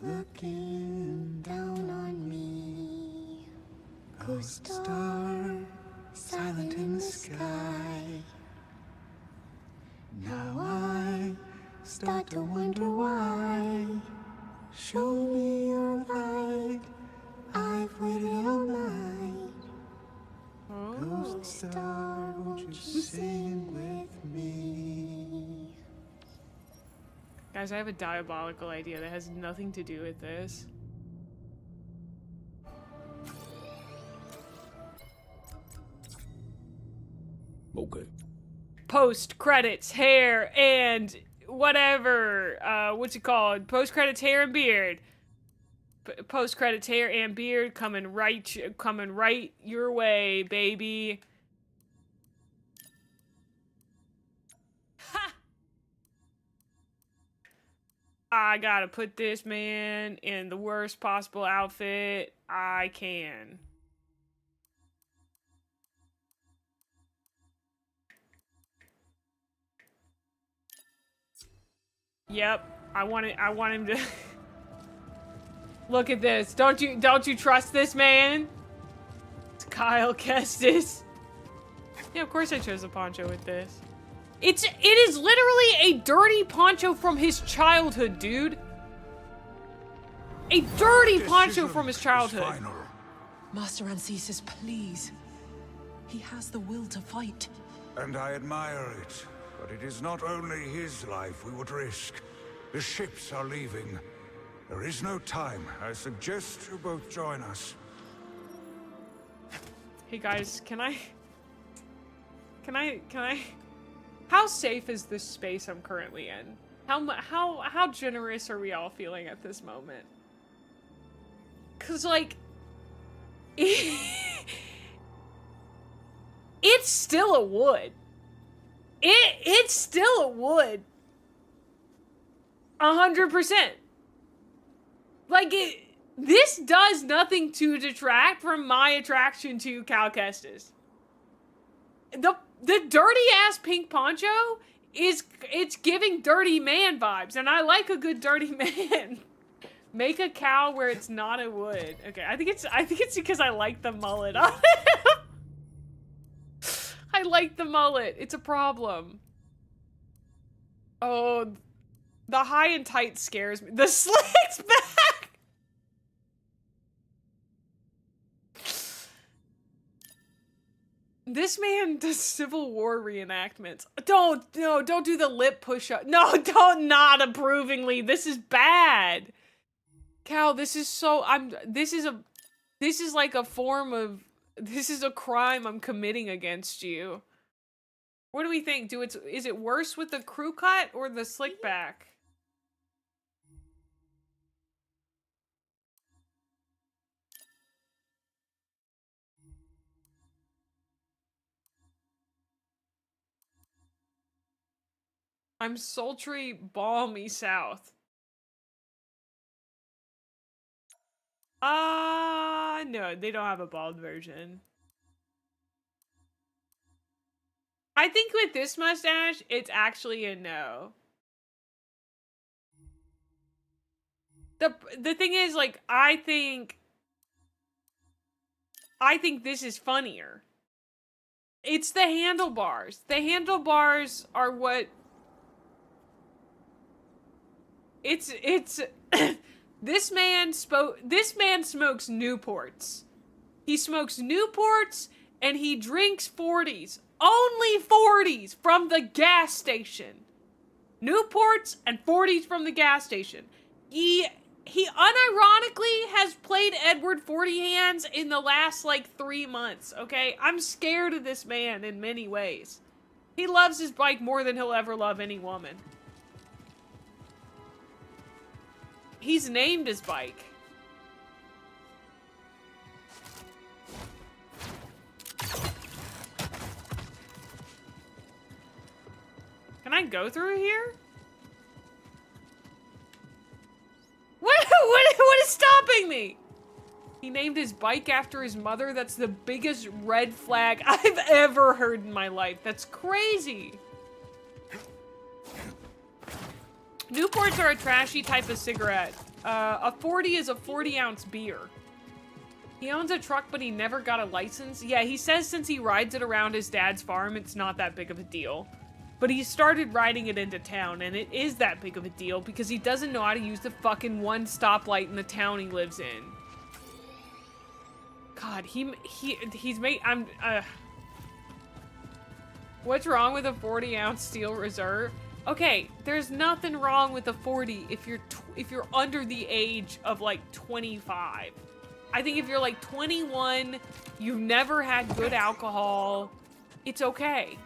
Looking down on me. Ghost star, silent in the sky. Now I start to wonder why. Show me your light. I've waited all night. Ghost star, won't you sing with me? Guys, I have a diabolical idea that has nothing to do with this. Okay. Post credits hair and whatever what's it called, post credits hair and beard. Post credits hair and beard coming right your way, baby. Ha! I gotta put this man in the worst possible outfit I can. Yep, I want him to look at this. Don't you trust this man? It's Kyle Kestis. Yeah, of course I chose a poncho with this. It is literally a dirty poncho from his childhood, dude. A dirty poncho from his childhood. Master Ancesis, please. He has the will to fight. And I admire it. But it is not only his life we would risk. The ships are leaving. There is no time. I suggest you both join us. Hey guys, can I... How safe is this space I'm currently in? How generous are we all feeling at this moment? 'Cause like... It's still a wood. It's still a wood. 100%. Like, this does nothing to detract from my attraction to Cal Kestis. The dirty-ass pink poncho it's giving dirty man vibes, and I like a good dirty man. Make a cow where it's not a wood. Okay, I think it's because I like the mullet on it. I like the mullet. It's a problem. Oh, the high and tight scares me. The slick's back! This man does Civil War reenactments. Don't do the lip push-up. No, don't not approvingly. This is bad. Cal, this is so... This is like a form of... This is a crime I'm committing against you. What do we think? Is it worse with the crew cut or the slick back? I'm sultry, balmy south. No, they don't have a bald version. I think with this mustache, it's actually a no. The thing is, like, I think this is funnier. It's the handlebars. The handlebars are what... It's this man smokes Newports. He smokes Newports and he drinks 40s. Only 40s from the gas station. Newports and 40s from the gas station. He unironically has played Edward 40 Hands in the last, like, 3 months, okay? I'm scared of this man in many ways. He loves his bike more than he'll ever love any woman. He's named his bike. Can I go through here? What is stopping me? He named his bike after his mother. That's the biggest red flag I've ever heard in my life. That's crazy. Newports are a trashy type of cigarette. A 40 is a 40-ounce beer. He owns a truck, but he never got a license. Yeah, he says since he rides it around his dad's farm, it's not that big of a deal. But he started riding it into town, and it is that big of a deal because he doesn't know how to use the fucking one stoplight in the town he lives in. God, he's made... What's wrong with a 40-ounce steel reserve? Okay, there's nothing wrong with a 40 if you're under the age of, like, 25. I think if you're, like, 21, you've never had good alcohol, it's okay.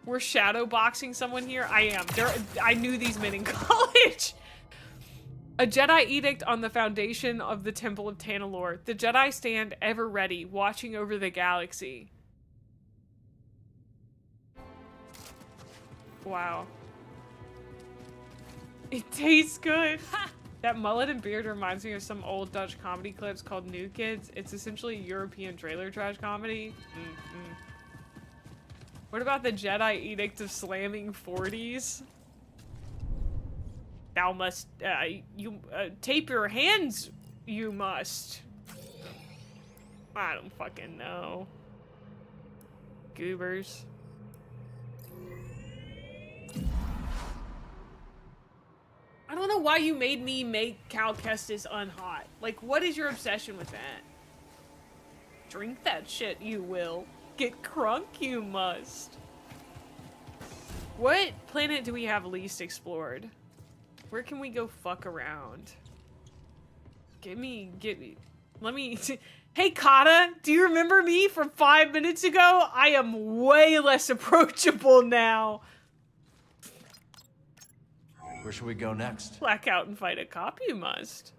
We're shadowboxing someone here? I am. I knew these men in college. A Jedi edict on the foundation of the Temple of Tanalorr. The Jedi stand ever ready, watching over the galaxy. Wow. It tastes good. That mullet and beard reminds me of some old Dutch comedy clips called New Kids. It's essentially European trailer trash comedy. What about the Jedi edict of slamming 40s? Thou must, tape your hands, you must. I don't fucking know. Goobers. I don't know why you made me make Cal Kestis unhot. Like, what is your obsession with that? Drink that shit, you will. Get crunk, you must. What planet do we have least explored? Where can we go fuck around? Get me. Let me. Hey, Kata, do you remember me from 5 minutes ago? I am way less approachable now. Where should we go next? Black out and fight a cop, you must.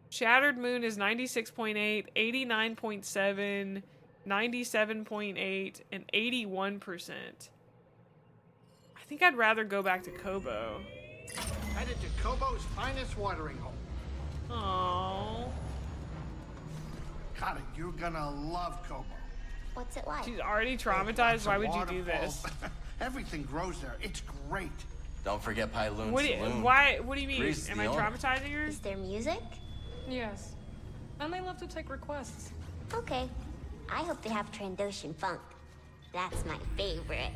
Shattered Moon is 96.8, 89.7, 97.8, and 81%. I think I'd rather go back to Kobo. Headed to Kobo's finest watering hole. Aww. Kata, you're gonna love Kobo. What's it like? She's already traumatized. Why would you do this? Everything grows there. It's great. Don't forget Pyloon What do you mean? Grease Am I traumatizing her? Is there music? Yes. And they love to take requests. Okay. I hope they have Trandoshan funk. That's my favorite.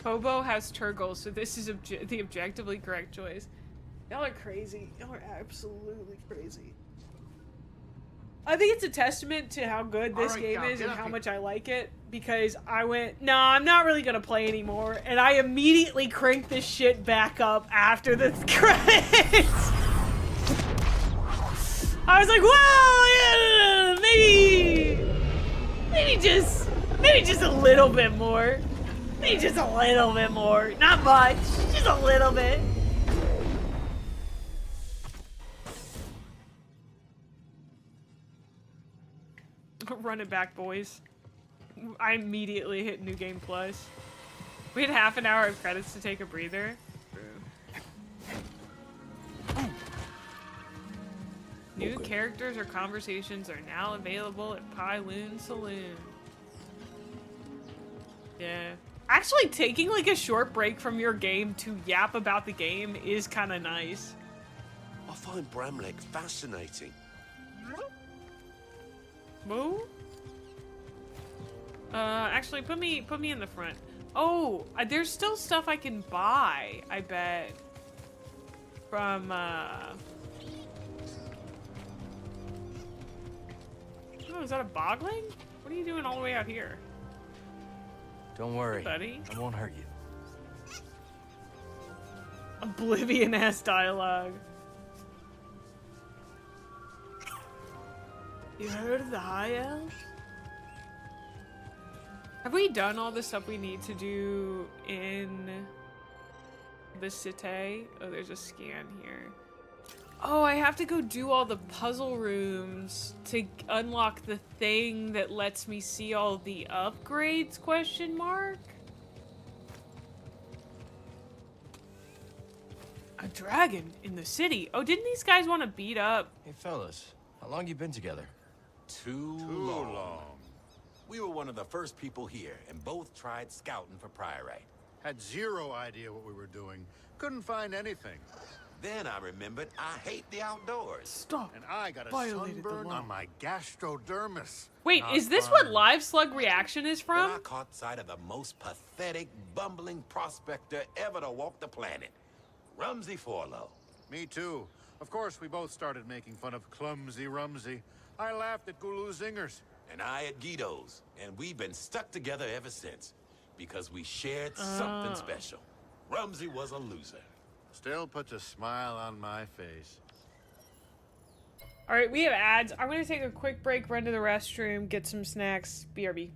Kobo has Turgle, so this is the objectively correct choice. Y'all are crazy. Y'all are absolutely crazy. I think it's a testament to how good this game is and how much I like it, because I went, no, I'm not really gonna play anymore, and I immediately cranked this shit back up after the credits. I was like, well, yeah, maybe just a little bit more. Maybe just a little bit more. Not much, just a little bit. Run it back, boys. I immediately hit New Game Plus. We had half an hour of credits to take a breather. New characters or conversations are now available at Pyloon Saloon. Yeah. Actually, taking like a short break from your game to yap about the game is kind of nice. I find Bramlek fascinating. Whoa. Actually, put me in the front. Oh, there's still stuff I can buy, I bet. From, Oh, is that a bogling? What are you doing all the way out here? Don't worry, Hey, buddy. I won't hurt you. Oblivion-ass dialogue. You heard of the High Elves? Have we done all the stuff we need to do in the city? Oh, there's a scan here. Oh, I have to go do all the puzzle rooms to unlock the thing that lets me see all the upgrades, question mark? A dragon in the city. Oh, didn't these guys want to beat up? Hey, fellas, how long you been together? Too long. We were one of the first people here, and both tried scouting for Priorite. Had zero idea what we were doing. Couldn't find anything. Then I remembered I hate the outdoors. Stop. And I got a Violated the sunburn law. on my gastrodermis. Wait, Not is this fun. what Live Slug Reaction is Then from? I caught sight of the most pathetic, bumbling prospector ever to walk the planet. Rumsey Forlow. Me too. Of course, we both started making fun of Clumsy Rumsey. I laughed at Gulu Zingers. And I at Guido's. And we've been stuck together ever since. Because we shared something special. Rumsey was a loser. Still puts a smile on my face. All right, we have ads. I'm going to take a quick break, run to the restroom, get some snacks. BRB.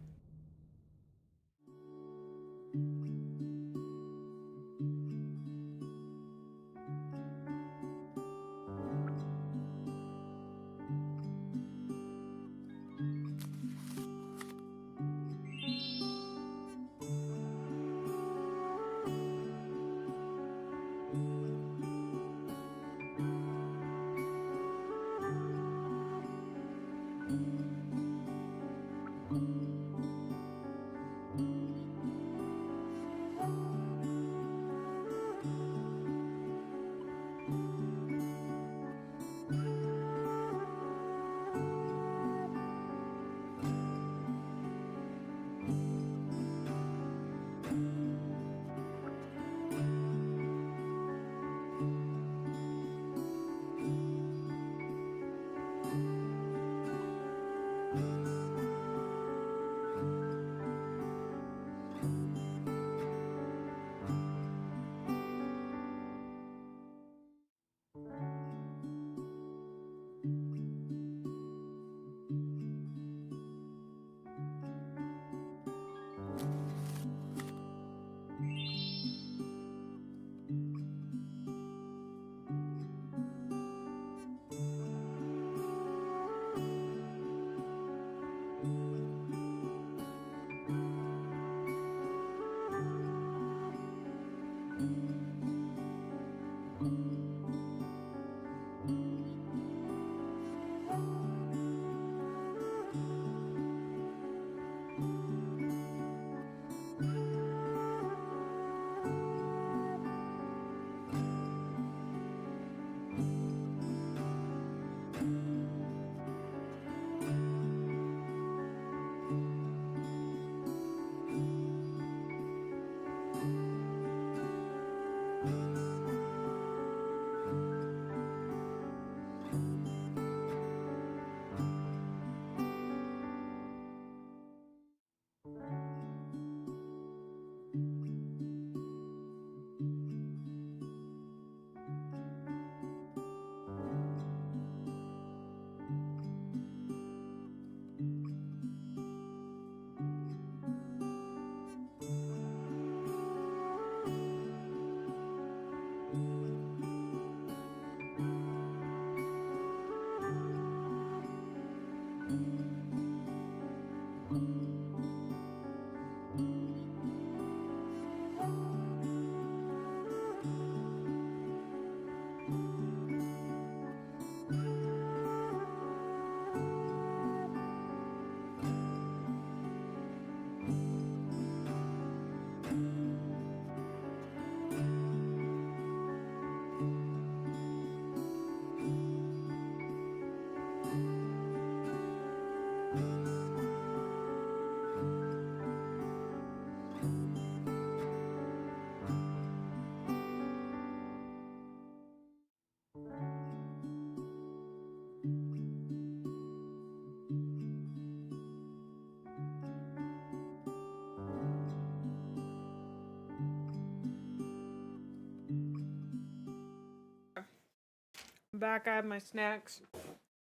Back, I have my snacks.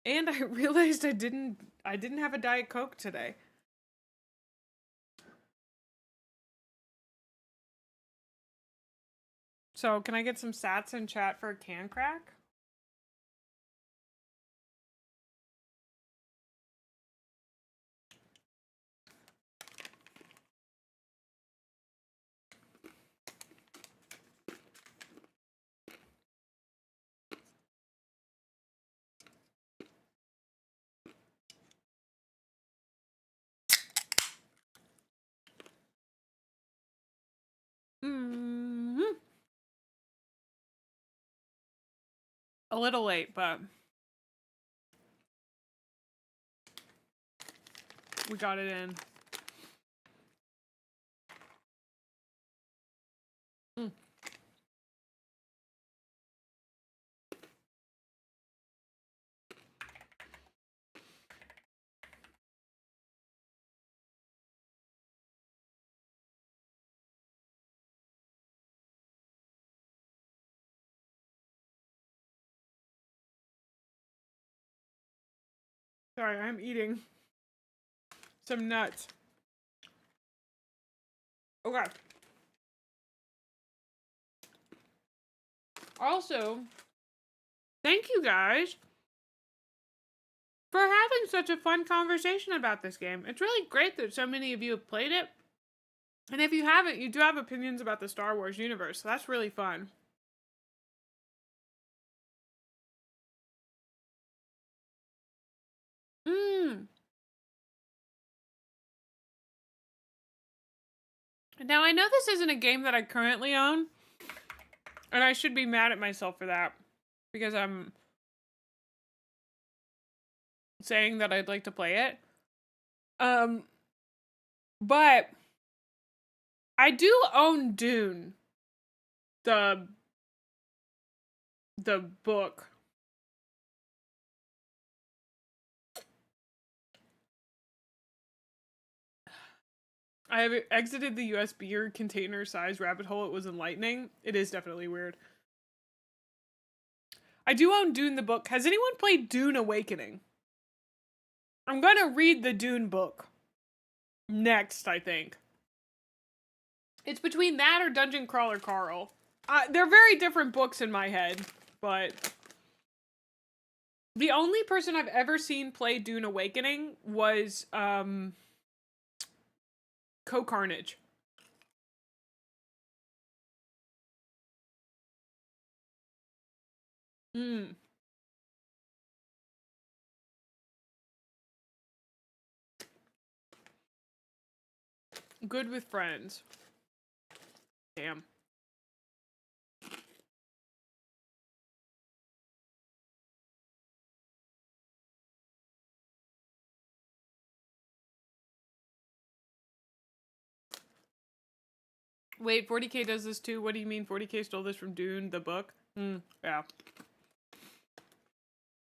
And I realized I didn't have a Diet Coke today. So, can I get some sats in chat for a can crack? A little late, but we got it in. Sorry, I'm eating some nuts. Okay. Also, thank you guys for having such a fun conversation about this game. It's really great that so many of you have played it. And if you haven't, you do have opinions about the Star Wars universe. So that's really fun. Now, I know this isn't a game that I currently own, and I should be mad at myself for that, because I'm saying that I'd like to play it. But I do own Dune, the book. I have exited the USB container size rabbit hole. It was enlightening. It is definitely weird. I do own Dune the book. Has anyone played Dune Awakening? I'm gonna read the Dune book next, I think. It's between that or Dungeon Crawler Carl. They're very different books in my head, but the only person I've ever seen play Dune Awakening was Co-Carnage. Good with friends. Damn. Wait, 40K does this too? What do you mean 40K stole this from Dune, the book? Yeah.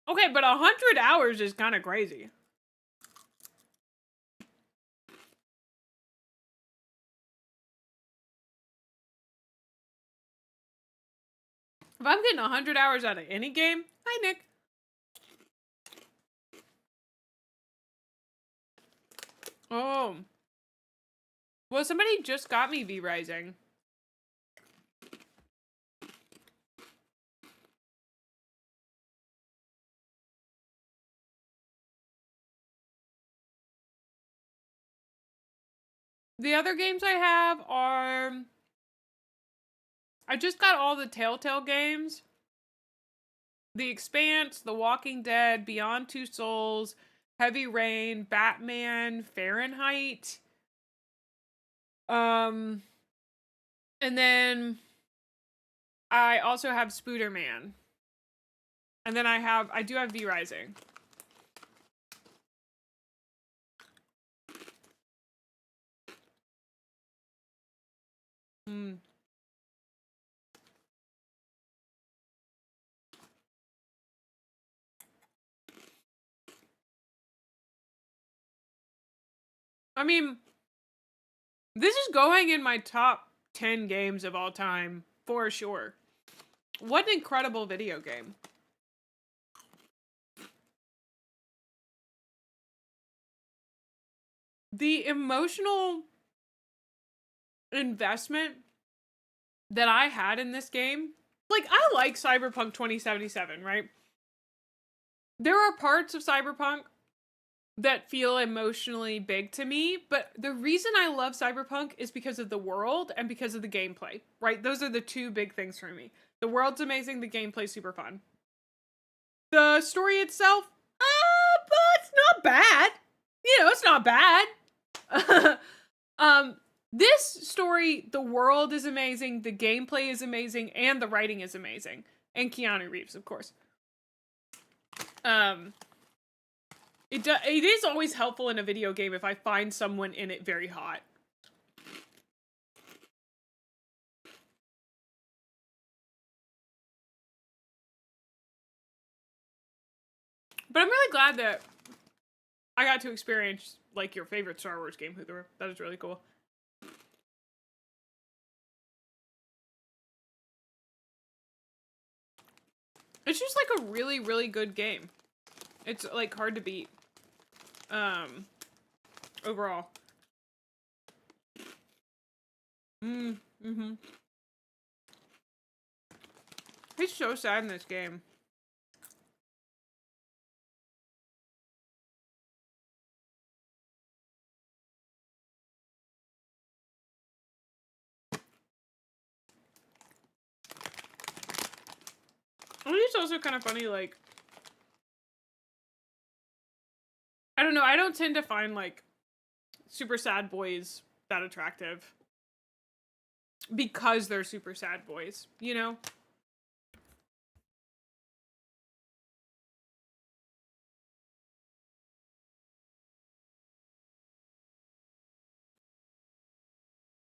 Okay, but 100 hours is kind of crazy. If I'm getting 100 hours out of any game, hi Nick. Oh. Well, somebody just got me V-Rising. The other games I have are... I just got all the Telltale games. The Expanse, The Walking Dead, Beyond Two Souls, Heavy Rain, Batman, Fahrenheit. And then I also have Spooderman. And then I do have V-Rising. I mean, this is going in my top 10 games of all time, for sure. What an incredible video game. the emotional investment that I had in this game, like, I like Cyberpunk 2077, right? There are parts of Cyberpunk that feel emotionally big to me, but the reason I love Cyberpunk is because of the world and because of the gameplay, right? Those are the two big things for me. The world's amazing, the gameplay's super fun. The story itself, but it's not bad. You know, it's not bad. This story, the world is amazing, the gameplay is amazing, and the writing is amazing. And Keanu Reeves, of course. It is always helpful in a video game if I find someone in it very hot. But I'm really glad that I got to experience, like, your favorite Star Wars game, Hooter. That is really cool. It's just, like, a really, really good game. It's, like, hard to beat. Overall. He's so sad in this game. I think it's also kind of funny, like, I don't know, I don't tend to find, like, super sad boys that attractive. Because they're super sad boys, you know?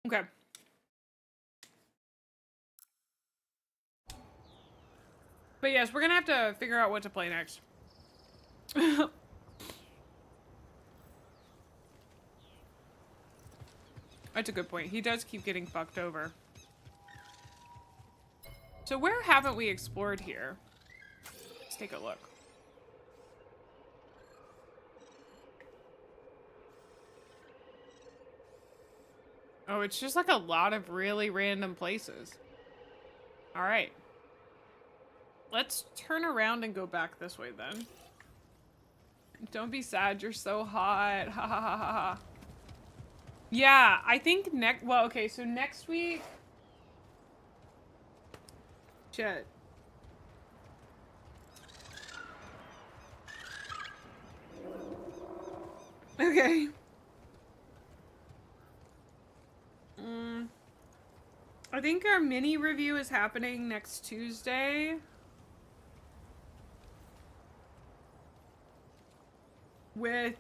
Okay. But yes, we're gonna have to figure out what to play next. That's a good point. He does keep getting fucked over. So where haven't we explored here? Let's take a look. Oh, it's just like a lot of really random places. All right. Let's turn around and go back this way then. Don't be sad, you're so hot. Ha ha ha ha ha. Yeah, I think well, okay, so next week. Shit. Okay. I think our mini review is happening next Tuesday. With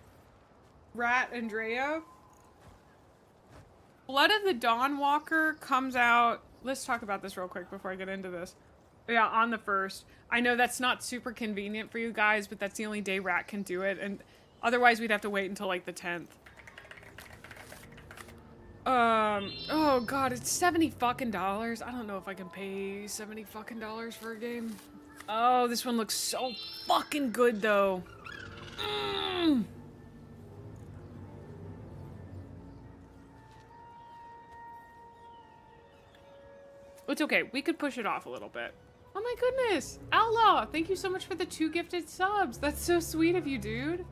Rat and Drea. Blood of the Dawnwalker comes out. Let's talk about this real quick before I get into this. Yeah, on the 1st. I know that's not super convenient for you guys, but that's the only day Rat can do it, and otherwise we'd have to wait until like the 10th. Oh god, it's $70 fucking. I don't know if I can pay $70 fucking for a game. Oh, this one looks so fucking good though. It's okay. We could push it off a little bit. Oh my goodness. Outlaw, thank you so much for the 2 gifted subs. That's so sweet of you, dude.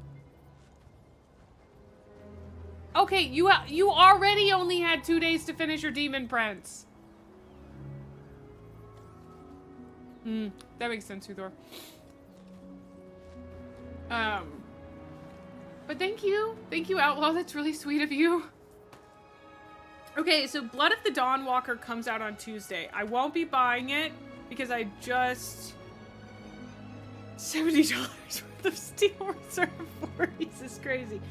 Okay, you already only had 2 days to finish your Demon Prince. That makes sense, Uthor. But thank you. Thank you, Outlaw. That's really sweet of you. Okay, so Blood of the Dawnwalker comes out on Tuesday. I won't be buying it because I just... $70 worth of Steel Reserve 40s is crazy.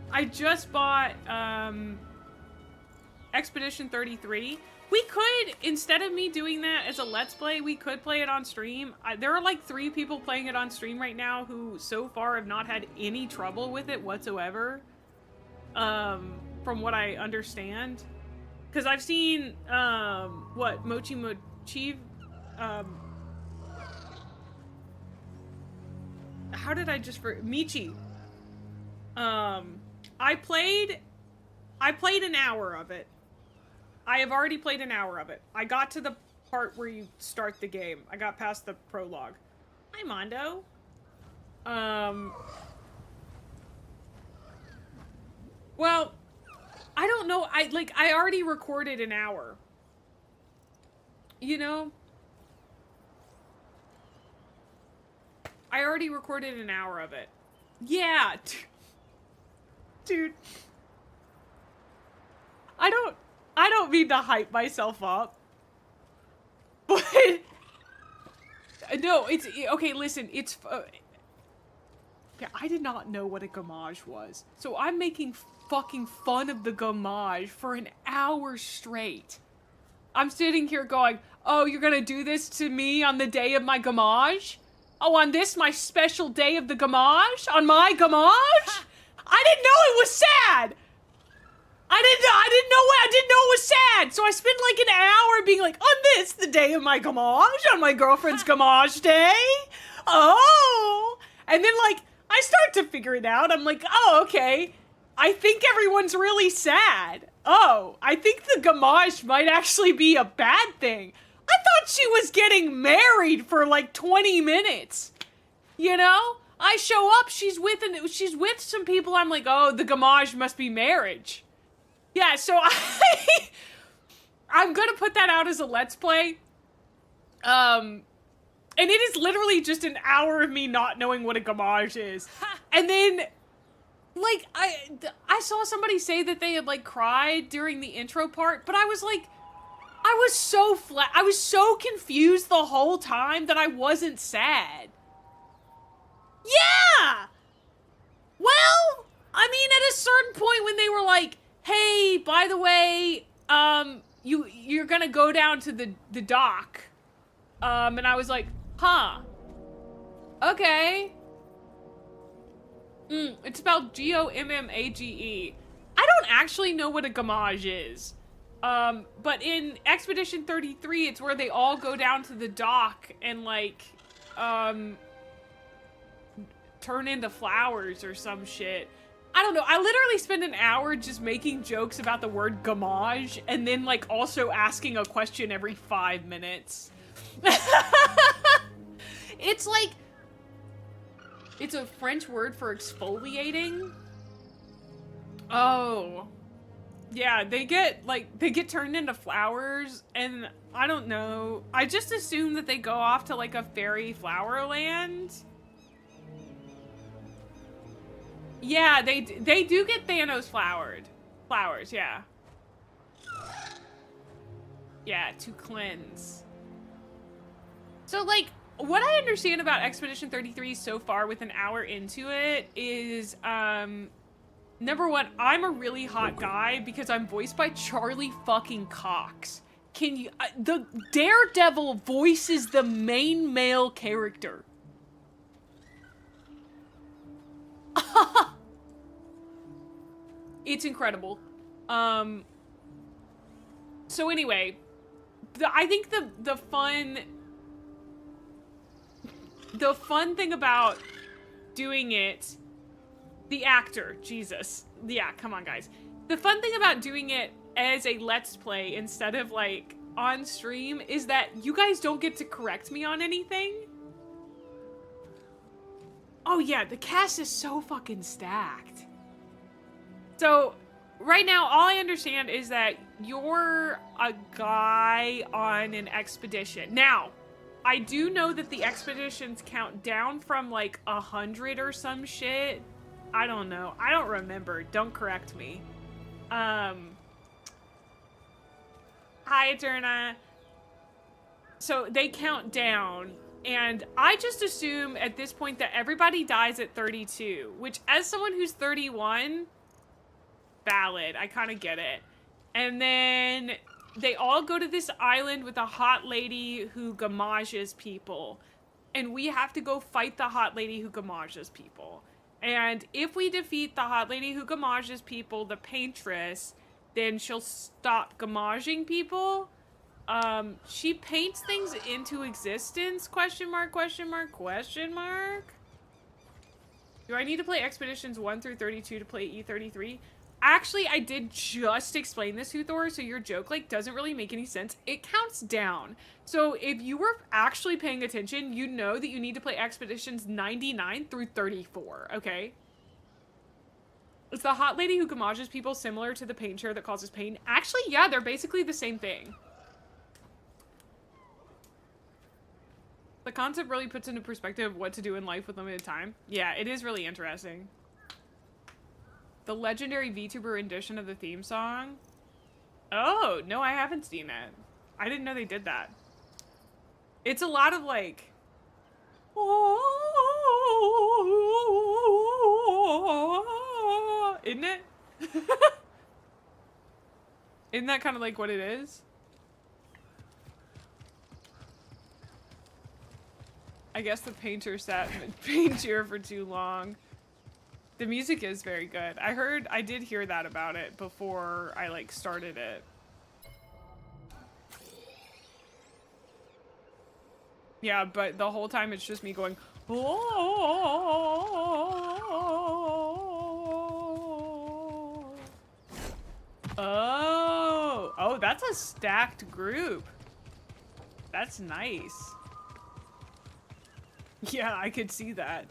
I just bought Expedition 33. We could, instead of me doing that as a Let's Play, we could play it on stream. There are like 3 people playing it on stream right now who so far have not had any trouble with it whatsoever. From what I understand. Because I've seen, what, Mochi, how did I just Michi, I played an hour of it. I have already played an hour of it. I got to the part where you start the game. I got past the prologue. Hi, Mondo. Well, I don't know. I already recorded an hour. You know? I already recorded an hour of it. Yeah. Dude. I don't mean to hype myself up. But no, it's okay, listen, it's yeah, I did not know what a gamage was. So I'm making fucking fun of the gamage for an hour straight. I'm sitting here going, "Oh, you're going to do this to me on the day of my gamage? Oh, on this, my special day of the gamage? On my gamage? I didn't know it was sad! I didn't know it was sad! So I spent like an hour being like, on this, the day of my gamage, on my girlfriend's gamage day? Oh! And then like, I start to figure it out. I'm like, oh, okay. I think everyone's really sad. Oh, I think the gamage might actually be a bad thing. I thought she was getting married for like 20 minutes. You know? I show up, she's with some people, I'm like, oh, the gamage must be marriage. Yeah, so I'm gonna put that out as a Let's Play. And it is literally just an hour of me not knowing what a gamage is. And then, like, I saw somebody say that they had, like, cried during the intro part, but I was like, I was so confused the whole time that I wasn't sad. Yeah! Well, I mean, at a certain point when they were like, hey, by the way, you're gonna go down to the dock. And I was like, huh. Okay. It's spelled Gommage. I don't actually know what a gamage is. But in Expedition 33, it's where they all go down to the dock and, like, turn into flowers or some shit. I don't know. I literally spent an hour just making jokes about the word gamage and then, like, also asking a question every 5 minutes. It's like, it's a French word for exfoliating. Oh. Yeah, they get turned into flowers, and I don't know. I just assume that they go off to, like, a fairy flower land. Yeah, they do get Thanos flowers, yeah. Yeah, to cleanse. So, like, what I understand about Expedition 33 so far with an hour into it is, number one, I'm a really hot guy because I'm voiced by Charlie fucking Cox. Can you, the Daredevil voices the main male character. It's incredible. So anyway, I think the fun thing about doing it, the actor, Jesus. Yeah, come on, guys. The fun thing about doing it as a Let's Play instead of, like, on stream is that you guys don't get to correct me on anything. Oh yeah, the cast is so fucking stacked. So, right now, all I understand is that you're a guy on an expedition. Now, I do know that the expeditions count down from, like, 100 or some shit. I don't know. I don't remember. Don't correct me. Hi, Eterna. So, they count down. And I just assume at this point that everybody dies at 32. Which, as someone who's 31... valid. I kind of get it. And then they all go to this island with a hot lady who gamages people. And we have to go fight the hot lady who gamages people. And if we defeat the hot lady who gamages people, the paintress, then she'll stop gamaging people. She paints things into existence, question mark, question mark, question mark. Do I need to play Expeditions 1 through 32 to play E33? Actually, I did just explain this, Huthor, so your joke, like, doesn't really make any sense. It counts down. So if you were actually paying attention, you know that you need to play Expeditions 99 through 34, okay? It's the hot lady who gamages people similar to the pain chair that causes pain. Actually, yeah, they're basically the same thing. The concept really puts into perspective what to do in life with limited time. Yeah, it is really interesting. The legendary VTuber rendition of the theme song. Oh, no, I haven't seen it. I didn't know they did that. It's a lot of like... Isn't it? Isn't that kind of like what it is? I guess the painter sat in the paint chair for too long. The music is very good. I did hear that about it before I like started it. Yeah, but the whole time it's just me going, oh. Oh, that's a stacked group. That's nice. Yeah, I could see that.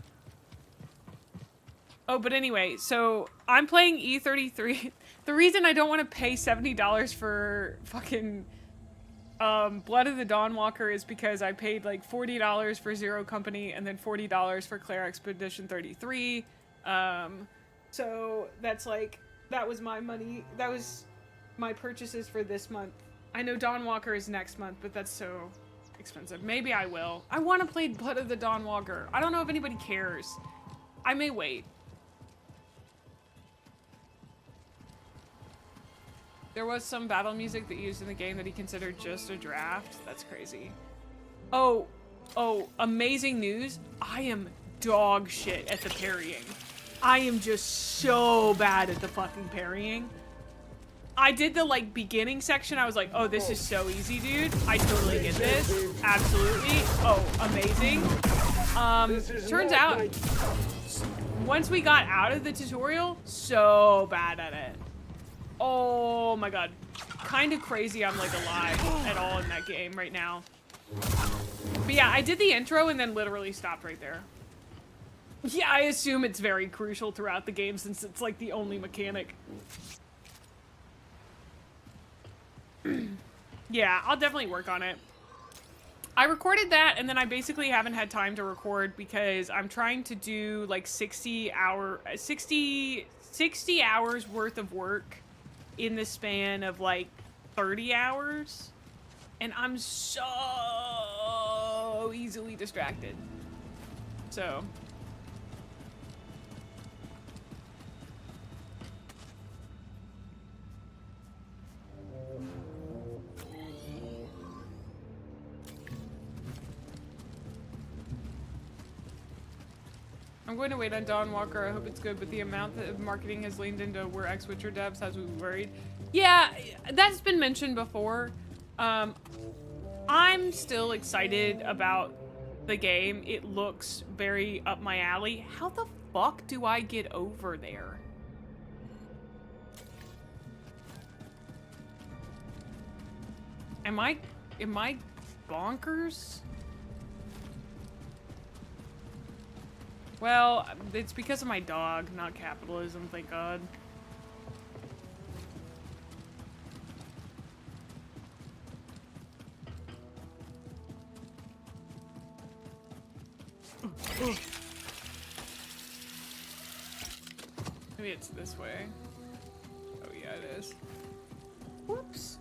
Oh, but anyway, so I'm playing E33. The reason I don't want to pay $70 for fucking Blood of the Dawnwalker is because I paid like $40 for Zero Company and then $40 for Claire Expedition 33. So that's like, that was my money. That was my purchases for this month. I know Dawnwalker is next month, but that's so expensive. Maybe I will. I want to play Blood of the Dawnwalker. I don't know if anybody cares. I may wait. There was some battle music that used in the game that he considered just a draft. That's crazy. Oh, amazing news. I am dog shit at the parrying. I am just so bad at the fucking parrying. I did the like beginning section. I was like, oh, this is so easy, dude. I totally get this. Absolutely. Oh, amazing. Turns out, once we got out of the tutorial, so bad at it. Oh my god. Kind of crazy I'm like alive at all in that game right now. But yeah, I did the intro and then literally stopped right there. Yeah, I assume it's very crucial throughout the game since it's like the only mechanic. Yeah, I'll definitely work on it. I recorded that and then I basically haven't had time to record because I'm trying to do like 60 hours worth of work in the span of like 30 hours. And I'm so easily distracted. So. I'm going to wait on Dawnwalker. I hope it's good, but the amount that marketing has leaned into where X-Witcher devs has me worried. Yeah, that's been mentioned before. I'm still excited about the game. It looks very up my alley. How the fuck do I get over there? Am I bonkers? Well, it's because of my dog, not capitalism, thank God. Maybe it's this way. Oh yeah, it is. Whoops.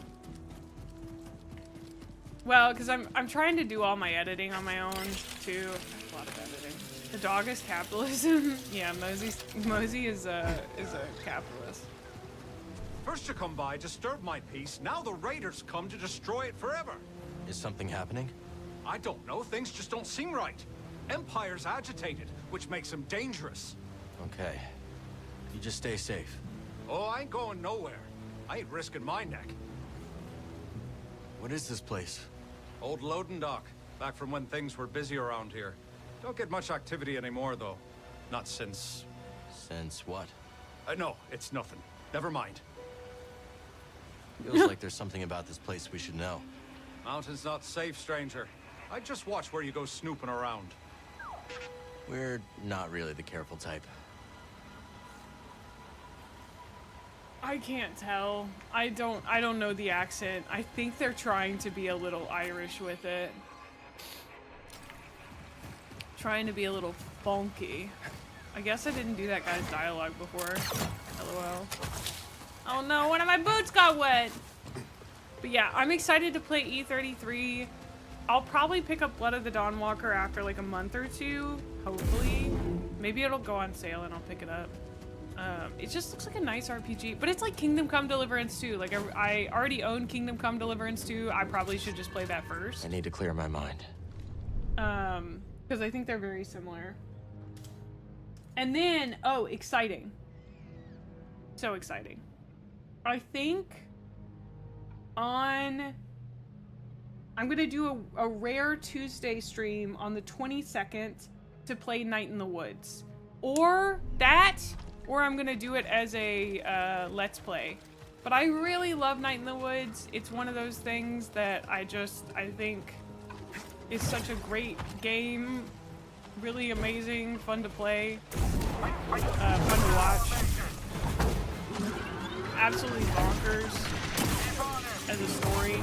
Well, because I'm trying to do all my editing on my own too. A lot of editing. The dog is capitalism. Yeah, Mosey is a capitalist. First you come by, disturb my peace. Now the raiders come to destroy it forever. Is something happening? I don't know. Things just don't seem right. Empire's agitated, which makes him dangerous. Okay. You just stay safe. Oh, I ain't going nowhere. I ain't risking my neck. What is this place? Old loading dock. Back from when things were busy around here. Don't get much activity anymore, though. Not since... Since what? No, it's nothing. Never mind. Feels like there's something about this place we should know. Mountain's not safe, stranger. I'd just watch where you go snooping around. We're not really the careful type. I can't tell. I don't know the accent. I think they're trying to be a little Irish with it. Trying to be a little funky. I guess I didn't do that guy's dialogue before. LOL. Oh no, one of my boots got wet! But yeah, I'm excited to play E33. I'll probably pick up Blood of the Dawnwalker after like a month or two, hopefully. Maybe it'll go on sale and I'll pick it up. It just looks like a nice RPG, but it's like Kingdom Come Deliverance 2. Like I already own Kingdom Come Deliverance 2. I probably should just play that first. I need to clear my mind. Because I think they're very similar. And then, oh, exciting. So exciting. I think I'm gonna do a rare Tuesday stream on the 22nd to play Night in the Woods. Or that, or I'm gonna do it as a Let's Play. But I really love Night in the Woods. It's one of those things that I think is such a great game. Really amazing, fun to play, fun to watch. Absolutely bonkers as a story.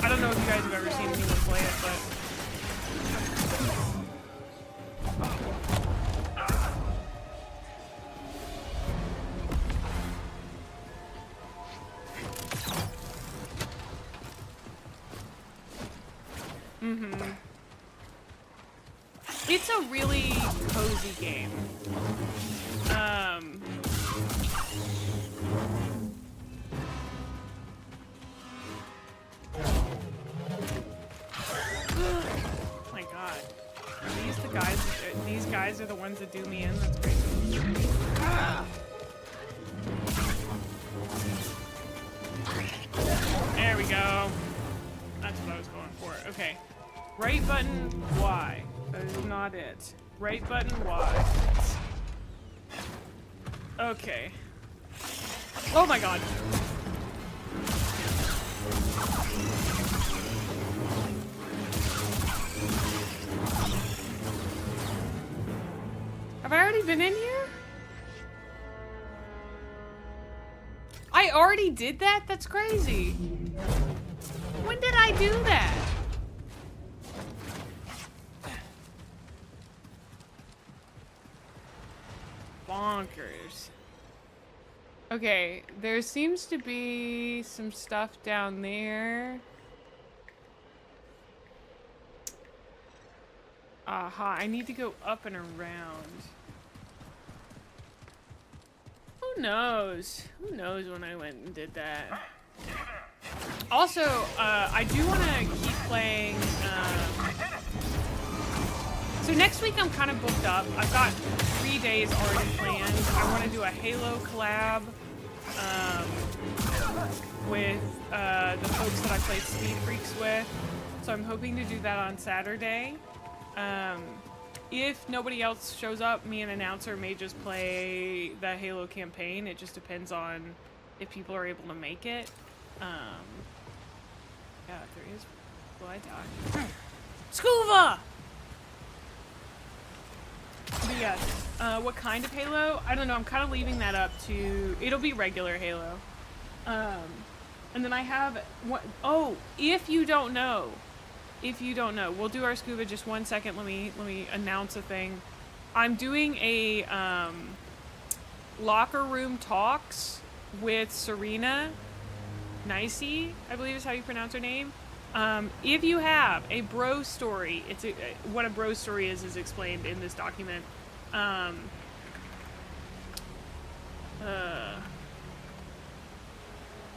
I don't know if you guys have ever seen anyone play it, but it's a really cozy game. Oh my god. Are these the guys? These guys are the ones that do me in? That's crazy. There we go. That's what I was going for. Okay. Right button, Y. That is not it. Right button, Y. Okay. Oh my god. Have I already been in here? I already did that? That's crazy. When did I do that? Bonkers. Okay, there seems to be some stuff down there. Aha, I need to go up and around. Who knows? Who knows when I went and did that? Also, I do want to keep playing, so next week I'm kind of booked up. I've got 3 days already planned. I want to do a Halo collab with the folks that I played Speed Freaks with. So I'm hoping to do that on Saturday. If nobody else shows up, me and Announcer may just play the Halo campaign. It just depends on if people are able to make it. Yeah, there is. Will I die? Scuba! But yes, what kind of Halo? I don't know, I'm kind of leaving that up to... It'll be regular Halo. And then I have... Oh, if you don't know, we'll do our scuba just 1 second. Let me announce a thing. I'm doing a locker room talks with Serena Nicey, I believe is how you pronounce her name. If you have a bro story, what a bro story is explained in this document.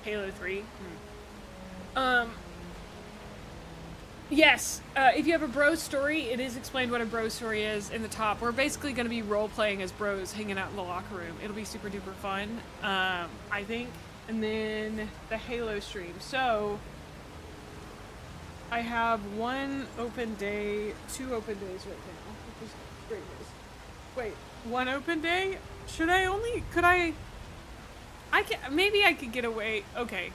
Halo 3. Yes, if you have a bro story, it is explained what a bro story is in the top. We're basically going to be role-playing as bros hanging out in the locker room. It'll be super duper fun, I think. And then the Halo stream. So, I have 1 open day, 2 open days right now, which is great news. Wait, 1 open day? Should I only, could I can, maybe I could get away, okay.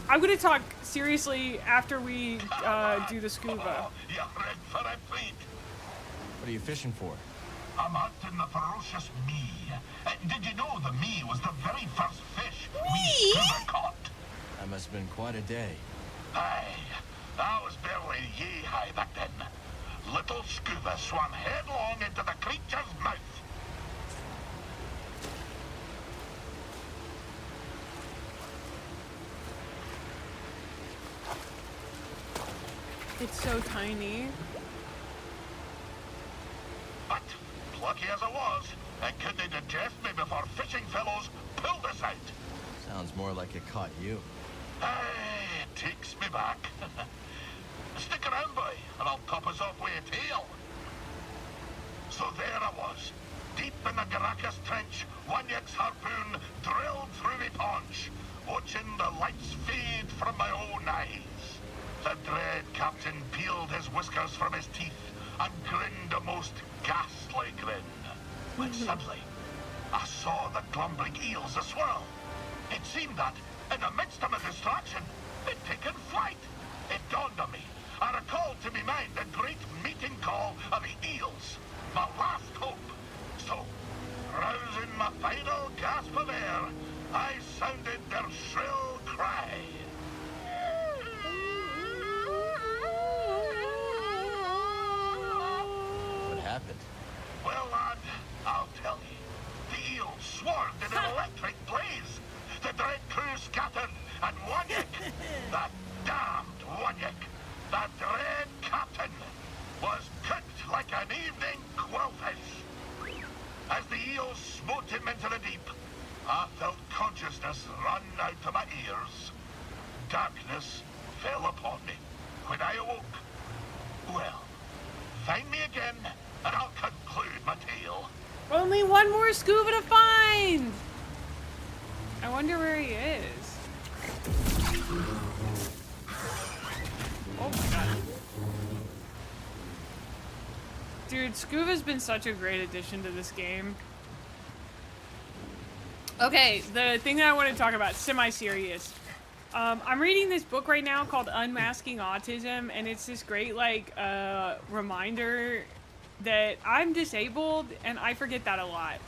I'm gonna talk seriously after we do the scuba. You're red for a treat. What are you fishing for? I'm hunting the ferocious Mae. Did you know the Mae was the very first fish we ever caught? That must have been quite a day. Aye, I was barely yay-high back then. Little scuba swam headlong into the creature's mouth. It's so tiny. But, plucky as I was, I couldn't digest me before fishing fellows pulled us out. Sounds more like it caught you. Aye, it takes me back. Stick around, boy, and I'll top us off with a tail. So there I was, deep in the Garacus Trench, Wanyak's harpoon drilled through me paunch, watching the lights fade from my own eyes. The dread captain peeled his whiskers from his teeth and grinned a most ghastly grin. When suddenly, I saw the glumbering eels a-swirl. It seemed that, in the midst of a distraction, they'd taken flight. It dawned on me. I recalled to me mind the great meeting call of the eels, my last hope. So, rousing my final gasp of air, I sounded their shrill cry. What happened? Well, lad, I'll tell you. The eels swarmed in an electric blaze. The dread crew scattered, and Wanyak, that damned Wanyak, that dread captain, was cooked like an evening quillfish. As the eels smote him into the deep, I felt consciousness run out of my ears. Darkness fell upon me when I awoke. Well, find me again, and I'll conclude my tale. Only 1 more scuba to find! I wonder where he is. Oh my god. Dude, scuba's been such a great addition to this game. Okay, the thing that I want to talk about, semi-serious. I'm reading this book right now called Unmasking Autism, and it's this great, like, reminder that I'm disabled, and I forget that a lot.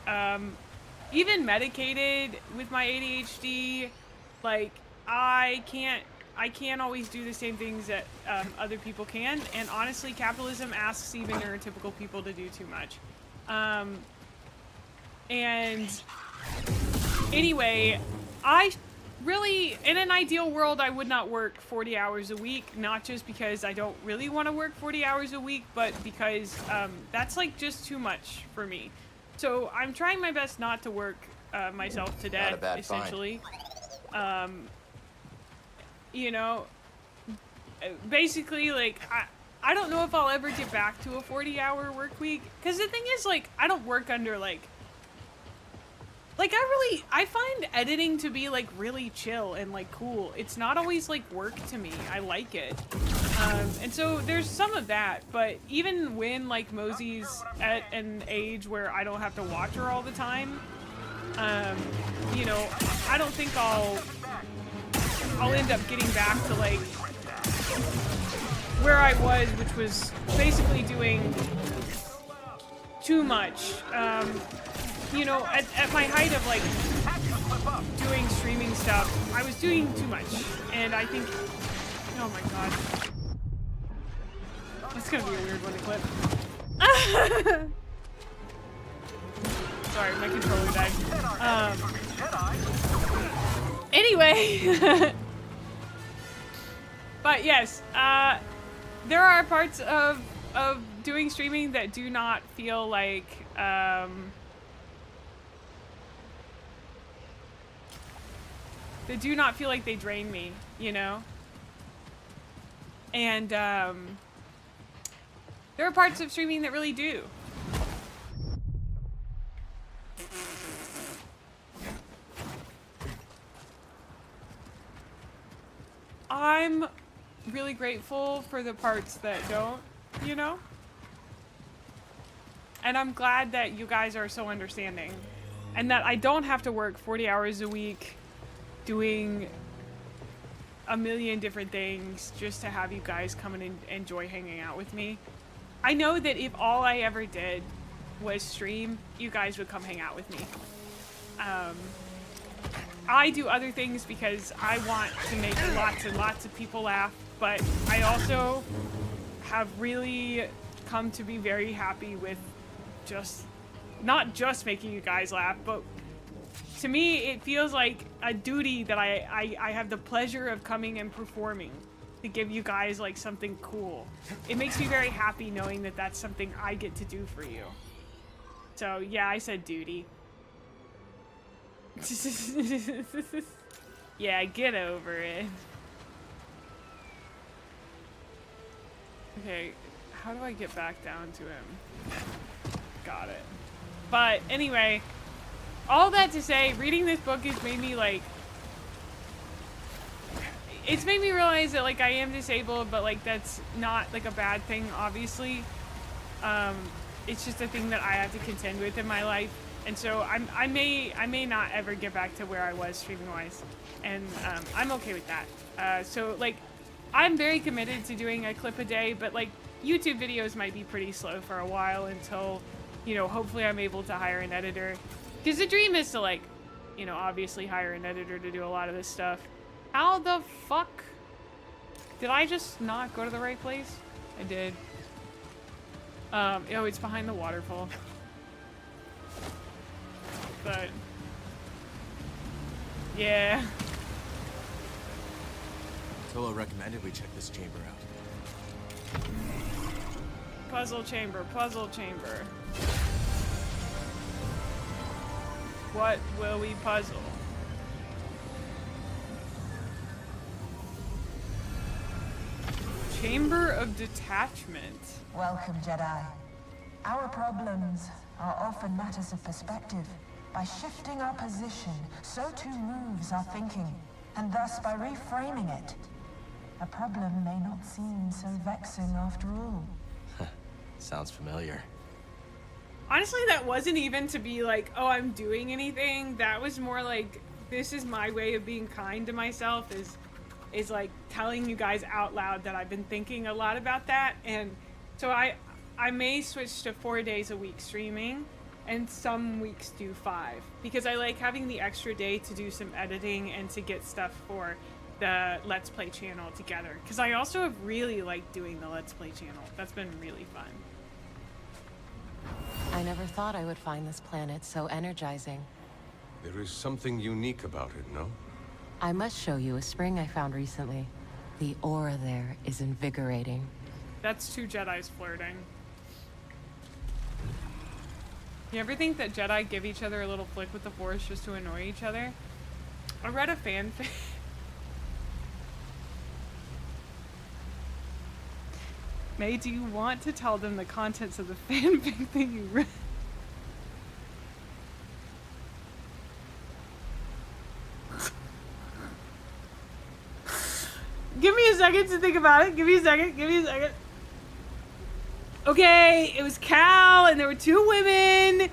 Even medicated with my ADHD, like, I can't always do the same things that other people can, and honestly, capitalism asks even neurotypical people to do too much. And anyway, I really, in an ideal world, I would not work 40 hours a week, not just because I don't really want to work 40 hours a week, but because that's like just too much for me. So I'm trying my best not to work myself to death, essentially. You know, basically, like, I don't know if I'll ever get back to a 40-hour work week, because the thing is, like, I don't work under, like, I find editing to be, like, really chill and, like, cool. It's not always, like, work to me. I like it. And so there's some of that, but even when, like, Mosey's at an age where I don't have to watch her all the time, you know, I don't think I'll end up getting back to, like, where I was, which was basically doing too much. You know, at my height of, like, doing streaming stuff, I was doing too much. And I think, oh my god. It's gonna be a weird one to clip. Sorry, my controller died. Anyway. But yes, there are parts of doing streaming that do not feel like, they drain me, you know? And, there are parts of streaming that really do. I'm really grateful for the parts that don't, you know? And I'm glad that you guys are so understanding. And that I don't have to work 40 hours a week doing a million different things just to have you guys come and enjoy hanging out with me. I know that if all I ever did was stream, you guys would come hang out with me. I do other things because I want to make lots and lots of people laugh, but I also have really come to be very happy with just, not just making you guys laugh, but to me it feels like a duty that I have the pleasure of coming and performing to give you guys like something cool. It makes me very happy knowing that that's something I get to do for you. So yeah, I said duty. Yeah, get over it. Okay, how do I get back down to him? Got it. But anyway, all that to say, reading this book has made me like, it's made me realize that like I am disabled, but like that's not like a bad thing, obviously. It's just a thing that I have to contend with in my life. And so I may not ever get back to where I was streaming wise, and I'm okay with that. So like, I'm very committed to doing a clip a day, but like YouTube videos might be pretty slow for a while until, you know, hopefully I'm able to hire an editor. Because the dream is to like, you know, obviously hire an editor to do a lot of this stuff. How the fuck? Did I just not go to the right place? I did. Oh, it's behind the waterfall. But yeah. Tolo recommended we check this chamber out. Puzzle chamber, puzzle chamber. What will we puzzle? Chamber of detachment. Welcome, Jedi. Our problems are often matters of perspective. By shifting our position, so too moves our thinking, and thus by reframing it. A problem may not seem so vexing after all. Sounds familiar. Honestly, that wasn't even to be like, oh, I'm doing anything. That was more like, this is my way of being kind to myself, is like telling you guys out loud that I've been thinking a lot about that. And so I may switch to 4 days a week streaming, and some weeks do 5, because I like having the extra day to do some editing and to get stuff for the Let's Play channel together. Because I also have really liked doing the Let's Play channel. That's been really fun. I never thought I would find this planet so energizing. There is something unique about it, no? I must show you a spring I found recently. The aura there is invigorating. That's two Jedis flirting. You ever think that Jedi give each other a little flick with the Force just to annoy each other? I read a fanfic. May, do you want to tell them the contents of the fanfic that you read? Give me a second to think about it. Give me a second. Give me a second. Okay, it was Cal, and there were 2 women,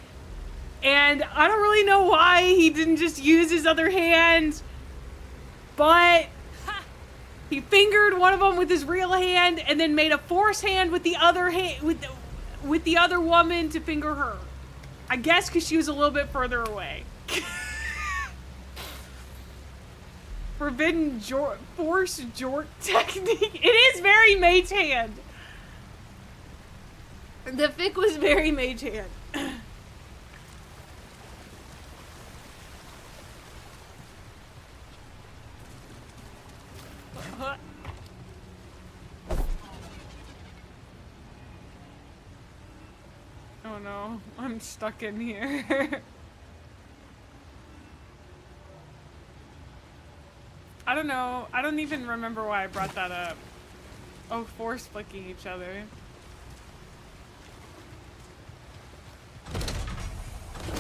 and I don't really know why he didn't just use his other hand, but he fingered one of them with his real hand, and then made a force hand with the other hand with the other woman to finger her. I guess because she was a little bit further away. Forbidden force jork technique. It is very mage hand. The fic was very mage hand. Oh no, I'm stuck in here. I don't know. I don't even remember why I brought that up. Oh, force flicking each other.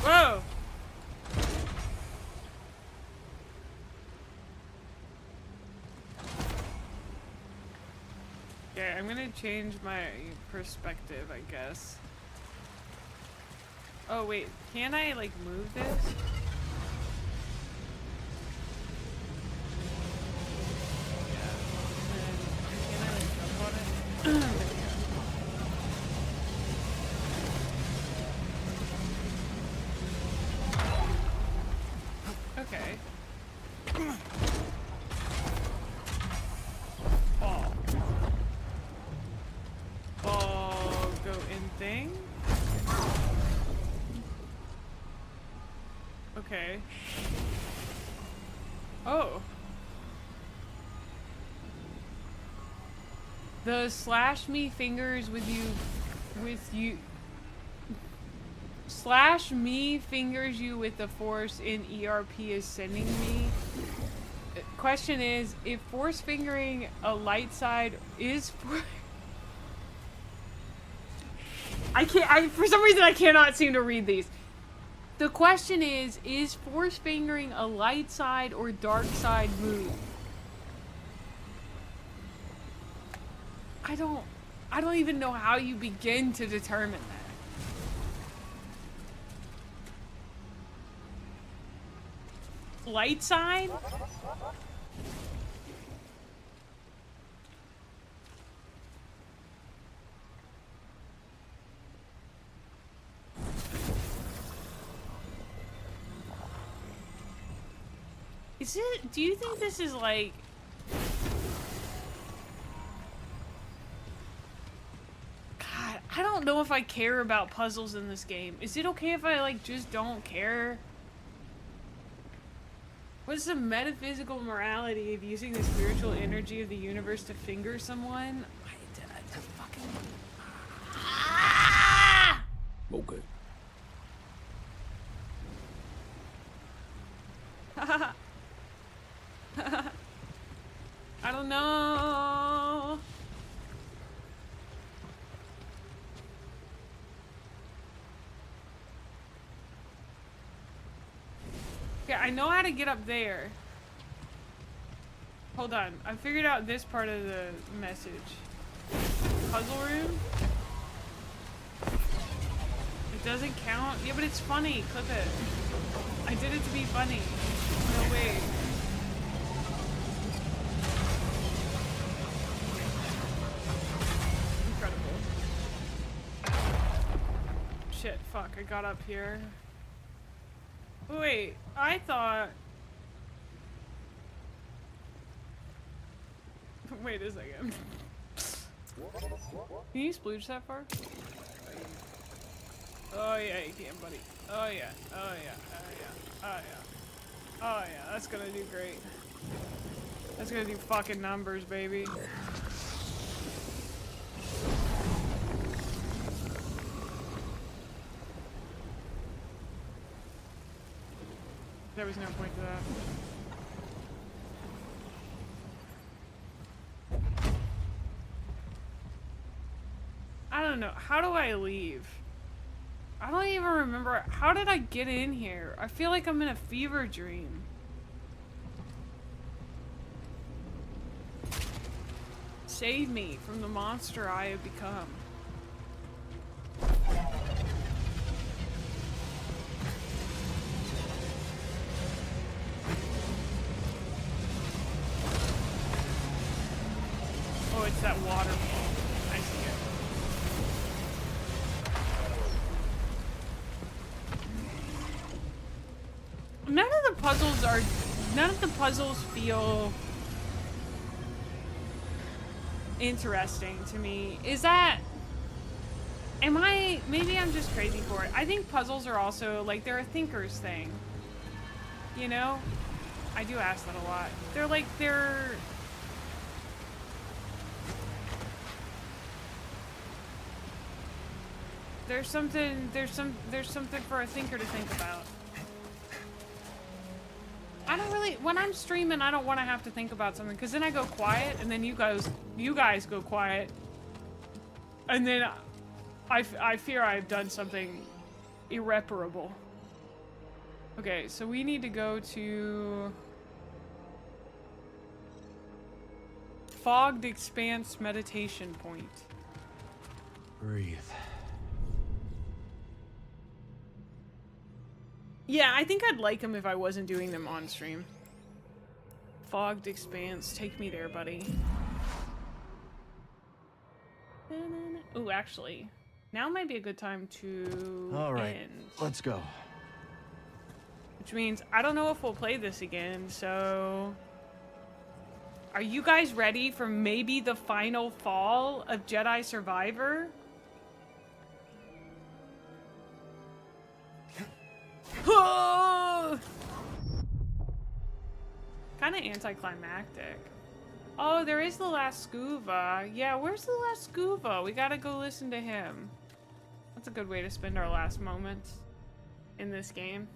Whoa! I'm gonna change my perspective, I guess. Oh wait, can I like move this? Okay. Ball go in thing. Okay. Oh. The slash me fingers with you slash me fingers you with the force in ERP is sending me. Question is, if force fingering a light side is for some reason I cannot seem to read these. The question is force fingering a light side or dark side move? I don't even know how you begin to determine that. Light side? Is it, do you think this is like... God, I don't know if I care about puzzles in this game. Is it okay if I like just don't care? What's the metaphysical morality of using the spiritual energy of the universe to finger someone? I fucking... Ah! Okay. I don't know. Okay, I know how to get up there. Hold on, I figured out this part of the message. Puzzle room? It doesn't count? Yeah, but it's funny. Clip it. I did it to be funny. No way. Shit, fuck, I got up here. Wait, I thought... Wait a second. Can you splooge that far? Oh yeah, you can, buddy. Oh yeah, oh yeah, oh yeah, oh yeah. Oh yeah, that's gonna do great. That's gonna do fucking numbers, baby. There was no point to that. I don't know. How do I leave? I don't even remember. How did I get in here? I feel like I'm in a fever dream. Save me from the monster I have become. Oh, it's that waterfall. I see it. None of the puzzles feel interesting to me. Is that... maybe I'm just crazy for it. I think puzzles are also, like, they're a thinker's thing. You know? I do ask that a lot. There's something for a thinker to think about. I don't really, when I'm streaming, I don't want to have to think about something, because then I go quiet, and then you guys go quiet, and then I fear I've done something irreparable. Okay, so we need to go to... fogged expanse meditation point. Breathe. Yeah, I think I'd like them if I wasn't doing them on stream. Fogged expanse, take me there, buddy. Ooh, actually, now might be a good time to All right, end. let's go. Which means I don't know if we'll play this again, so... Are you guys ready for maybe the final fall of Jedi Survivor? Kind of anticlimactic. Oh, there is the last scuba. Yeah, where's the last scuba? We gotta go listen to him. That's a good way to spend our last moments in this game.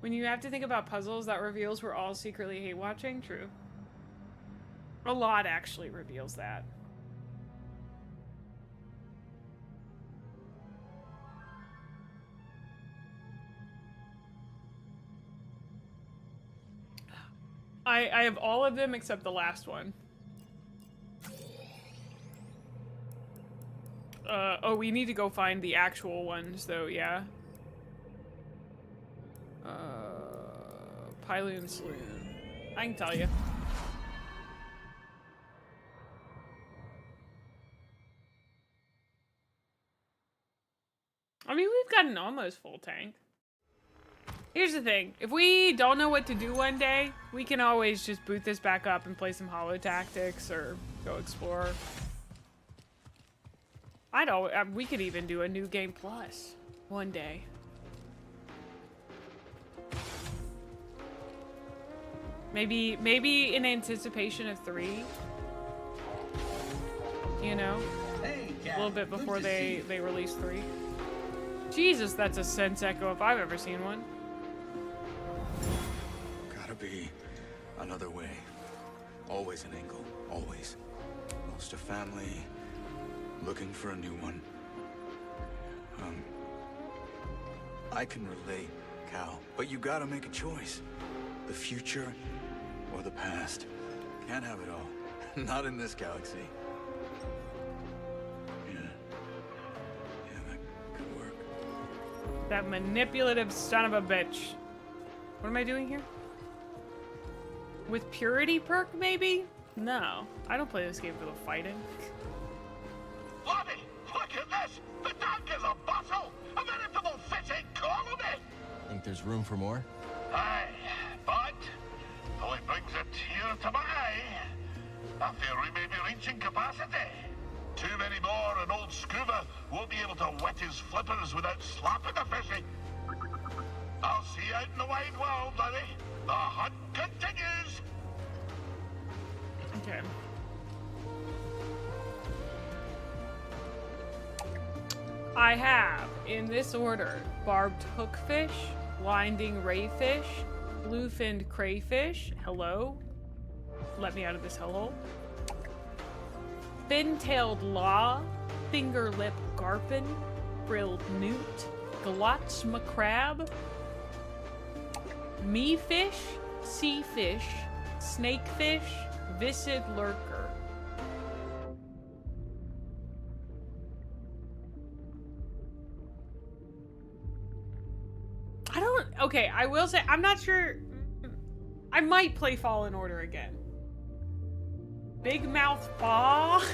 When you have to think about puzzles that reveals we're all secretly hate watching, true. A lot actually reveals that. I have all of them except the last one. Oh, we need to go find the actual ones though, yeah. Pyloon Saloon. I can tell you. I mean, we've got an almost full tank. Here's the thing. If we don't know what to do one day, we can always just boot this back up and play some Holo Tactics or go explore. We could even do a New Game Plus one day. Maybe in anticipation of 3. You know? Hey, a little bit before they release 3. Jesus, that's a sense echo if I've ever seen one. Gotta be another way. Always an angle, always. Lost a family, looking for a new one. I can relate, Cal, but you gotta make a choice. The future or the past. Can't have it all. Not in this galaxy. Yeah, that could work. That manipulative son of a bitch. What am I doing here? With purity perk, maybe? No, I don't play this game for the fighting. Bloody! Look at this! The tank is a bustle! A veritable fishing colony! Think there's room for more? Aye, but though it brings a tear to my eye, I fear we may be reaching capacity. Too many more, and old Scuba won't be able to wet his flippers without slapping a fishy. I'll see you out in the wide world, Larry. The hunt continues. Okay. I have, in this order, barbed hookfish, blinding rayfish, blue-finned crayfish, hello, let me out of this hellhole, fin-tailed law, finger-lip garpin, frilled newt, glotzma crab, me-fish, sea-fish, snakefish, viscid lurker. Okay, I will say, I'm not sure. I might play Fallen Order again. Big Mouth Paw?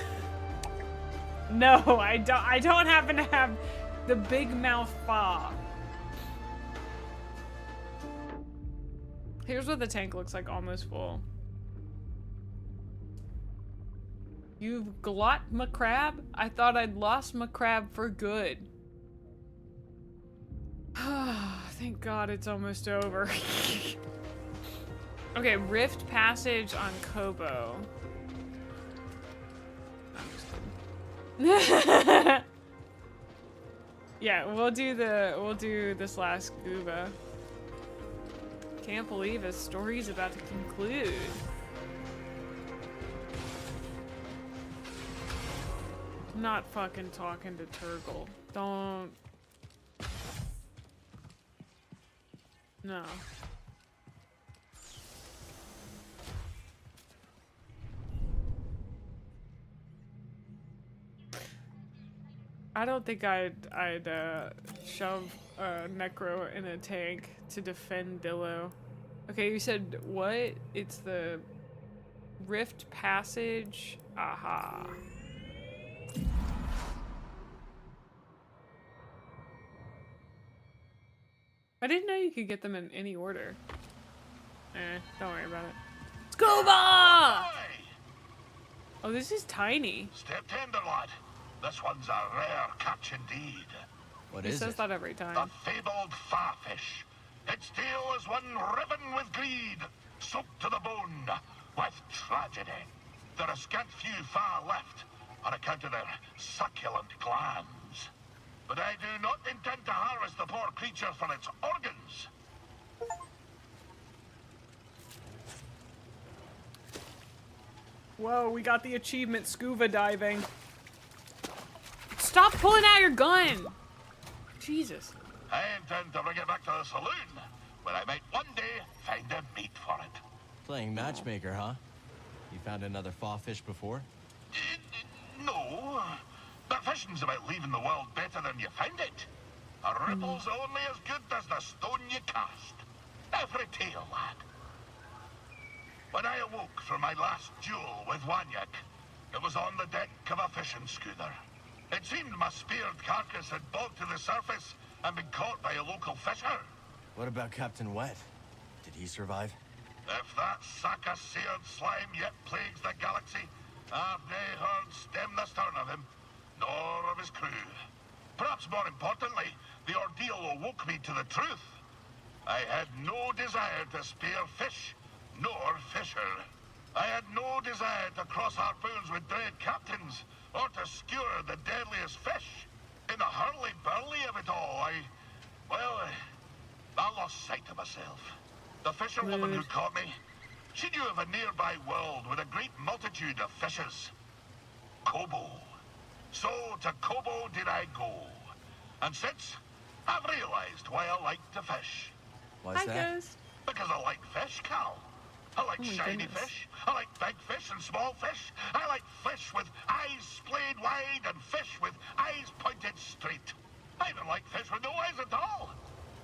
No, I don't happen to have the Big Mouth Paw. Here's what the tank looks like, almost full. You've glot my crab? I thought I'd lost my crab for good. Thank God it's almost over. Okay, Rift Passage on Kobo. I'm just kidding. Yeah, we'll do this last scuba. Can't believe a story's about to conclude. I'm not fucking talking to Turgle. Don't. No. I don't think I'd shove a Necro in a tank to defend Dillo. Okay, you said what? It's the Rift Passage. Aha. I didn't know you could get them in any order. Don't worry about it. Scuba! Oh, this is tiny. Step tender, lad. This one's a rare catch indeed. He says that every time. The fabled farfish. Its tail is one riven with greed, soaked to the bone with tragedy. There are scant few far left on account of their succulent glands. But I do not intend to harvest the poor creature for its organs. Whoa, we got the achievement scuba diving. Stop pulling out your gun! Jesus. I intend to bring it back to the saloon, where I might one day find a mate for it. Playing matchmaker, huh? You found another fawfish before? No, but fishing's about leaving the world better than you found it. A ripple's only as good as the stone you cast. Every tale, lad. When I awoke from my last duel with Wanyak, it was on the deck of a fishing schooner. It seemed my speared carcass had bogged to the surface and been caught by a local fisher. What about Captain Wet? Did he survive? If that sack of seared slime yet plagues the galaxy, I've nae heard stem the stern of him, nor of his crew. Perhaps more importantly, the ordeal awoke me to the truth. I had no desire to spear fish, nor fisher. I had no desire to cross harpoons with dread captains, or to skewer the deadliest fish. In the hurly-burly of it all, I lost sight of myself. The fisherwoman who caught me, she knew of a nearby world with a great multitude of fishes. Kobo. So to Kobo did I go. And since, I've realized why I like to fish. Why's that? Because I like fish, Cal. I like shiny fish. I like big fish and small fish. I like fish with eyes splayed wide and fish with eyes pointed straight. I even like fish with no eyes at all.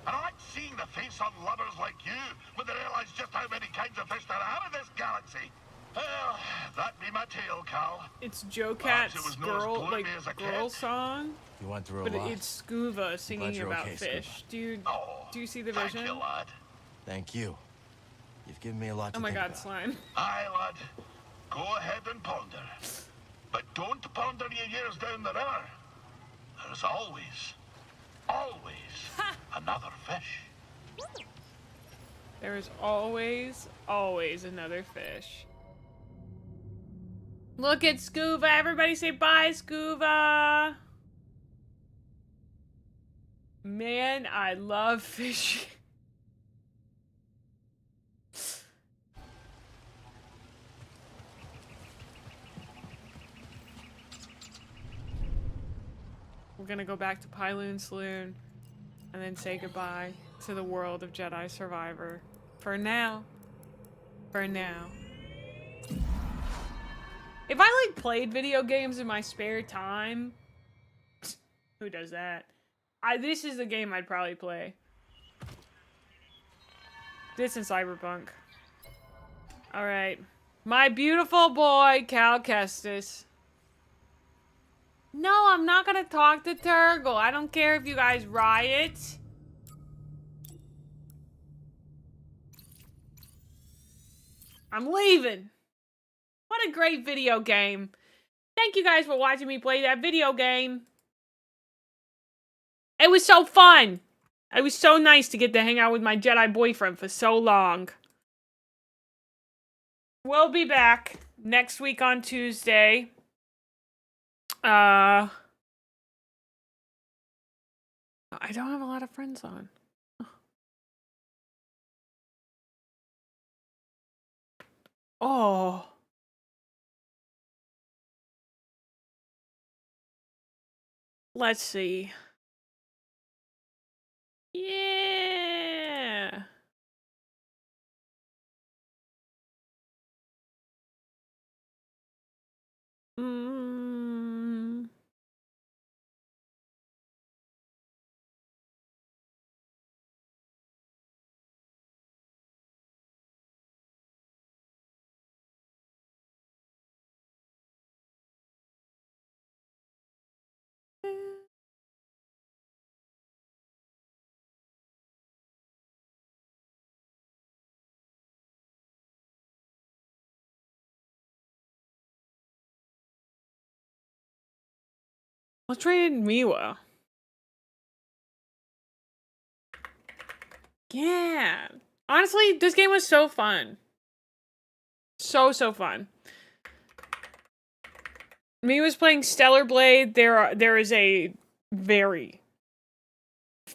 And I like seeing the face on lovers like you when they realize just how many kinds of fish there are in this galaxy. Well, that be my tale, Cal. It's Joe Cat's girl song. You went through a but lot. it's Scuba singing you're about okay, fish. Scuba. Do you see the vision? Thank you, lad. Thank you. You've given me a lot to Oh my think god, about. slime. Aye, lad. Go ahead and ponder. But don't ponder your years down the river. There's always another fish. There is always another fish. Look at Scuba. Everybody say bye, Scuba. Man, I love fishing. We're gonna go back to Pyloon Saloon and then say goodbye to the world of Jedi Survivor. For now. For now. If I like played video games in my spare time, who does that? This is the game I'd probably play. This and Cyberpunk. Alright. My beautiful boy, Cal Kestis. No, I'm not gonna talk to Turgle. I don't care if you guys riot. I'm leaving. What a great video game. Thank you guys for watching me play that video game. It was so fun. It was so nice to get to hang out with my Jedi boyfriend for so long. We'll be back next week on Tuesday. I don't have a lot of friends on. Oh. Let's see. Yeah. Let's trade Miwa. Yeah. Honestly, this game was so fun. So fun. Me was playing Stellar Blade. There is a very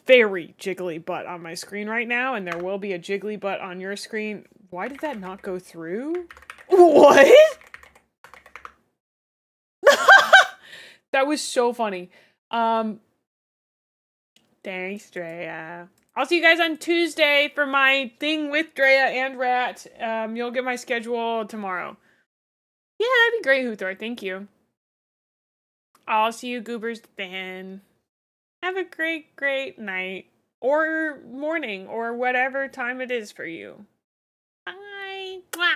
jiggly butt on my screen right now, and there will be a jiggly butt on your screen. Why did that not go through? What? That was so funny. Thanks, Drea. I'll see you guys on Tuesday for my thing with Drea and Rat. You'll get my schedule tomorrow. Yeah, that'd be great, Huthor. Thank you. I'll see you goobers then. Have a great night. Or morning, or whatever time it is for you. Bye. Mwah.